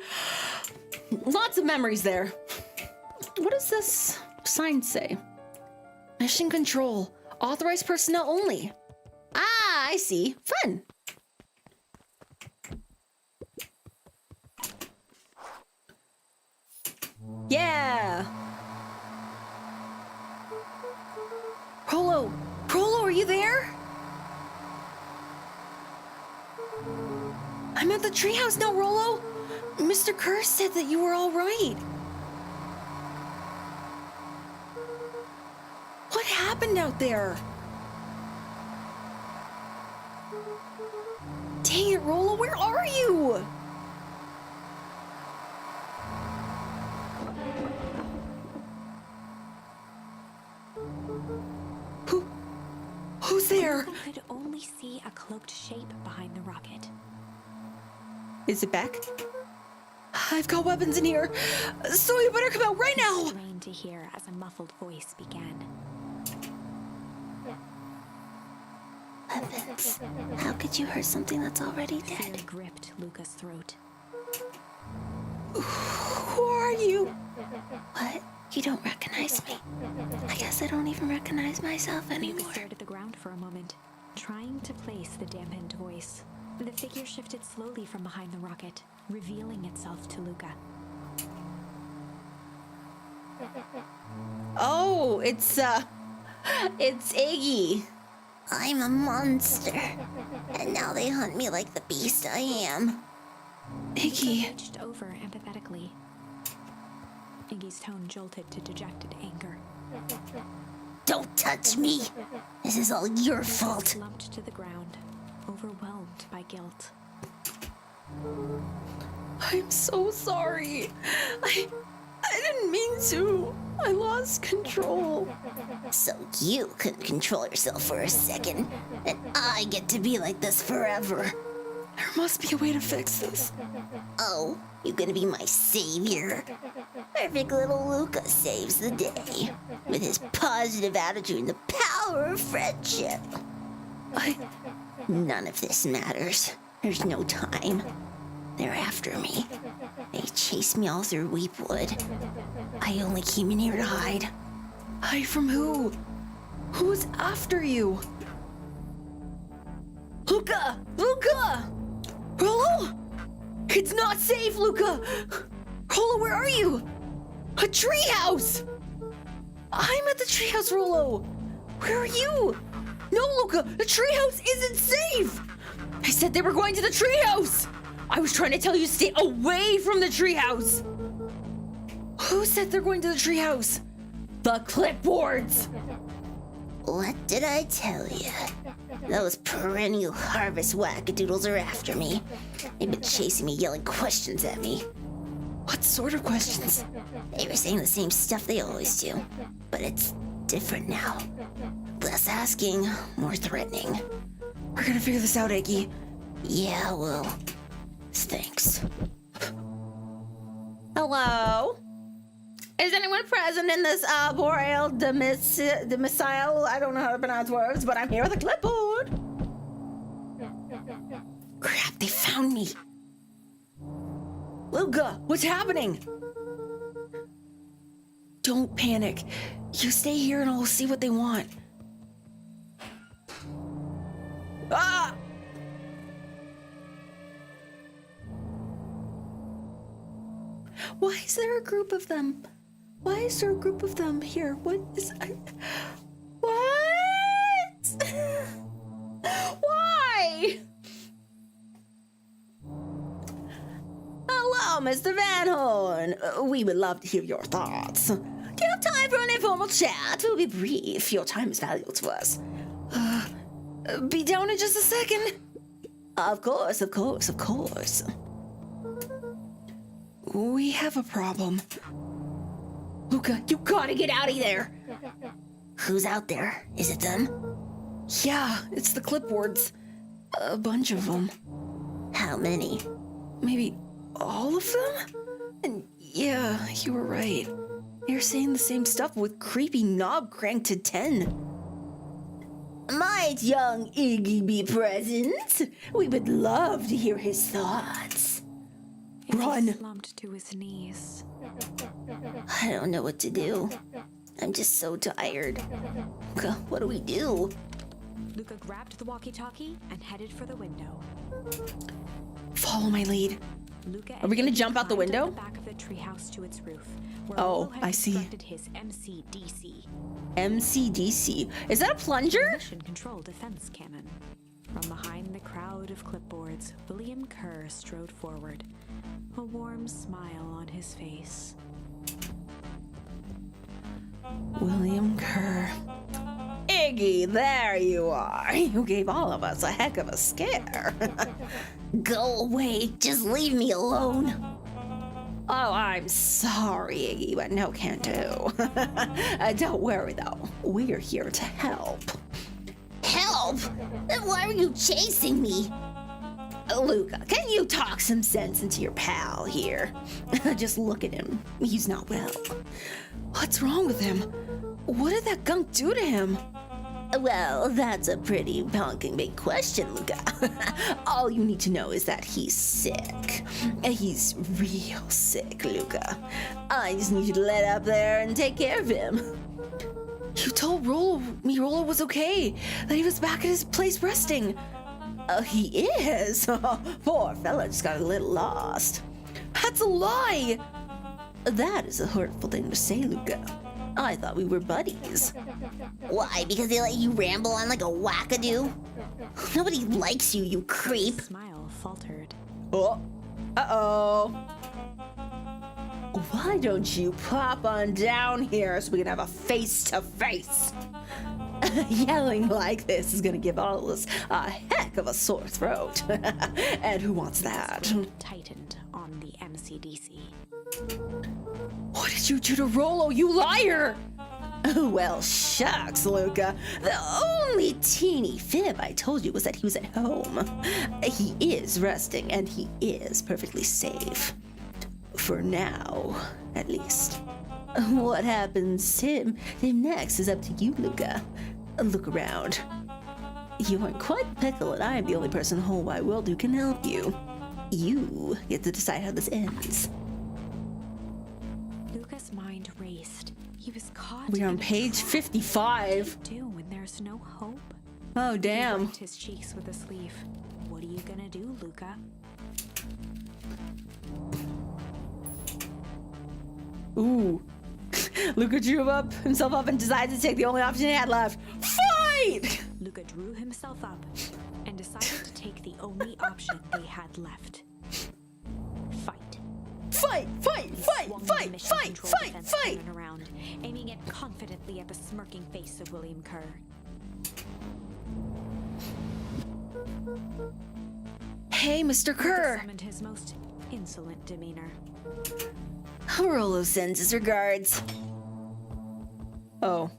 Lots of memories there. What does this sign say? Mission control. Authorized personnel only. Ah, I see. Fun. Yeah. Rolo! Rolo, are you there? I'm at the treehouse now, Rolo. Mr. Kerr said that you were all right. What happened out there? Dang it, Rolo, where are you? Who's there? Luca could only see a cloaked shape behind the rocket. Is it back? I've got weapons in here, so you better come out right now! Strained to hear as a muffled voice began. Weapons. How could you hurt something that's already Fear dead? gripped Luca's throat. Who are you? What? You don't recognize me? I guess I don't even recognize myself Luca anymore. stared at the ground for a moment, trying to place the dampened voice. The figure shifted slowly from behind the rocket, revealing itself to Luca. Oh, it's Iggy. I'm a monster. And now they hunt me like the beast I am. Iggy. Reached over empathetically. Iggy's tone jolted to dejected anger. Don't touch me! This is all your fault. Slumped to the ground, overwhelmed by guilt. I'm so sorry. I didn't mean to. I lost control. So you couldn't control yourself for a second, and I get to be like this forever. There must be a way to fix this. Oh, you gonna be my savior? Perfect little Luca saves the day with his positive attitude and the power of friendship. None of this matters. There's no time. They're after me. They chase me all through Weepwood. I only came in here to hide. Hide from who? Who's after you? Luca! Luca! Rolo? It's not safe, Luca! Rolo, where are you? A treehouse! I'm at the treehouse, Rolo! Where are you? No, Luca! The treehouse isn't safe! I said they were going to the treehouse! I was trying to tell you to stay away from the treehouse! Who said they're going to the treehouse? The clipboards! What did I tell you? Those perennial harvest wackadoodles are after me. They've been chasing me, yelling questions at me. What sort of questions? They were saying the same stuff they always do, but it's different now. Less asking, more threatening. We're gonna figure this out, Iggy. Yeah, well, thanks. Hello? Is anyone present in this boreal domicile? I don't know how to pronounce words, but I'm here with a clipboard. Crap, they found me. Luca, what's happening? Don't panic. You stay here and I'll see what they want. Ah! Why is there a group of them? Why is there a group of them here? What is... What? Why? Hello, Mr. Van Horn. We would love to hear your thoughts. Do you have time for an informal chat? We'll be brief. Your time is valuable to us. Be down in just a second. Of course, of course, of course. We have a problem. Luca, you gotta get out of there! Who's out there? Is it them? Yeah, it's the clipboards. A bunch of them. How many? Maybe all of them? And yeah, you were right. They're saying the same stuff with creepy knob cranked to 10. Might young Iggy be present? We would love to hear his thoughts. Run. He slumped to his knees. I don't know what to do. I'm just so tired. What do we do? Luca grabbed the walkie-talkie and headed for the window. Follow my lead. Luca Are we gonna jump out the climbed window? up the back of the treehouse to its roof, where Oh, Rolo had I see. constructed his MCDC, MCDC. Is that a plunger? Mission Control Defense Cannon. From behind the crowd of clipboards, William Kerr strode forward, a warm smile on his face. William Kerr. Iggy, there you are. You gave all of us a heck of a scare. Go away. Just leave me alone. Oh, I'm sorry, Iggy, but no can do. Don't worry, though. We're here to help. Help? Then why were you chasing me? Luca, can you talk some sense into your pal here? Just look at him. He's not well. What's wrong with him? What did that gunk do to him? Well, that's a pretty honking big question, Luca. All you need to know is that he's sick. He's real sick, Luca. I just need you to let up there and take care of him. You told Rolo was okay, that he was back at his place resting. He is. Poor fella just got a little lost. That's a lie. That is a hurtful thing to say, Luca. I thought we were buddies. Why? Because they let you ramble on like a wackadoo? Nobody likes you, you creep. His smile faltered. Oh. Uh-oh. Why don't you pop on down here so we can have a face-to-face? Yelling like this is gonna give all of us a heck of a sore throat. And who wants that? Tightened on the MCDC. What did you do to Rolo, you liar? Well, shucks, Luca. The only teeny fib I told you was that he was at home. He is resting, and he is perfectly safe. For now, at least. What happens to him next is up to you, Luca. Look around. You aren't quite pickle, and I am the only person in the whole wide world who can help you. You get to decide how this ends. Luca's mind raced. He was caught. We're on in a page trap. 55. What do you do when there's no hope? Oh, He damn. wiped his cheeks with a sleeve. What are you gonna do, Luca? Ooh. Luca drew himself up and decided to take the only option he had left. Fight! Luca drew himself up and decided to take the only option they had left. Fight. Fight! Fight! Fight! Swung the Fight! mission Fight! control Fight! defense Fight! cannon around, aiming it confidently at the smirking face of William Kerr. Hey, Mr. Luca Kerr. summoned his most insolent demeanor. Rolo sends his regards. Oh.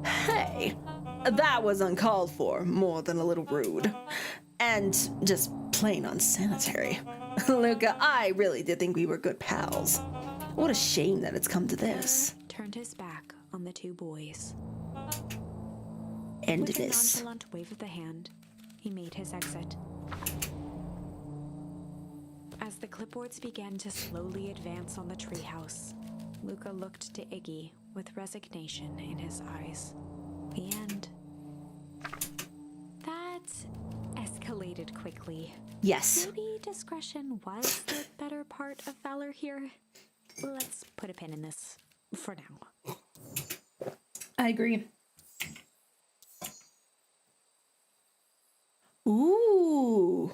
Hey, that was uncalled for, more than a little rude. And just plain unsanitary. Luca, I really did think we were good pals. What a shame that it's come to this. Turned his back on the two boys. End With a this. nonchalant wave of the hand, he made his exit. As the clipboards began to slowly advance on the treehouse, Luca looked to Iggy with resignation in his eyes. The end. That escalated quickly. Yes. Maybe discretion was the better part of valor here. Let's put a pin in this for now. I agree. Ooh.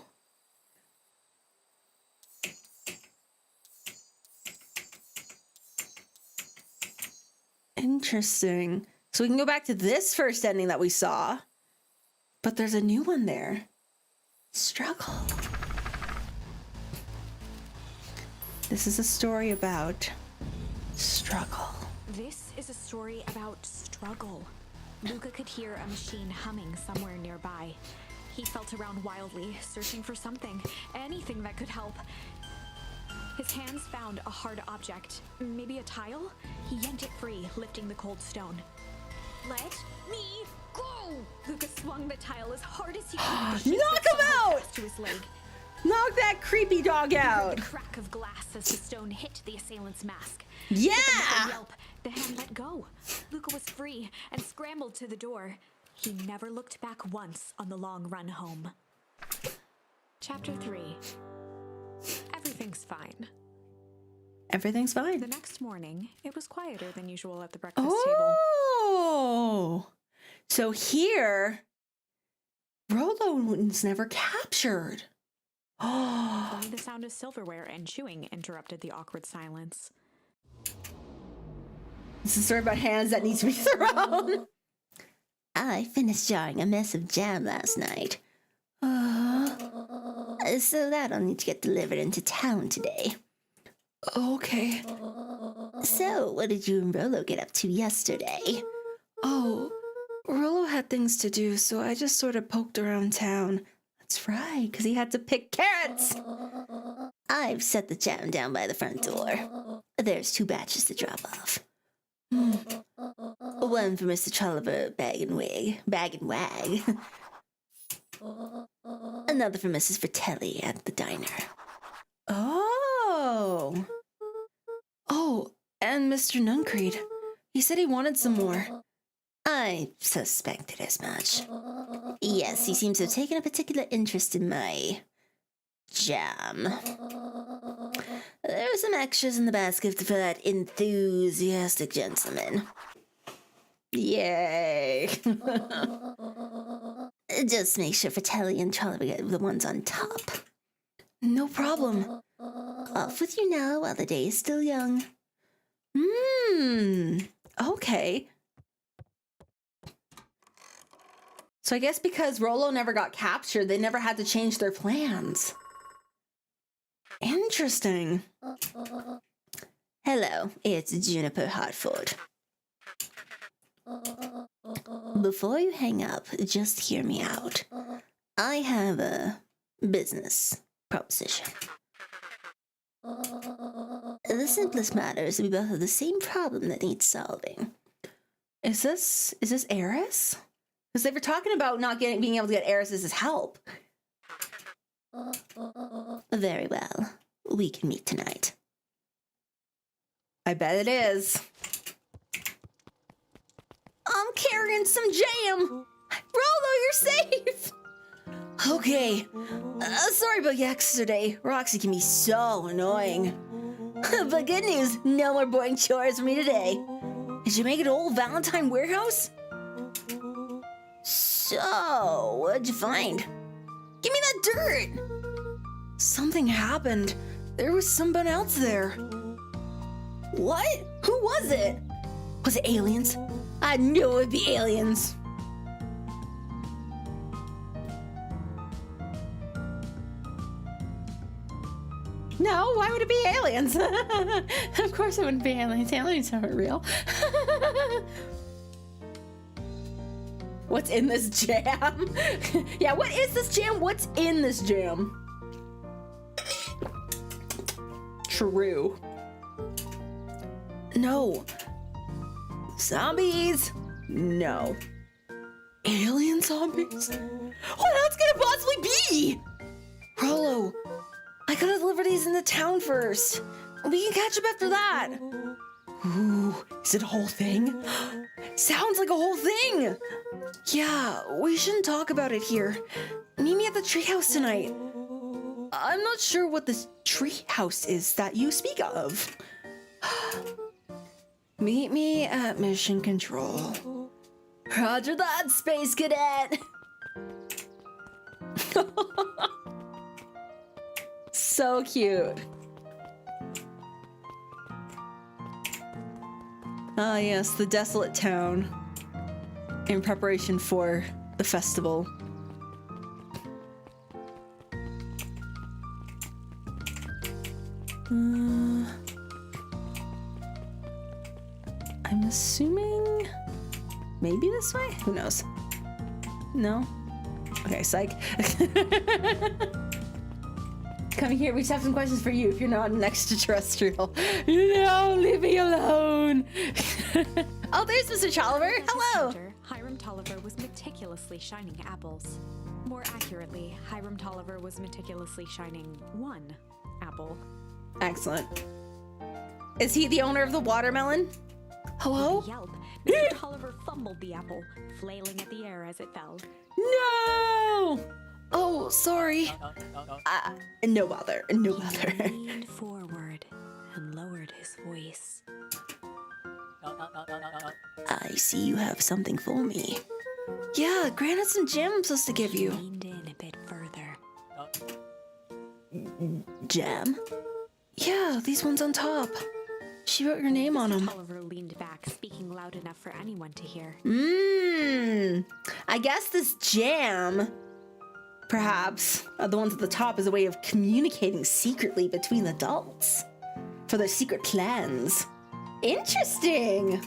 Interesting. So we can go back to this first ending that we saw, but there's a new one there. Struggle. This is a story about struggle. This is a story about struggle. Luca could hear a machine humming somewhere nearby. He felt around wildly, searching for something, anything that could help. His hands found a hard object, maybe a tile. He yanked it free, lifting the cold stone. Let me go! Luca swung the tile as hard as he could. Knock him out! To his leg. Knock that creepy dog out. The crack of glass as the stone hit the assailant's mask. Yeah. With a yelp, the hand let go. Luca was free and scrambled to the door. He never looked back once on the long run home. Chapter 3. Everything's fine. Everything's fine. The next morning, it was quieter than usual at the breakfast table. Oh, so here, Rolo was never captured. Oh, Only the sound of silverware and chewing interrupted the awkward silence. it's a story about hands that needs to be thrown. I finished jarring a mess of jam last night. So that'll need to get delivered into town today. Okay. So, what did you and Rolo get up to yesterday? Oh, Rolo had things to do, so I just sort of poked around town. That's right, because he had to pick carrots. I've set the jam down by the front door. There's 2 batches to drop off. One for Mr. Tolliver, bag and wag. Another for Mrs. Fratelli at the diner. Oh. Oh, and Mr. Nuncreed. He said he wanted some more. I suspected as much. Yes, he seems to have taken a particular interest in my jam. There are some extras in the basket for that enthusiastic gentleman. Yay. Just make sure Fratelli and Tolliver get the ones on top. No problem. Off with you now while the day is still young. Okay. So I guess because Rolo never got captured, they never had to change their plans. Interesting. Hello, it's Juniper Hartford. Before you hang up, just hear me out. I have a business proposition. The simplest matter is we both have the same problem that needs solving. Is this Eris? Because they were talking about not being able to get Eris's help. Very well. We can meet tonight. I bet it is. I'm carrying some jam. Rolo, you're safe. Okay. Sorry about yesterday. Roxy can be so annoying. But good news, no more boring chores for me today. Did you make it old Valentine warehouse? So, what'd you find? Give me that dirt. Something happened. There was someone else there. What? Who was it? Was it aliens? I knew it would be aliens. No, why would it be aliens? Of course it wouldn't be aliens. Aliens aren't real. What's in this jam? Yeah, what is this jam? What's in this jam? True. No. Zombies? No. Alien zombies? What else could it possibly be? Rolo, I gotta deliver these into town first. We can catch up after that. Ooh, is it a whole thing? Sounds like a whole thing. Yeah, we shouldn't talk about it here. Meet me at the treehouse tonight. I'm not sure what this treehouse is that you speak of. Meet me at Mission Control. Roger that, Space Cadet. So cute. Ah, yes, the desolate town in preparation for the festival. I'm assuming maybe this way? Who knows? No? Okay, psych. Coming here, we just have some questions for you if you're not an extraterrestrial. No, leave me alone. Oh, there's Mr. Tolliver. Hello. Hiram Tolliver was meticulously shining apples. More accurately, Hiram Tolliver was meticulously shining one apple. Excellent. Is he the owner of the watermelon? Hello? With a yelp, Mr. Tolliver fumbled the apple, flailing at the air as it fell. No! Oh, sorry. No bother. No bother. He leaned forward and lowered his voice. I see you have something for me. Yeah, granted some jam I'm supposed to give He you. leaned in a bit further. Jam? Yeah, these ones on top. She wrote your name on them. Tolliver leaned back, speaking loud enough for anyone to hear. I guess this jam, perhaps, the ones at the top, is a way of communicating secretly between adults for their secret plans. Interesting.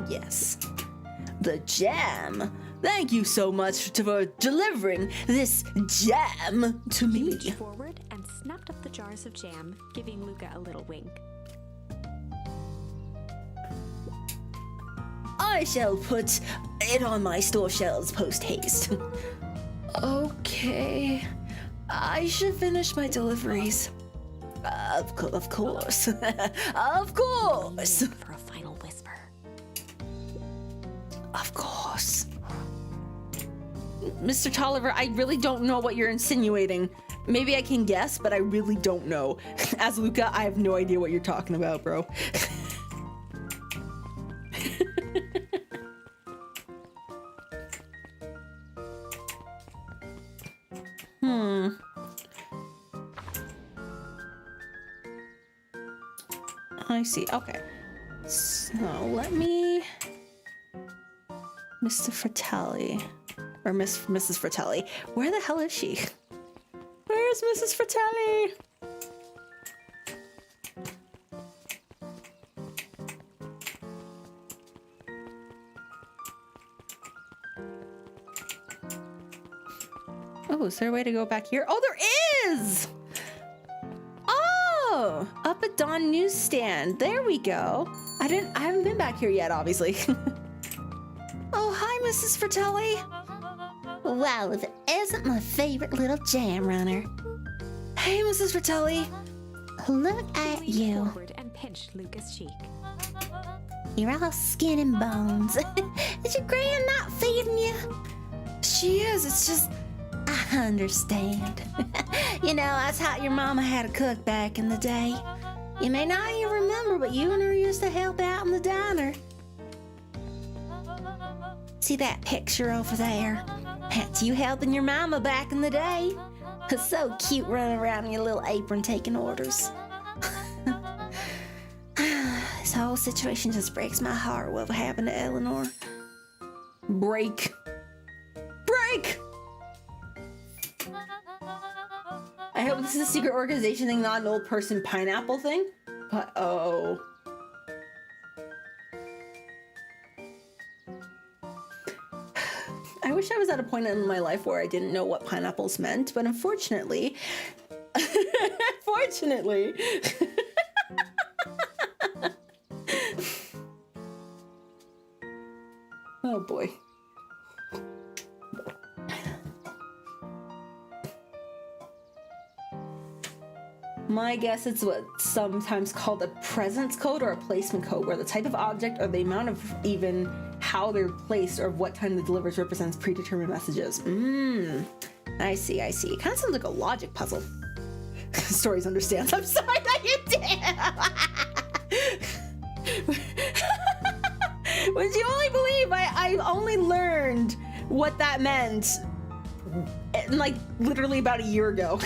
Yes. The jam. Thank you so much for delivering this jam to He me. reached forward and snapped up the jars of jam, giving Luca a little wink. I shall put it on my store shelves post haste. Okay. I should finish my deliveries. Of course. Of course. Leaned in for a final whisper. Of course. Mr. Tolliver, I really don't know what you're insinuating. Maybe I can guess, but I really don't know. As Luca, I have no idea what you're talking about, bro. I see. Okay. So let me... Mr. Fratelli. Or Mrs. Fratelli. Where the hell is she? Where's Mrs. Fratelli? Oh, is there a way to go back here? Oh, there is! Oh, up at Dawn Newsstand. There we go. I haven't been back here yet, obviously. Oh, hi, Mrs. Fratelli. Well, if it isn't my favorite little jam runner. Hey, Mrs. Fratelli. Look at Leaned you. forward and pinched Luca's cheek. You're all skin and bones. Is your gran not feeding you? She is. It's just... I understand. You know, I taught your mama how to cook back in the day. You may not even remember, but you and her used to help out in the diner. See that picture over there? That's you helping your mama back in the day. It's so cute running around in your little apron taking orders. This whole situation just breaks my heart, what happened to Eleanor. Break. I hope this is a secret organization thing, not an old person pineapple thing. But, oh. I wish I was at a point in my life where I didn't know what pineapples meant, but unfortunately, fortunately, oh boy. My guess it's what's sometimes called a presence code or a placement code, where the type of object or the amount of even how they're placed or what time they delivers represents predetermined messages. I see. It kind of sounds like a logic puzzle. Stories understands. I'm sorry that you did. Would you only believe I only learned what that meant like literally about a year ago.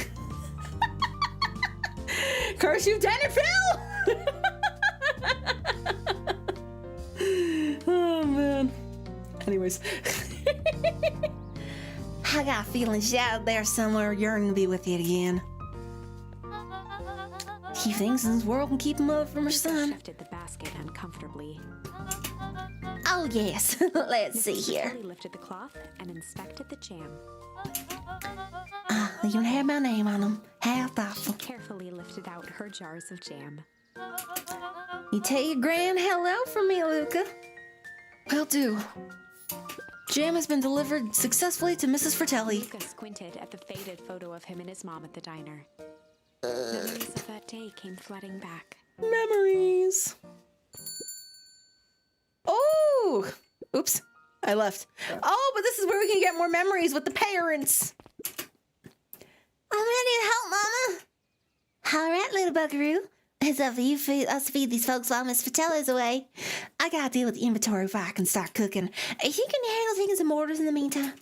Curse you, Lieutenant Phil! Oh man. Anyways. I got a feeling she's out there somewhere yearning to be with you again. He thinks this world can keep him up from her son. Shifted the basket uncomfortably. Oh yes, let's see Mrs. here. Fratelli lifted the cloth and inspected the jam. They even have my name on them. How thoughtful. Carefully lifted out her jars of jam. You tell your gran hello from me, Luca. Will do. Jam has been delivered successfully to Mrs. Fratelli. Luca squinted at the faded photo of him and his mom at the diner. Memories of that day came flooding back. Memories. Oh! Oops. I left. Oh, but this is where we can get more memories with the parents. I'm ready to help, Mama. All right, little buckaroo. It's up to you us to feed these folks while Miss Fratelli's away. I gotta deal with the inventory before I can start cooking. You can handle things and orders in the meantime.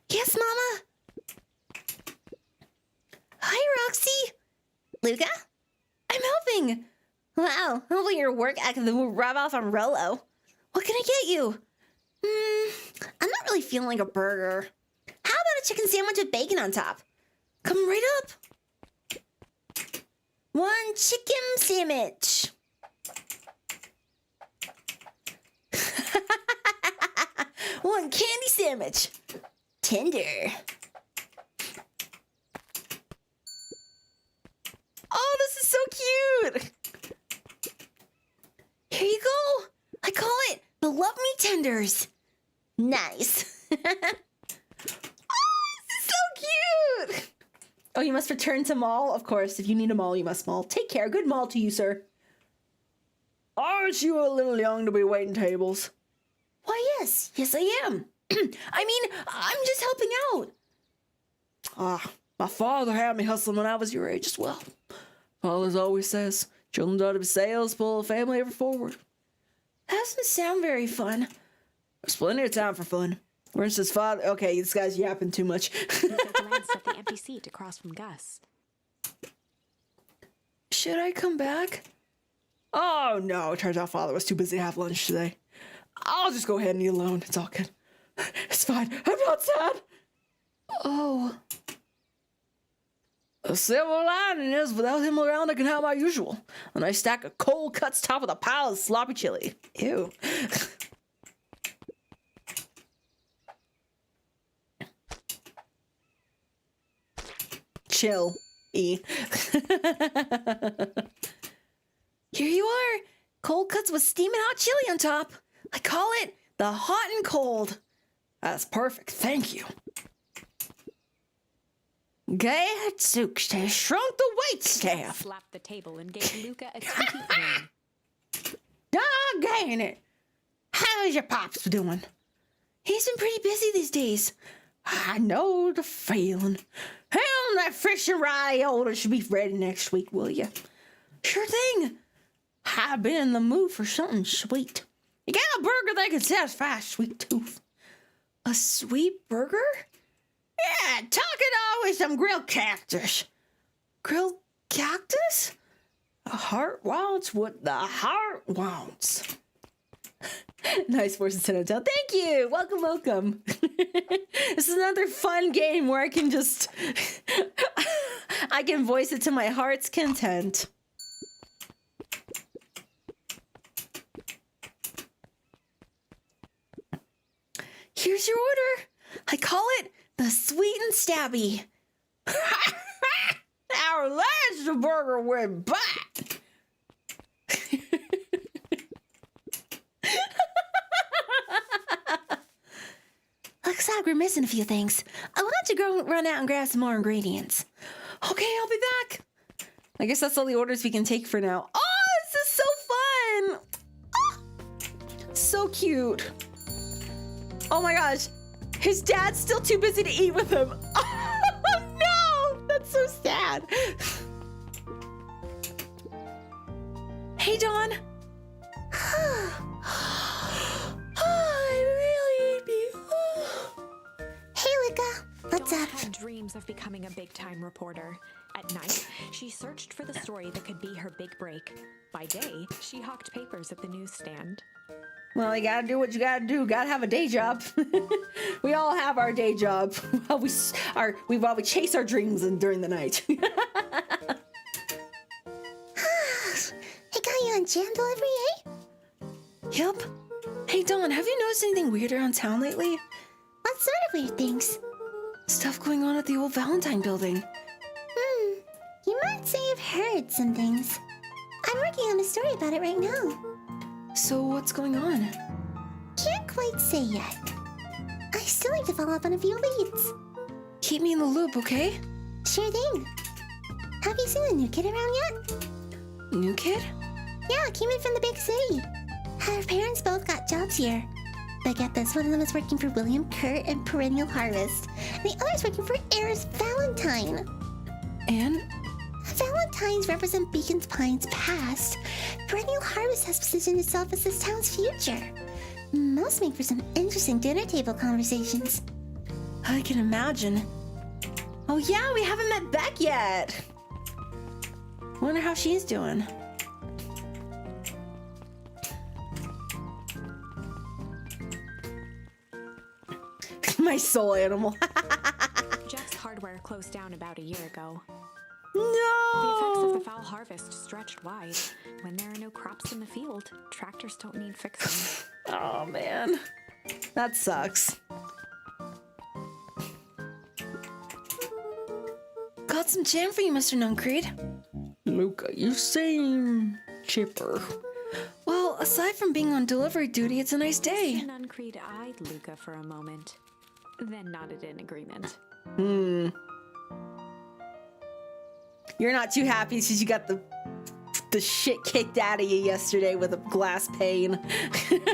Yes, Mama. Hi, Roxy. Luca? I'm helping. Wow, hopefully your work acting will rub off on Rolo. What can I get you? I'm not really feeling like a burger. How about a chicken sandwich with bacon on top? Come right up. One chicken sandwich. One candy sandwich. Tender. Oh, this is so cute. Here you go. I call it the Love Me Tenders. Nice. Oh, this is so cute. Oh, you must return to mall? Of course, if you need a mall, you must mall. Take care. Good mall to you, sir. Aren't you a little young to be waiting tables? Why, yes. Yes, I am. I mean, I'm just helping out. My father had me hustling when I was your age as well. Father always says, children ought to be sails, pull a family ever forward. That doesn't sound very fun. There's plenty of time for fun. For instance, father... Okay, this guy's yapping too much. Luca glanced at the empty seat across from Gus. Should I come back? Oh, no. It turns out father was too busy to have lunch today. I'll just go ahead and eat alone. It's all good. It's fine. I'm not sad. Oh. The silver lining is, without him around, I can have my usual. A nice stack of cold cuts topped with a pile of sloppy chili. Ew. Chill. E. Here you are. Cold cuts with steaming hot chili on top. I call it the hot and cold. That's perfect. Thank you. Gadzooks has shrunk the wait staff. Slapped the table and gave Luca a squeaky grin. Doggone it. How's your pops doing? He's been pretty busy these days. I know the feeling. Hell, that fish and ravioli should be ready next week, will you? Sure thing. I've been in the mood for something sweet. You got a burger that can satisfy a sweet tooth. A sweet burger? Yeah, tuck it all with some grilled cactus. Grilled cactus? The heart wants what the heart wants. Nice voice to tell. Thank you. Welcome, welcome. This is another fun game where I can just I can voice it to my heart's content. Here's your order. I call it the sweet and stabby. Our last burger went back. Looks like we're missing a few things. I'll have to go run out and grab some more ingredients. Okay, I'll be back. I guess that's all the orders we can take for now. Oh, this is so fun. Oh, so cute. Oh my gosh. His dad's still too busy to eat with him. Oh no, that's so sad. Hey, Dawn. What's Dawn up? had dreams of becoming a big-time reporter. At night, she searched for the story that could be her big break. By day, she hawked papers at the newsstand. Well, you gotta do what you gotta do. Gotta have a day job. We all have our day job while we chase our dreams during the night. I got you on jam delivery, eh? Yep. Hey, Dawn, have you noticed anything weird around town lately? What sort of weird things? Stuff going on at the old Valentine building. You might say I've heard some things. I'm working on a story about it right now. So what's going on? Can't quite say yet. still need to follow up on a few leads. Keep me in the loop, okay? Sure thing. Have you seen the new kid around yet? New kid? Yeah, came in from the big city. Her parents both got jobs here. But get this, one of them is working for William Kurt and Perennial Harvest, and the other's working for Eris Valentine. And? Valentines represent Beacon's Pine's past. Perennial Harvest has positioned itself as this town's future. Must make for some interesting dinner table conversations. I can imagine. Oh yeah, we haven't met Beck yet. Wonder how she's doing. My soul animal. Jack's Hardware closed down about a year ago. No! The effects of the foul harvest stretched wide. When there are no crops in the field, tractors don't need fixing. Oh man. That sucks. Got some jam for you, Mr. Nuncreed. Luca, you seem chipper. Well, aside from being on delivery duty, it's a nice day. Nuncreed eyed Luca for a moment, then nodded in agreement. You're not too happy since you got the shit kicked out of you yesterday with a glass pane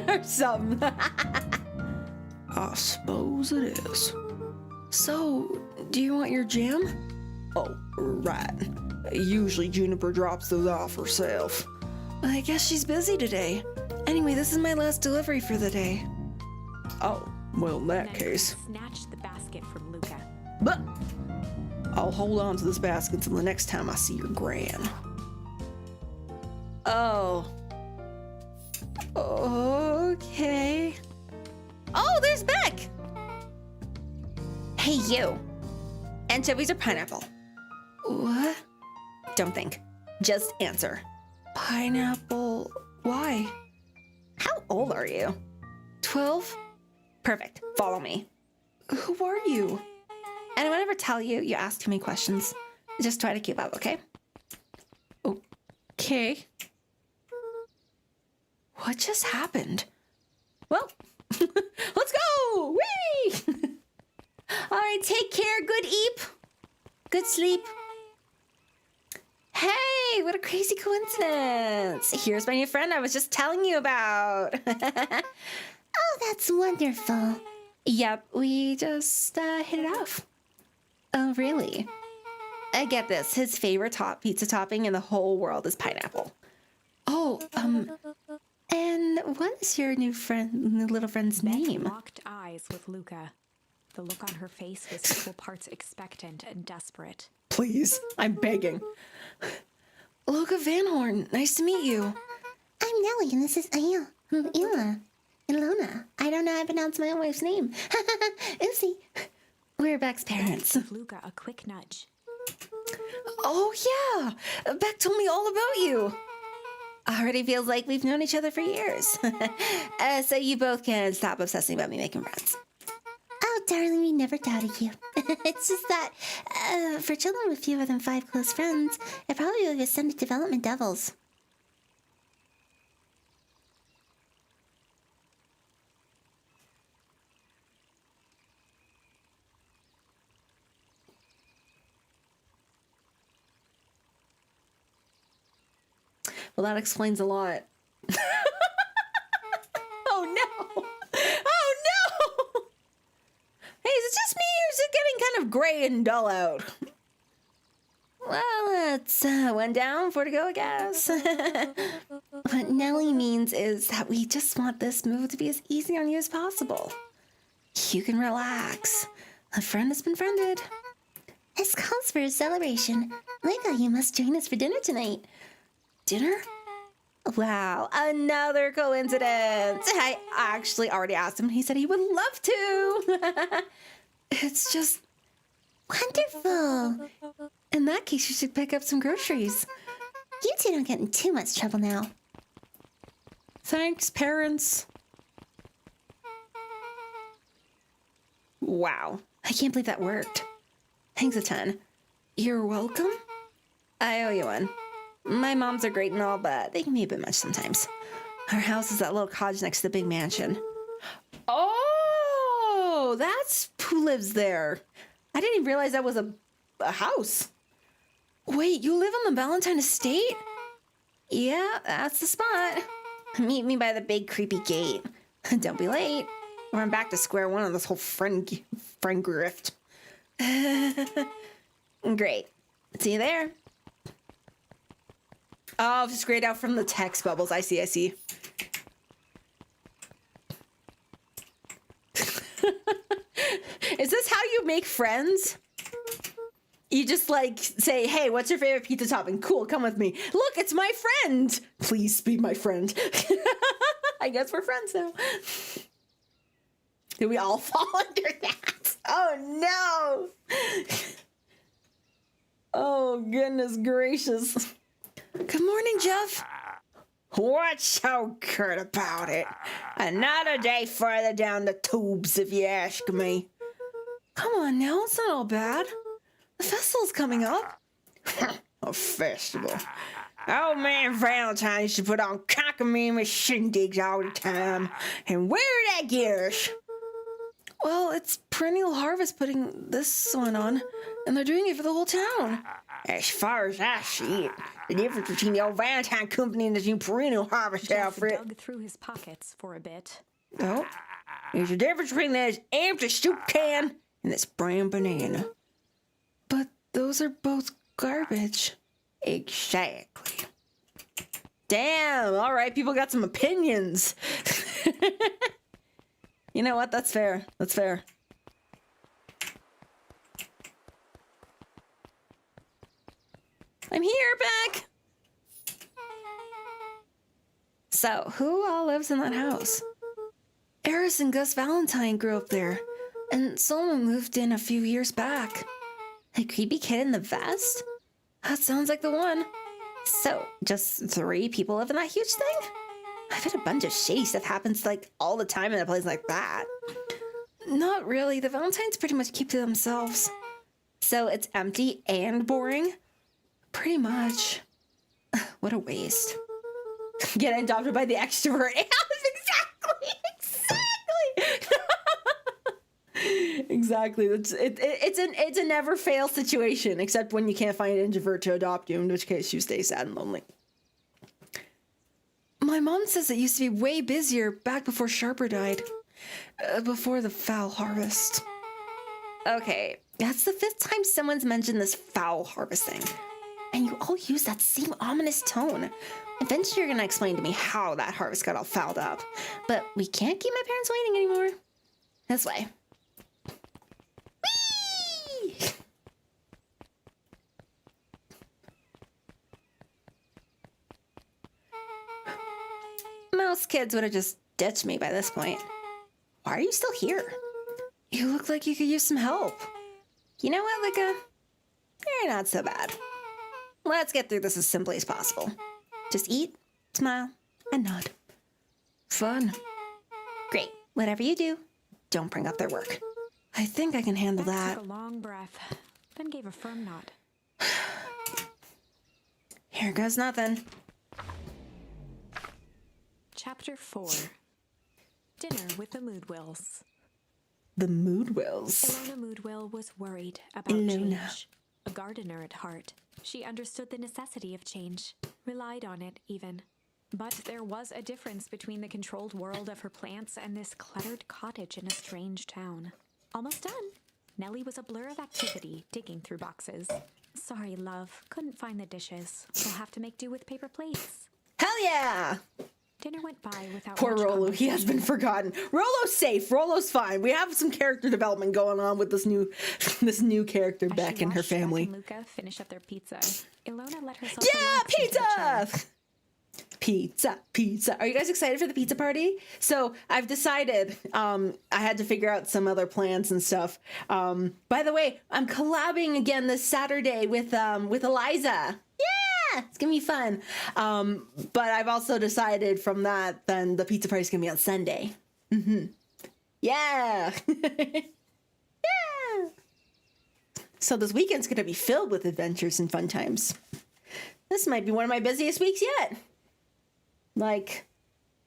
or something. I suppose it is. So, do you want your jam? Oh, right. Usually Juniper drops those off herself. I guess she's busy today. Anyway, this is my last delivery for the day. Oh, well, in that Then case, snatched the basket from Luca. But I'll hold on to this basket until the next time I see your gran. oh. Okay. Oh, there's Beck. Hey, you. Anchovies or pineapple? What? Don't think. Just answer. Pineapple. Why? How old are you? 12? Perfect. Follow me. Who are you? Anyone ever tell you you ask too many questions? Just try to keep up, okay? Okay. What just happened? Well, let's go! Whee! All right, take care. Good eep. Good sleep. Hey, what a crazy coincidence. Here's my new friend I was just telling you about. Oh, that's wonderful. Yep, we just hit it off. Oh, really? I get this. His favorite pizza topping in the whole world is pineapple. Oh, And what is your new little friend's name? Locked eyes with Luca. The look on her face was equal parts expectant and desperate. Please, I'm begging. Luca Van Horn. Nice to meet you. I'm Nellie, and this is Ilona. I don't know how to pronounce my own wife's name. Oopsie. We're Beck's parents. Give Luca a quick nudge. Oh, yeah. Beck told me all about you. Already feels like we've known each other for years. So you both can stop obsessing about me making friends. Oh, darling, we never doubted you. It's just that, for children with fewer than 5 close friends, it probably will send to development devils. Well, that explains a lot. Oh no! Oh no! Hey, is it just me or is it getting kind of gray and dull out? Well, it's one down, 4 to go, I guess. What Nellie means is that we just want this move to be as easy on you as possible. You can relax. A friend has been friended. This calls for a celebration. Luca, you must join us for dinner tonight. Dinner? Wow, another coincidence. I actually already asked him and he said he would love to. It's just... Wonderful. In that case, you should pick up some groceries. You two don't get in too much trouble now. Thanks, parents. Wow, I can't believe that worked. Thanks a ton. You're welcome. I owe you one. My moms are great and all, but they can be a bit much sometimes. Our house is that little cottage next to the big mansion. Oh! Oh, that's who lives there. I didn't even realize that was a house. Wait, you live on the Valentine estate? Yeah, that's the spot. Meet me by the big creepy gate. Don't be late, or I'm back to square one on this whole friend grift. Great. See you there. Oh, just grayed out from the text bubbles. I see. Is this how you make friends? You just like say, hey, what's your favorite pizza topping? Cool, come with me. Look, it's my friend. Please be my friend. I guess we're friends now. Did we all fall under that? Oh no. Oh goodness gracious. Good morning, Jeff. What's so good about it? Another day further down the tubes, if you ask me. Come on now, it's not all bad. The festival's coming up. A festival. Oh man, Valentine used to put on cockamamie shindigs all the time. And where did that get us? Well, it's Perennial Harvest putting this one on, and they're doing it for the whole town. As far as I see it, the difference between the old Valentine company and the new Perennial Harvest Jeff outfit. dug through his pockets for a bit. Oh, there's a difference between this empty soup can and this brand banana. But those are both garbage. Exactly. Damn, all right, people got some opinions. You know what? That's fair. That's fair. I'm here, back. So, who all lives in that house? Eris and Gus Valentine grew up there, and Solomon moved in a few years back. The creepy kid in the vest? That sounds like the one. So, just 3 people live in that huge thing? I've had a bunch of shady stuff happens like all the time in a place like that. Not really. The Valentines pretty much keep to themselves. So it's empty and boring? Pretty much. What a waste. Get adopted by the extrovert. Exactly. It's a never fail situation, except when you can't find an introvert to adopt you, in which case you stay sad and lonely. My mom says it used to be way busier back before Sharper died. Before the foul harvest. Okay, that's the 5th time someone's mentioned this foul harvest thing. And you all use that same ominous tone. Eventually you're gonna explain to me how that harvest got all fouled up. But we can't keep my parents waiting anymore. This way. Whee! Most kids would have just ditched me by this point. Why are you still here? You look like you could use some help. You know what, Lika? You're not so bad. Let's get through this as simply as possible. Just eat, smile, and nod. Fun. Great. Whatever you do, don't bring up their work. I think I can handle that. Took a long breath, then gave a firm nod. Here goes nothing. Chapter 4. Dinner with the Moodwills. The Moodwills. Ilona Moodwill was worried about change. A gardener at heart, she understood the necessity of change, relied on it even. But there was a difference between the controlled world of her plants and this cluttered cottage in a strange town. Almost done. Nellie was a blur of activity, digging through boxes. Sorry, love, couldn't find the dishes. We'll have to make do with paper plates. Hell yeah! Dinner went by without Poor much Rolo, he has been forgotten. Rolo's safe. Rolo's fine. We have some character development going on with this new character As back she in her watched Jack family. and Luca finish up their pizza, Ilona let herself Yeah, relax into the chair. pizza! Pizza. Are you guys excited for the pizza party? So I've decided I had to figure out some other plans and stuff. By the way, I'm collabing again this Saturday with Eliza. Yeah, it's gonna be fun. But I've also decided from that, then the pizza party's gonna be on Sunday. Yeah. Yeah. So this weekend's gonna be filled with adventures and fun times. This might be one of my busiest weeks yet. Like,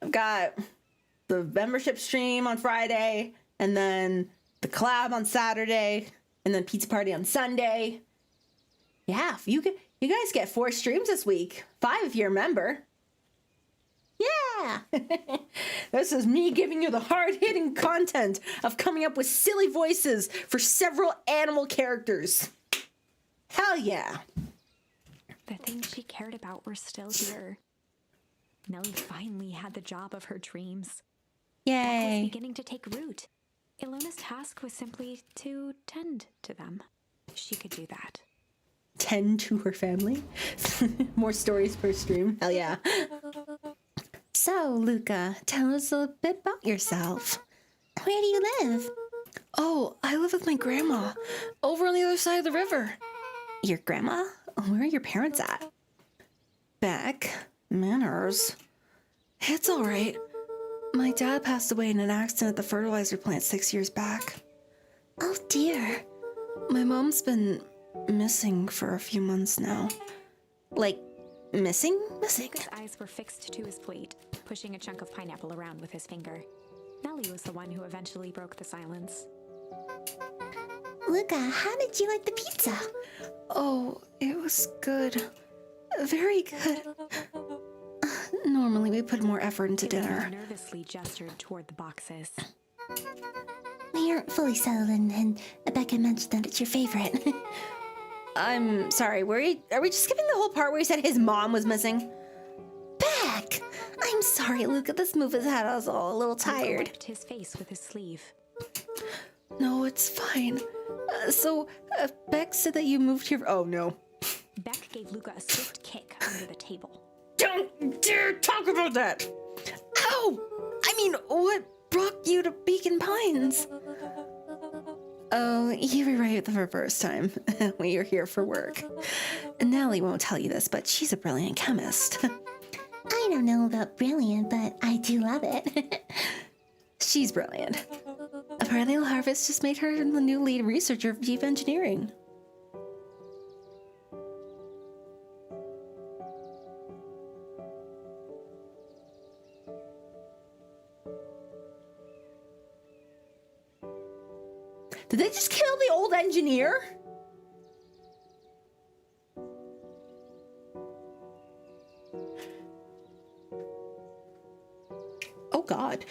I've got the membership stream on Friday, and then the collab on Saturday, and then pizza party on Sunday. Yeah, you guys get 4 streams this week. 5 if you're a member. Yeah! This is me giving you the hard-hitting content of coming up with silly voices for several animal characters. Hell yeah! The things she cared about were still here. Nellie finally had the job of her dreams. Beck was Yay! beginning to take root. Ilona's task was simply to tend to them. She could do that. Tend to her family. More stories per stream. Hell yeah. So, Luca, tell us a bit about yourself. Where do you live? Oh, I live with my grandma, over on the other side of the river. Your grandma? Where are your parents at? Beck, manners. It's all right. My dad passed away in an accident at the fertilizer plant 6 years back. Oh dear. My mom's been missing for a few months now. Like, missing? Luca's eyes were fixed to his plate, pushing a chunk of pineapple around with his finger. Nellie was the one who eventually broke the silence. Luca, how did you like the pizza? Oh, it was good. Very good. Normally we put more effort into dinner. Ilona nervously gestured toward the boxes. We aren't fully settled and Becca mentioned that it's your favorite. I'm sorry, are we just skipping the whole part where he said his mom was missing? Beck! I'm sorry, Luca, this move has had us all a little Luca tired. wiped his face with his sleeve. No, it's fine. So, Beck said that you moved here. Oh, no. Beck gave Luca a swift kick under the table. Don't dare talk about that! Ow! I mean, what brought you to Beacon Pines? Oh, you were right the first time. We are here for work. Nellie won't tell you this, but she's a brilliant chemist. I don't know about brilliant, but I do love it. She's brilliant. A perennial harvest just made her the new lead researcher of Chief Engineering. Did they just kill the old engineer? Oh God.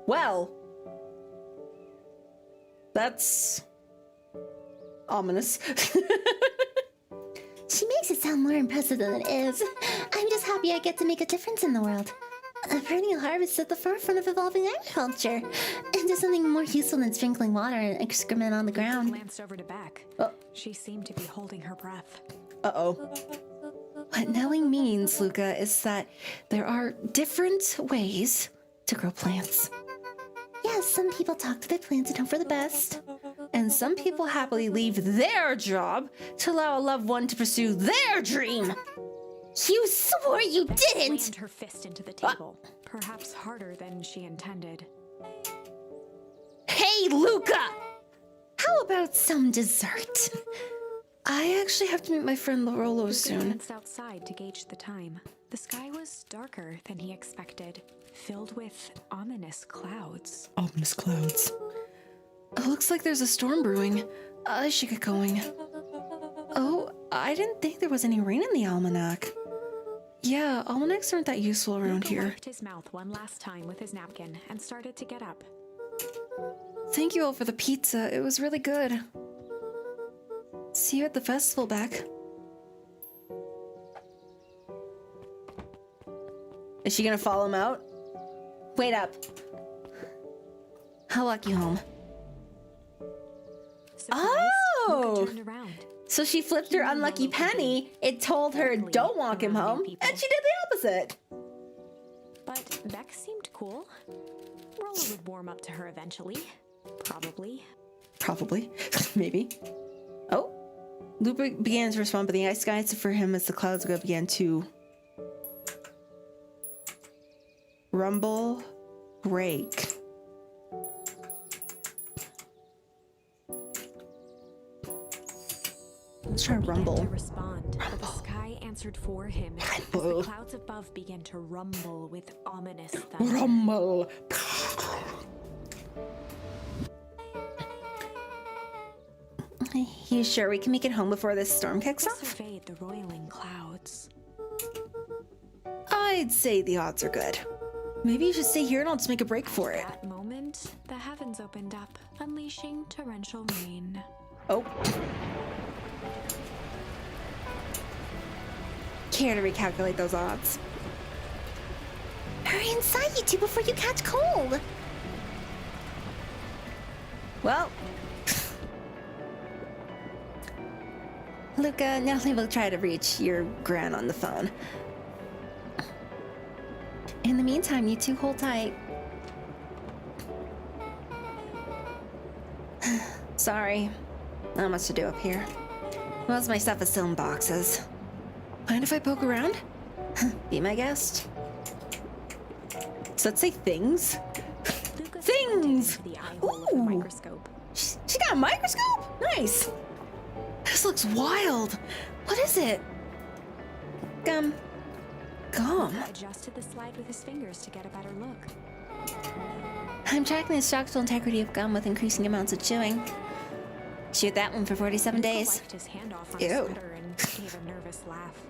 Well, that's ominous. She makes it sound more impressive than it is. I'm just happy I get to make a difference in the world. A perennial harvest is at the forefront of evolving agriculture. Into something more useful than sprinkling water and excrement on the ground. Glanced over to Beck. She seemed to be holding her breath. Uh-oh. What knowing means, Luca, is that there are different ways to grow plants. Yes, some people talk to their plants and hope for the best. And some people happily leave their job to allow a loved one to pursue their dream. You swore you Beck didn't! slammed her fist into the table, perhaps harder than she intended. Hey, Luca! How about some dessert? I actually have to meet my friend Lorolo Luca soon. glanced outside to gauge the time. The sky was darker than he expected, filled with ominous clouds. Ominous clouds. It looks like there's a storm brewing. I should get going. Oh, I didn't think there was any rain in the almanac. Yeah, almanacs aren't that useful around Luca here. wiped his mouth one last time with his napkin and started to get up. Thank you all for the pizza. It was really good. See you at the festival, Beck. Is she gonna follow him out? Wait up. I'll walk you home. Surprised, Oh! Luca turned around. So she flipped her unlucky penny. It told her don't walk him home, and she did the opposite. But Beck seemed cool. Roller would warm up to her eventually. Probably. Probably. Maybe. Oh. Lupa began to respond, but the ice guides for him as the clouds began to rumble, break. Let's try Began rumble. to respond, but the sky answered for him as the clouds above began to rumble with ominous thunder. Rumble. You sure we can make it home before this storm kicks I off? surveyed the roiling clouds. I'd say the odds are good. Maybe you should stay here and I'll just make a break for it. At that moment, the heavens opened up, unleashing torrential rain. Oh, Care to recalculate those odds? Hurry inside, you two, before you catch cold! well, Luca, Natalie will try to reach your gran on the phone. In the meantime, you two hold tight. Sorry. Not much to do up here. Most of my stuff is still in boxes. mind if I poke around? Be my guest. Does that say things? Luca Things! squinted into the eye hole of the Ooh. microscope. She got a microscope? Nice. This looks wild. What is it? Gum. Gum. Adjusted the slide with his fingers to get a better look. I'm tracking the structural integrity of gum with increasing amounts of chewing. Shoot that one for 47 Luca days. wiped his hand off on Ew. his sweater and gave a nervous laugh.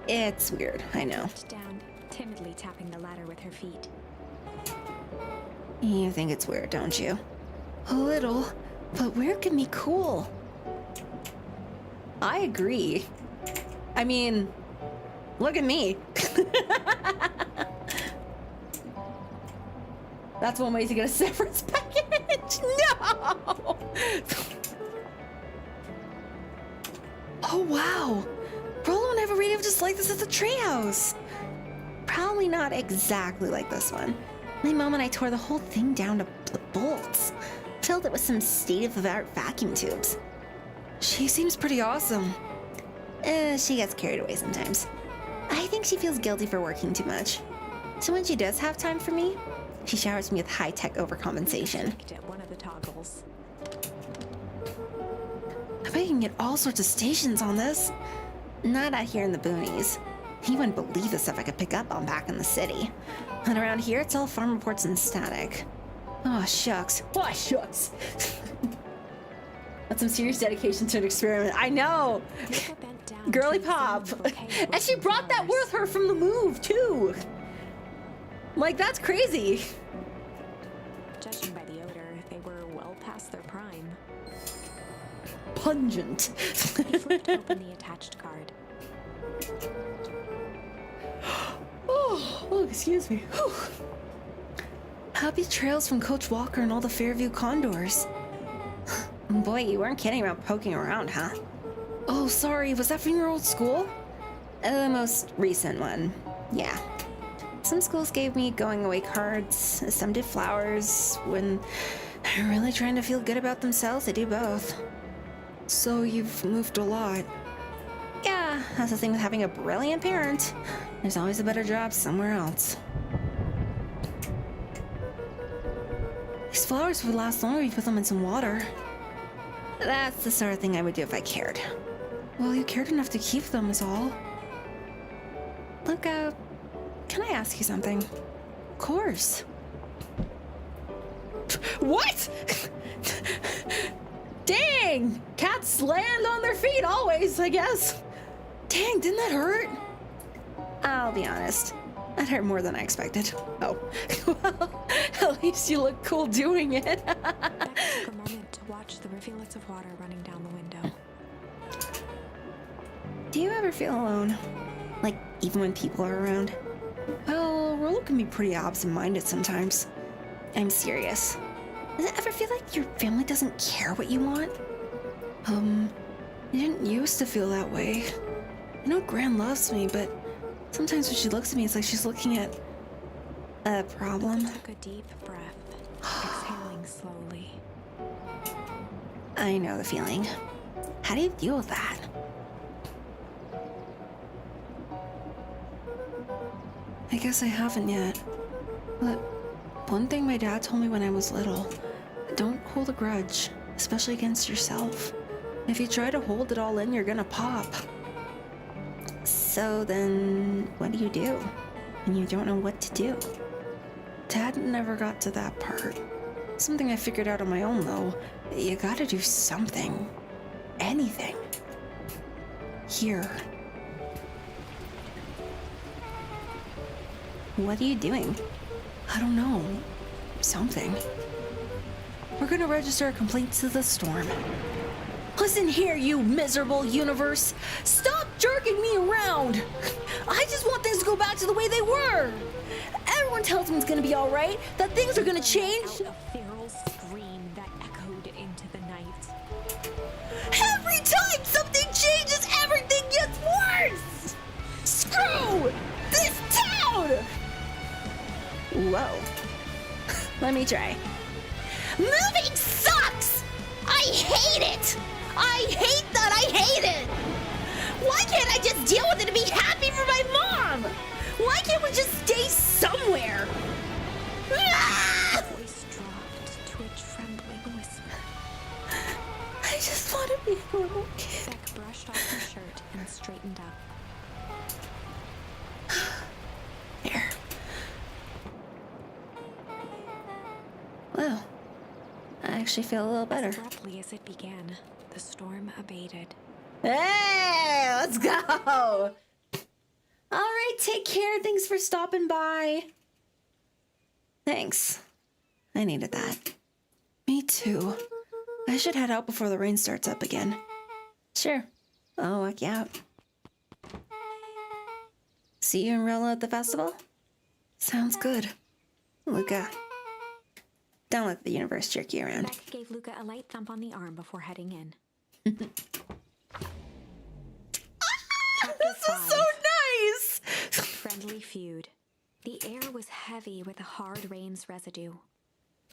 It's weird, I know. Sat down, timidly tapping the ladder with her feet. You think it's weird, don't you? A little. But weird can be cool. I agree. I mean, look at me. That's one way to get a severance package. No! Oh, wow. Rolo would have a radio just like this at the treehouse. Probably not exactly like this one. My mom and I tore the whole thing down to bolts. Filled it with some state-of-the-art vacuum tubes. She seems pretty awesome. She gets carried away sometimes. I think she feels guilty for working too much. So when she does have time for me, she showers me with high-tech overcompensation. Looked at one of the toggles. I bet you can get all sorts of stations on this. Not out here in the boonies. You wouldn't believe the stuff I could pick up on back in the city. And around here, it's all farm reports and static. Oh, shucks. Oh, shucks. That's some serious dedication to an experiment. I know. Luca bent down Girly to pop. examine the bouquet of And she rustling brought that flowers. with her from the move, too. Like, that's crazy. Judging by the odor, they were well past their prime. Pungent. He flipped open the attached card. Oh, excuse me. Whew. Happy trails from Coach Walker and all the Fairview Condors. Boy, you weren't kidding about poking around, huh? Oh, sorry. Was that from your old school? The most recent one. Yeah. Some schools gave me going away cards, some did flowers. When they're really trying to feel good about themselves, they do both. So you've moved a lot. Yeah, that's the thing with having a brilliant parent. There's always a better job somewhere else. These flowers would last longer if you put them in some water. That's the sort of thing I would do if I cared. Well, you cared enough to keep them is all. Luca, can I ask you something? Of course. What? Dang! Cats land on their feet always, I guess. Dang, didn't that hurt? I'll be honest. That hurt more than I expected. Oh. Well, at least you look cool doing it. Beck took a moment to watch the rivulets of water running down the window. Do you ever feel alone? Like, even when people are around? Well, Rolo can be pretty absent-minded sometimes. I'm serious. Does it ever feel like your family doesn't care what you want? It didn't used to feel that way. I know Gran loves me, but sometimes when she looks at me, it's like she's looking at a problem. Took a deep breath, exhaling slowly. I know the feeling. How do you deal with that? I guess I haven't yet. But one thing my dad told me when I was little, don't hold a grudge, especially against yourself. If you try to hold it all in, you're gonna pop. So then, what do you do? And you don't know what to do. Dad never got to that part. Something I figured out on my own, though. You gotta do something. Anything. Here. What are you doing? I don't know. Something. We're gonna register a complaint to the storm. Listen here, you miserable universe. Stop jerking me around. I just want things to go back to the way they were. Everyone tells me it's gonna be all right, that things are gonna change. A feral scream that echoed into the night. Every time something changes, everything gets worse. Screw this town. Whoa. Let me try. Moving sucks! I hate it! I hate that I hate it! Why can't I just deal with it and be happy for my mom? Why can't we just stay somewhere? Ah! Voice dropped to a trembling whisper. I just want to be a normal kid. Beck brushed off her shirt and straightened up. Here. Well, I actually feel a little better. As abruptly as it began, the storm abated. Hey, let's go. All right, take care. Thanks for stopping by. Thanks. I needed that. Me too. I should head out before the rain starts up again. Sure. I'll walk you out. See you and Rella at the festival? Sounds good. Luca. Don't let the universe jerk you around. Beck gave Luca a light thump on the arm before heading in. This is so nice. Friendly feud. The air was heavy with the hard rain's residue.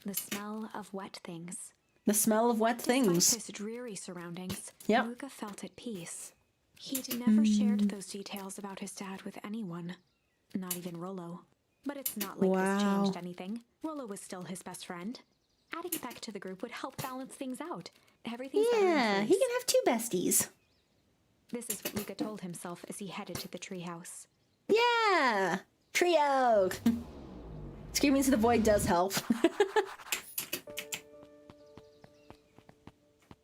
The smell of wet things. The smell of wet Despite things. his dreary surroundings, Yep. Luca felt at peace. He'd never shared those details about his dad with anyone. Not even Rollo. But it's not like this Wow. changed anything. Rollo was still his best friend. Adding Beck to the group would help balance things out. Everything's better in Yeah, he place. can have two besties. This is what Luca told himself as he headed to the treehouse. Yeah. Trio. Screaming to the void does help.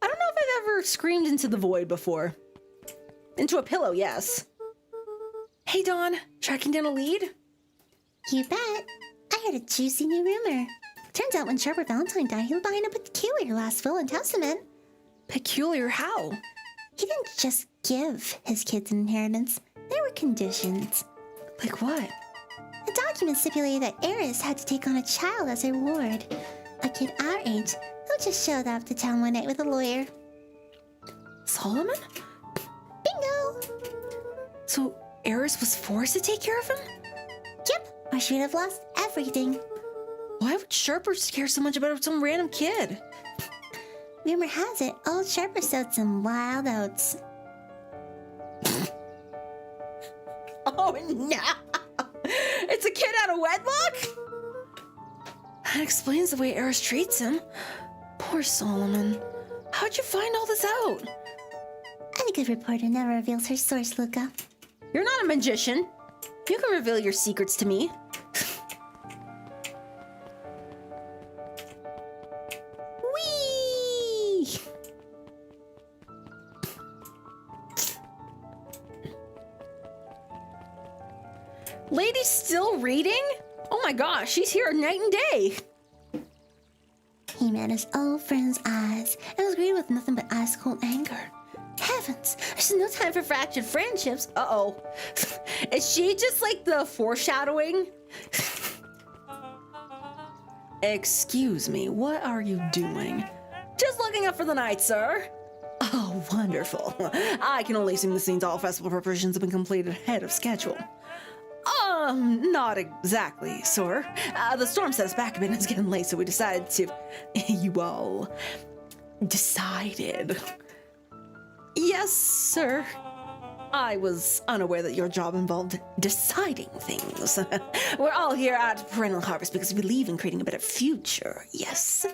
I don't know if I've ever screamed into the void before. Into a pillow, yes. Hey, Dawn. Tracking down a lead? You bet. I heard a juicy new rumor. Turns out when Sharper Valentine died, he was behind a peculiar last will and testament. Peculiar how? He didn't just give his kids an inheritance. There were conditions. Like what? The document stipulated that Eris had to take on a child as a reward. A kid our age who just showed up to town one night with a lawyer. Solomon? Bingo! So Eris was forced to take care of him? Yep, or she would have lost everything. Why would Sharper care so much about some random kid? Rumor has it, old Sharper sowed some wild oats. Oh no! It's a kid out of wedlock? That explains the way Eris treats him. Poor Solomon. How'd you find all this out? A good reporter never reveals her source, Luca. You're not a magician. You can reveal your secrets to me. Whee! Lady's still reading? Oh my gosh, she's here night and day. He met his old friend's eyes and was greeted with nothing but ice-cold anger. Heavens, there's no time for fractured friendships. Uh-oh. Is she just like the foreshadowing? Excuse me, what are you doing? Just looking up for the night, sir. Oh, wonderful. I can only assume this means all festival preparations have been completed ahead of schedule. Not exactly, sir. The storm set us back a bit and it's getting late, so we decided to... You all... decided... Yes, sir. I was unaware that your job involved deciding things. We're all here at Perennial Harvest because we believe in creating a better future, yes?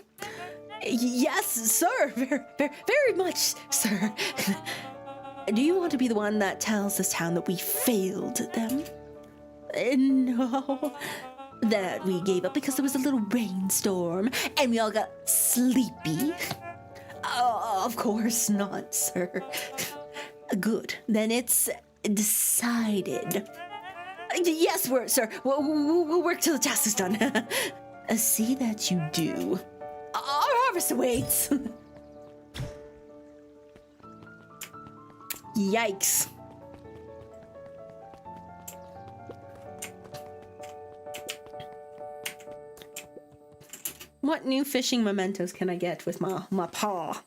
Yes, sir. Very much, sir. Do you want to be the one that tells this town that we failed them? No. that we gave up because there was a little rainstorm and we all got sleepy? Of course not, sir. Good. Then it's decided. Yes, sir. We'll work till the task is done. See that you do. Our harvest awaits. Yikes. What new fishing mementos can I get with my paw?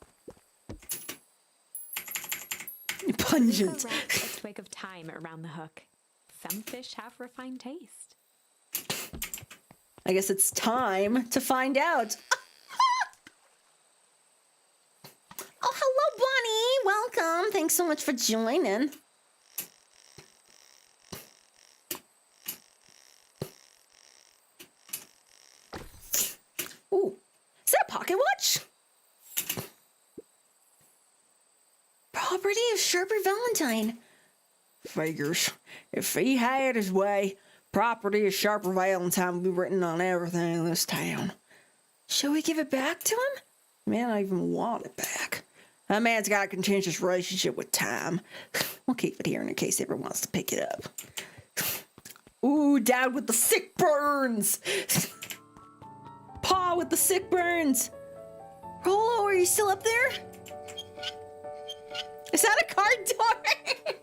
Pungent. Luca wrapped a twig of thyme around the hook. Some fish have refined taste. I guess it's time to find out. Oh, hello, Bunny. Welcome. Thanks so much for joining. Ooh, is that a pocket watch? Property of Sharper Valentine. Figures. If he had his way, property of Sharper Valentine would be written on everything in this town. Shall we give it back to him? Man, I even want it back. That man's got a contentious relationship with time. We'll keep it here in case he ever wants to pick it up. Ooh, Dad with the sick burns! Paw with the sick burns. Rolo, are you still up there? Is that a card door?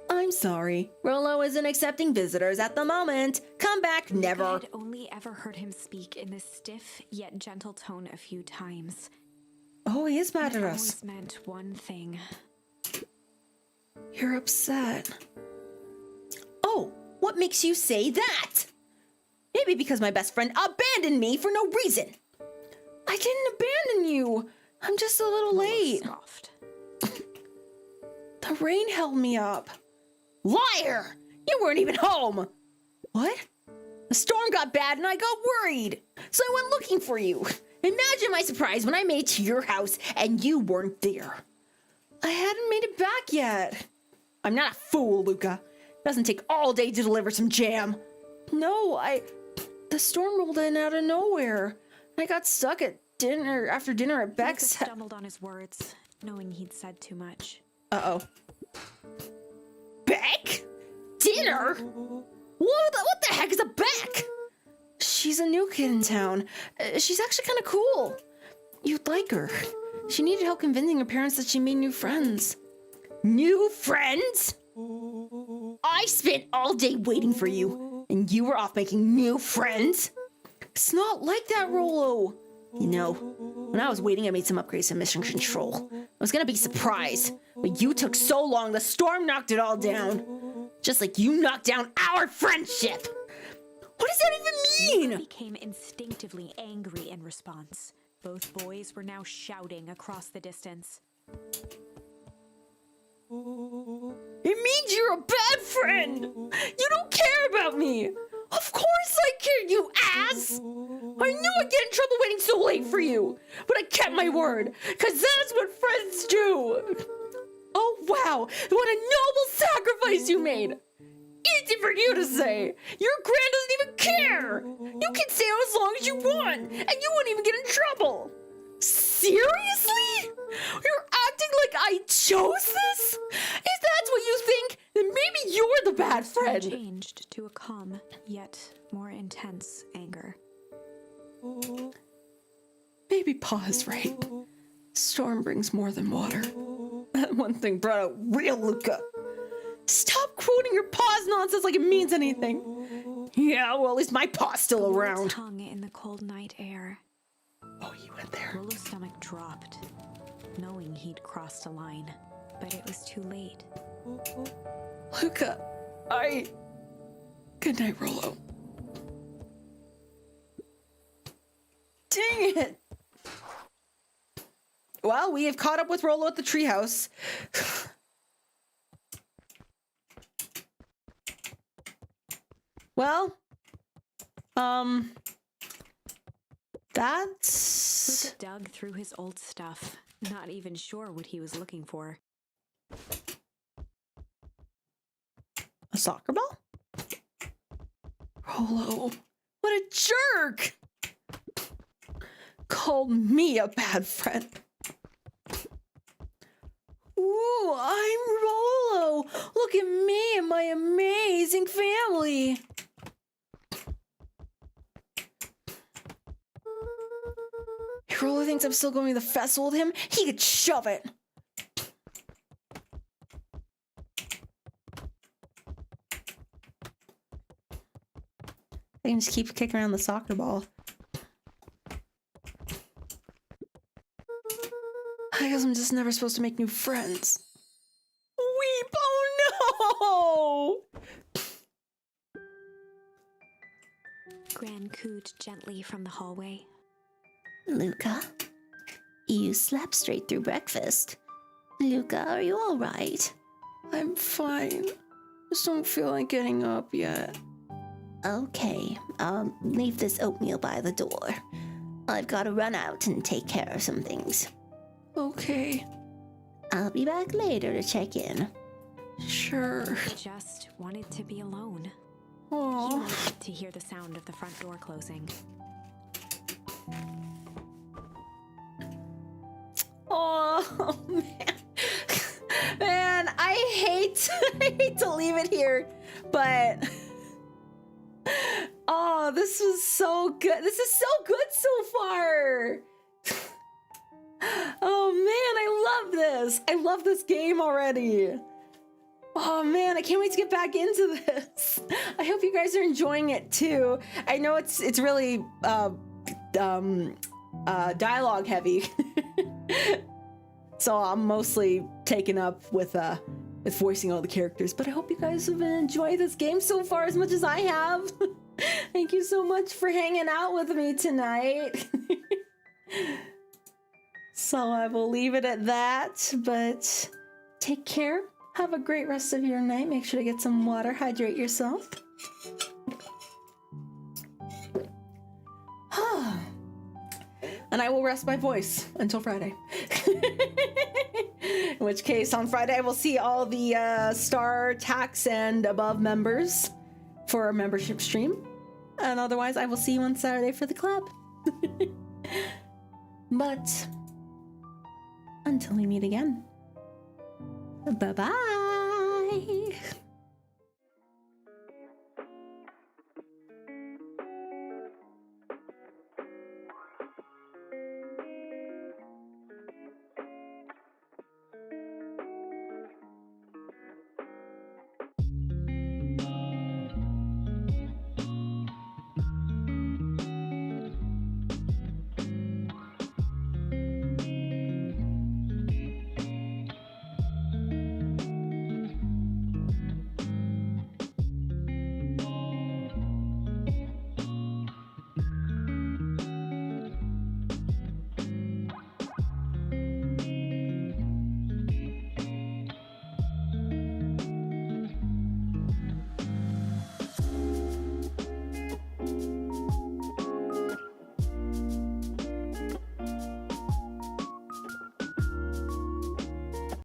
I'm sorry. Rolo isn't accepting visitors at the moment. Come back, never. I had only ever heard him speak in this stiff yet gentle tone a few times. Oh, he is mad It at us. always meant one thing. You're upset. Oh, what makes you say that? Maybe because my best friend abandoned me for no reason. I didn't abandon you. I'm just a little late. Soft. The rain held me up. Liar! You weren't even home. What? The storm got bad and I got worried. So I went looking for you. Imagine my surprise when I made it to your house and you weren't there. I hadn't made it back yet. I'm not a fool, Luca. It doesn't take all day to deliver some jam. No, the storm rolled in out of nowhere. I got stuck at dinner after dinner at Luca Beck's. stumbled on his words, knowing he'd said too much. Uh-oh. Beck? Dinner? What the heck is a Beck? She's a new kid in town. She's actually kind of cool. You'd like her. She needed help convincing her parents that she made new friends. New friends? I spent all day waiting for you, and you were off making new friends? It's not like that, Rolo. You know, when I was waiting, I made some upgrades to mission control. I was gonna be surprised, but you took so long, the storm knocked it all down. Just like you knocked down our friendship. What does that even Luca mean? became instinctively angry in response. Both boys were now shouting across the distance. It means you're a bad friend. You don't care about me. Of course I care, you ass. I knew I'd get in trouble waiting so late for you, but I kept my word, because that's what friends do. Oh, wow. What a noble sacrifice you made. Easy for you to say. Your grand doesn't even care. You can stay out as long as you want, and you won't even get in trouble. Seriously? You're acting like I chose this? If that's what you think, then maybe you're the bad friend. Changed to a calm, yet more intense anger. Maybe Pa is right. Storm brings more than water. That one thing brought out real Luca. Stop quoting your Pa's nonsense like it means anything. Yeah, well, at least my pa's still The words around. hung in the cold night air. Oh, you went there. Rolo's stomach dropped, knowing he'd crossed a line. But it was too late. Luca, Good night, Rolo. Dang it! Well, we have caught up with Rolo at the treehouse. Well, that's... Luca dug through his old stuff, not even sure what he was looking for. A soccer ball? Rolo. What a jerk! Called me a bad friend. Ooh, I'm Rolo. Look at me and my amazing family. If Rolo thinks I'm still going to the festival with him, he could shove it. I can just keep kicking around the soccer ball. I guess I'm just never supposed to make new friends. Weep! Oh no! Gran cooed gently from the hallway. Luca, you slept straight through breakfast. Luca, are you all right? I'm fine. Just don't feel like getting up yet. Okay, I'll leave this oatmeal by the door. I've got to run out and take care of some things. Okay. I'll be back later to check in. Sure. He just wanted to be alone. He Aww. wanted to hear the sound of the front door closing. Oh man. Man, I hate to leave it here, but oh, this was so good. This is so good so far. Oh man, I love this. I love this game already. Oh man, I can't wait to get back into this. I hope you guys are enjoying it too. I know it's really dialogue heavy. So I'm mostly taken up with voicing all the characters, but I hope you guys have enjoyed this game so far as much as I have. Thank you so much for hanging out with me tonight. So I will leave it at that, but take care. Have a great rest of your night. Make sure to get some water, hydrate yourself. And I will rest my voice until Friday. In which case, on Friday, I will see all the Star, Tax, and Above members for our membership stream. And otherwise, I will see you on Saturday for the club. But until we meet again, bye-bye.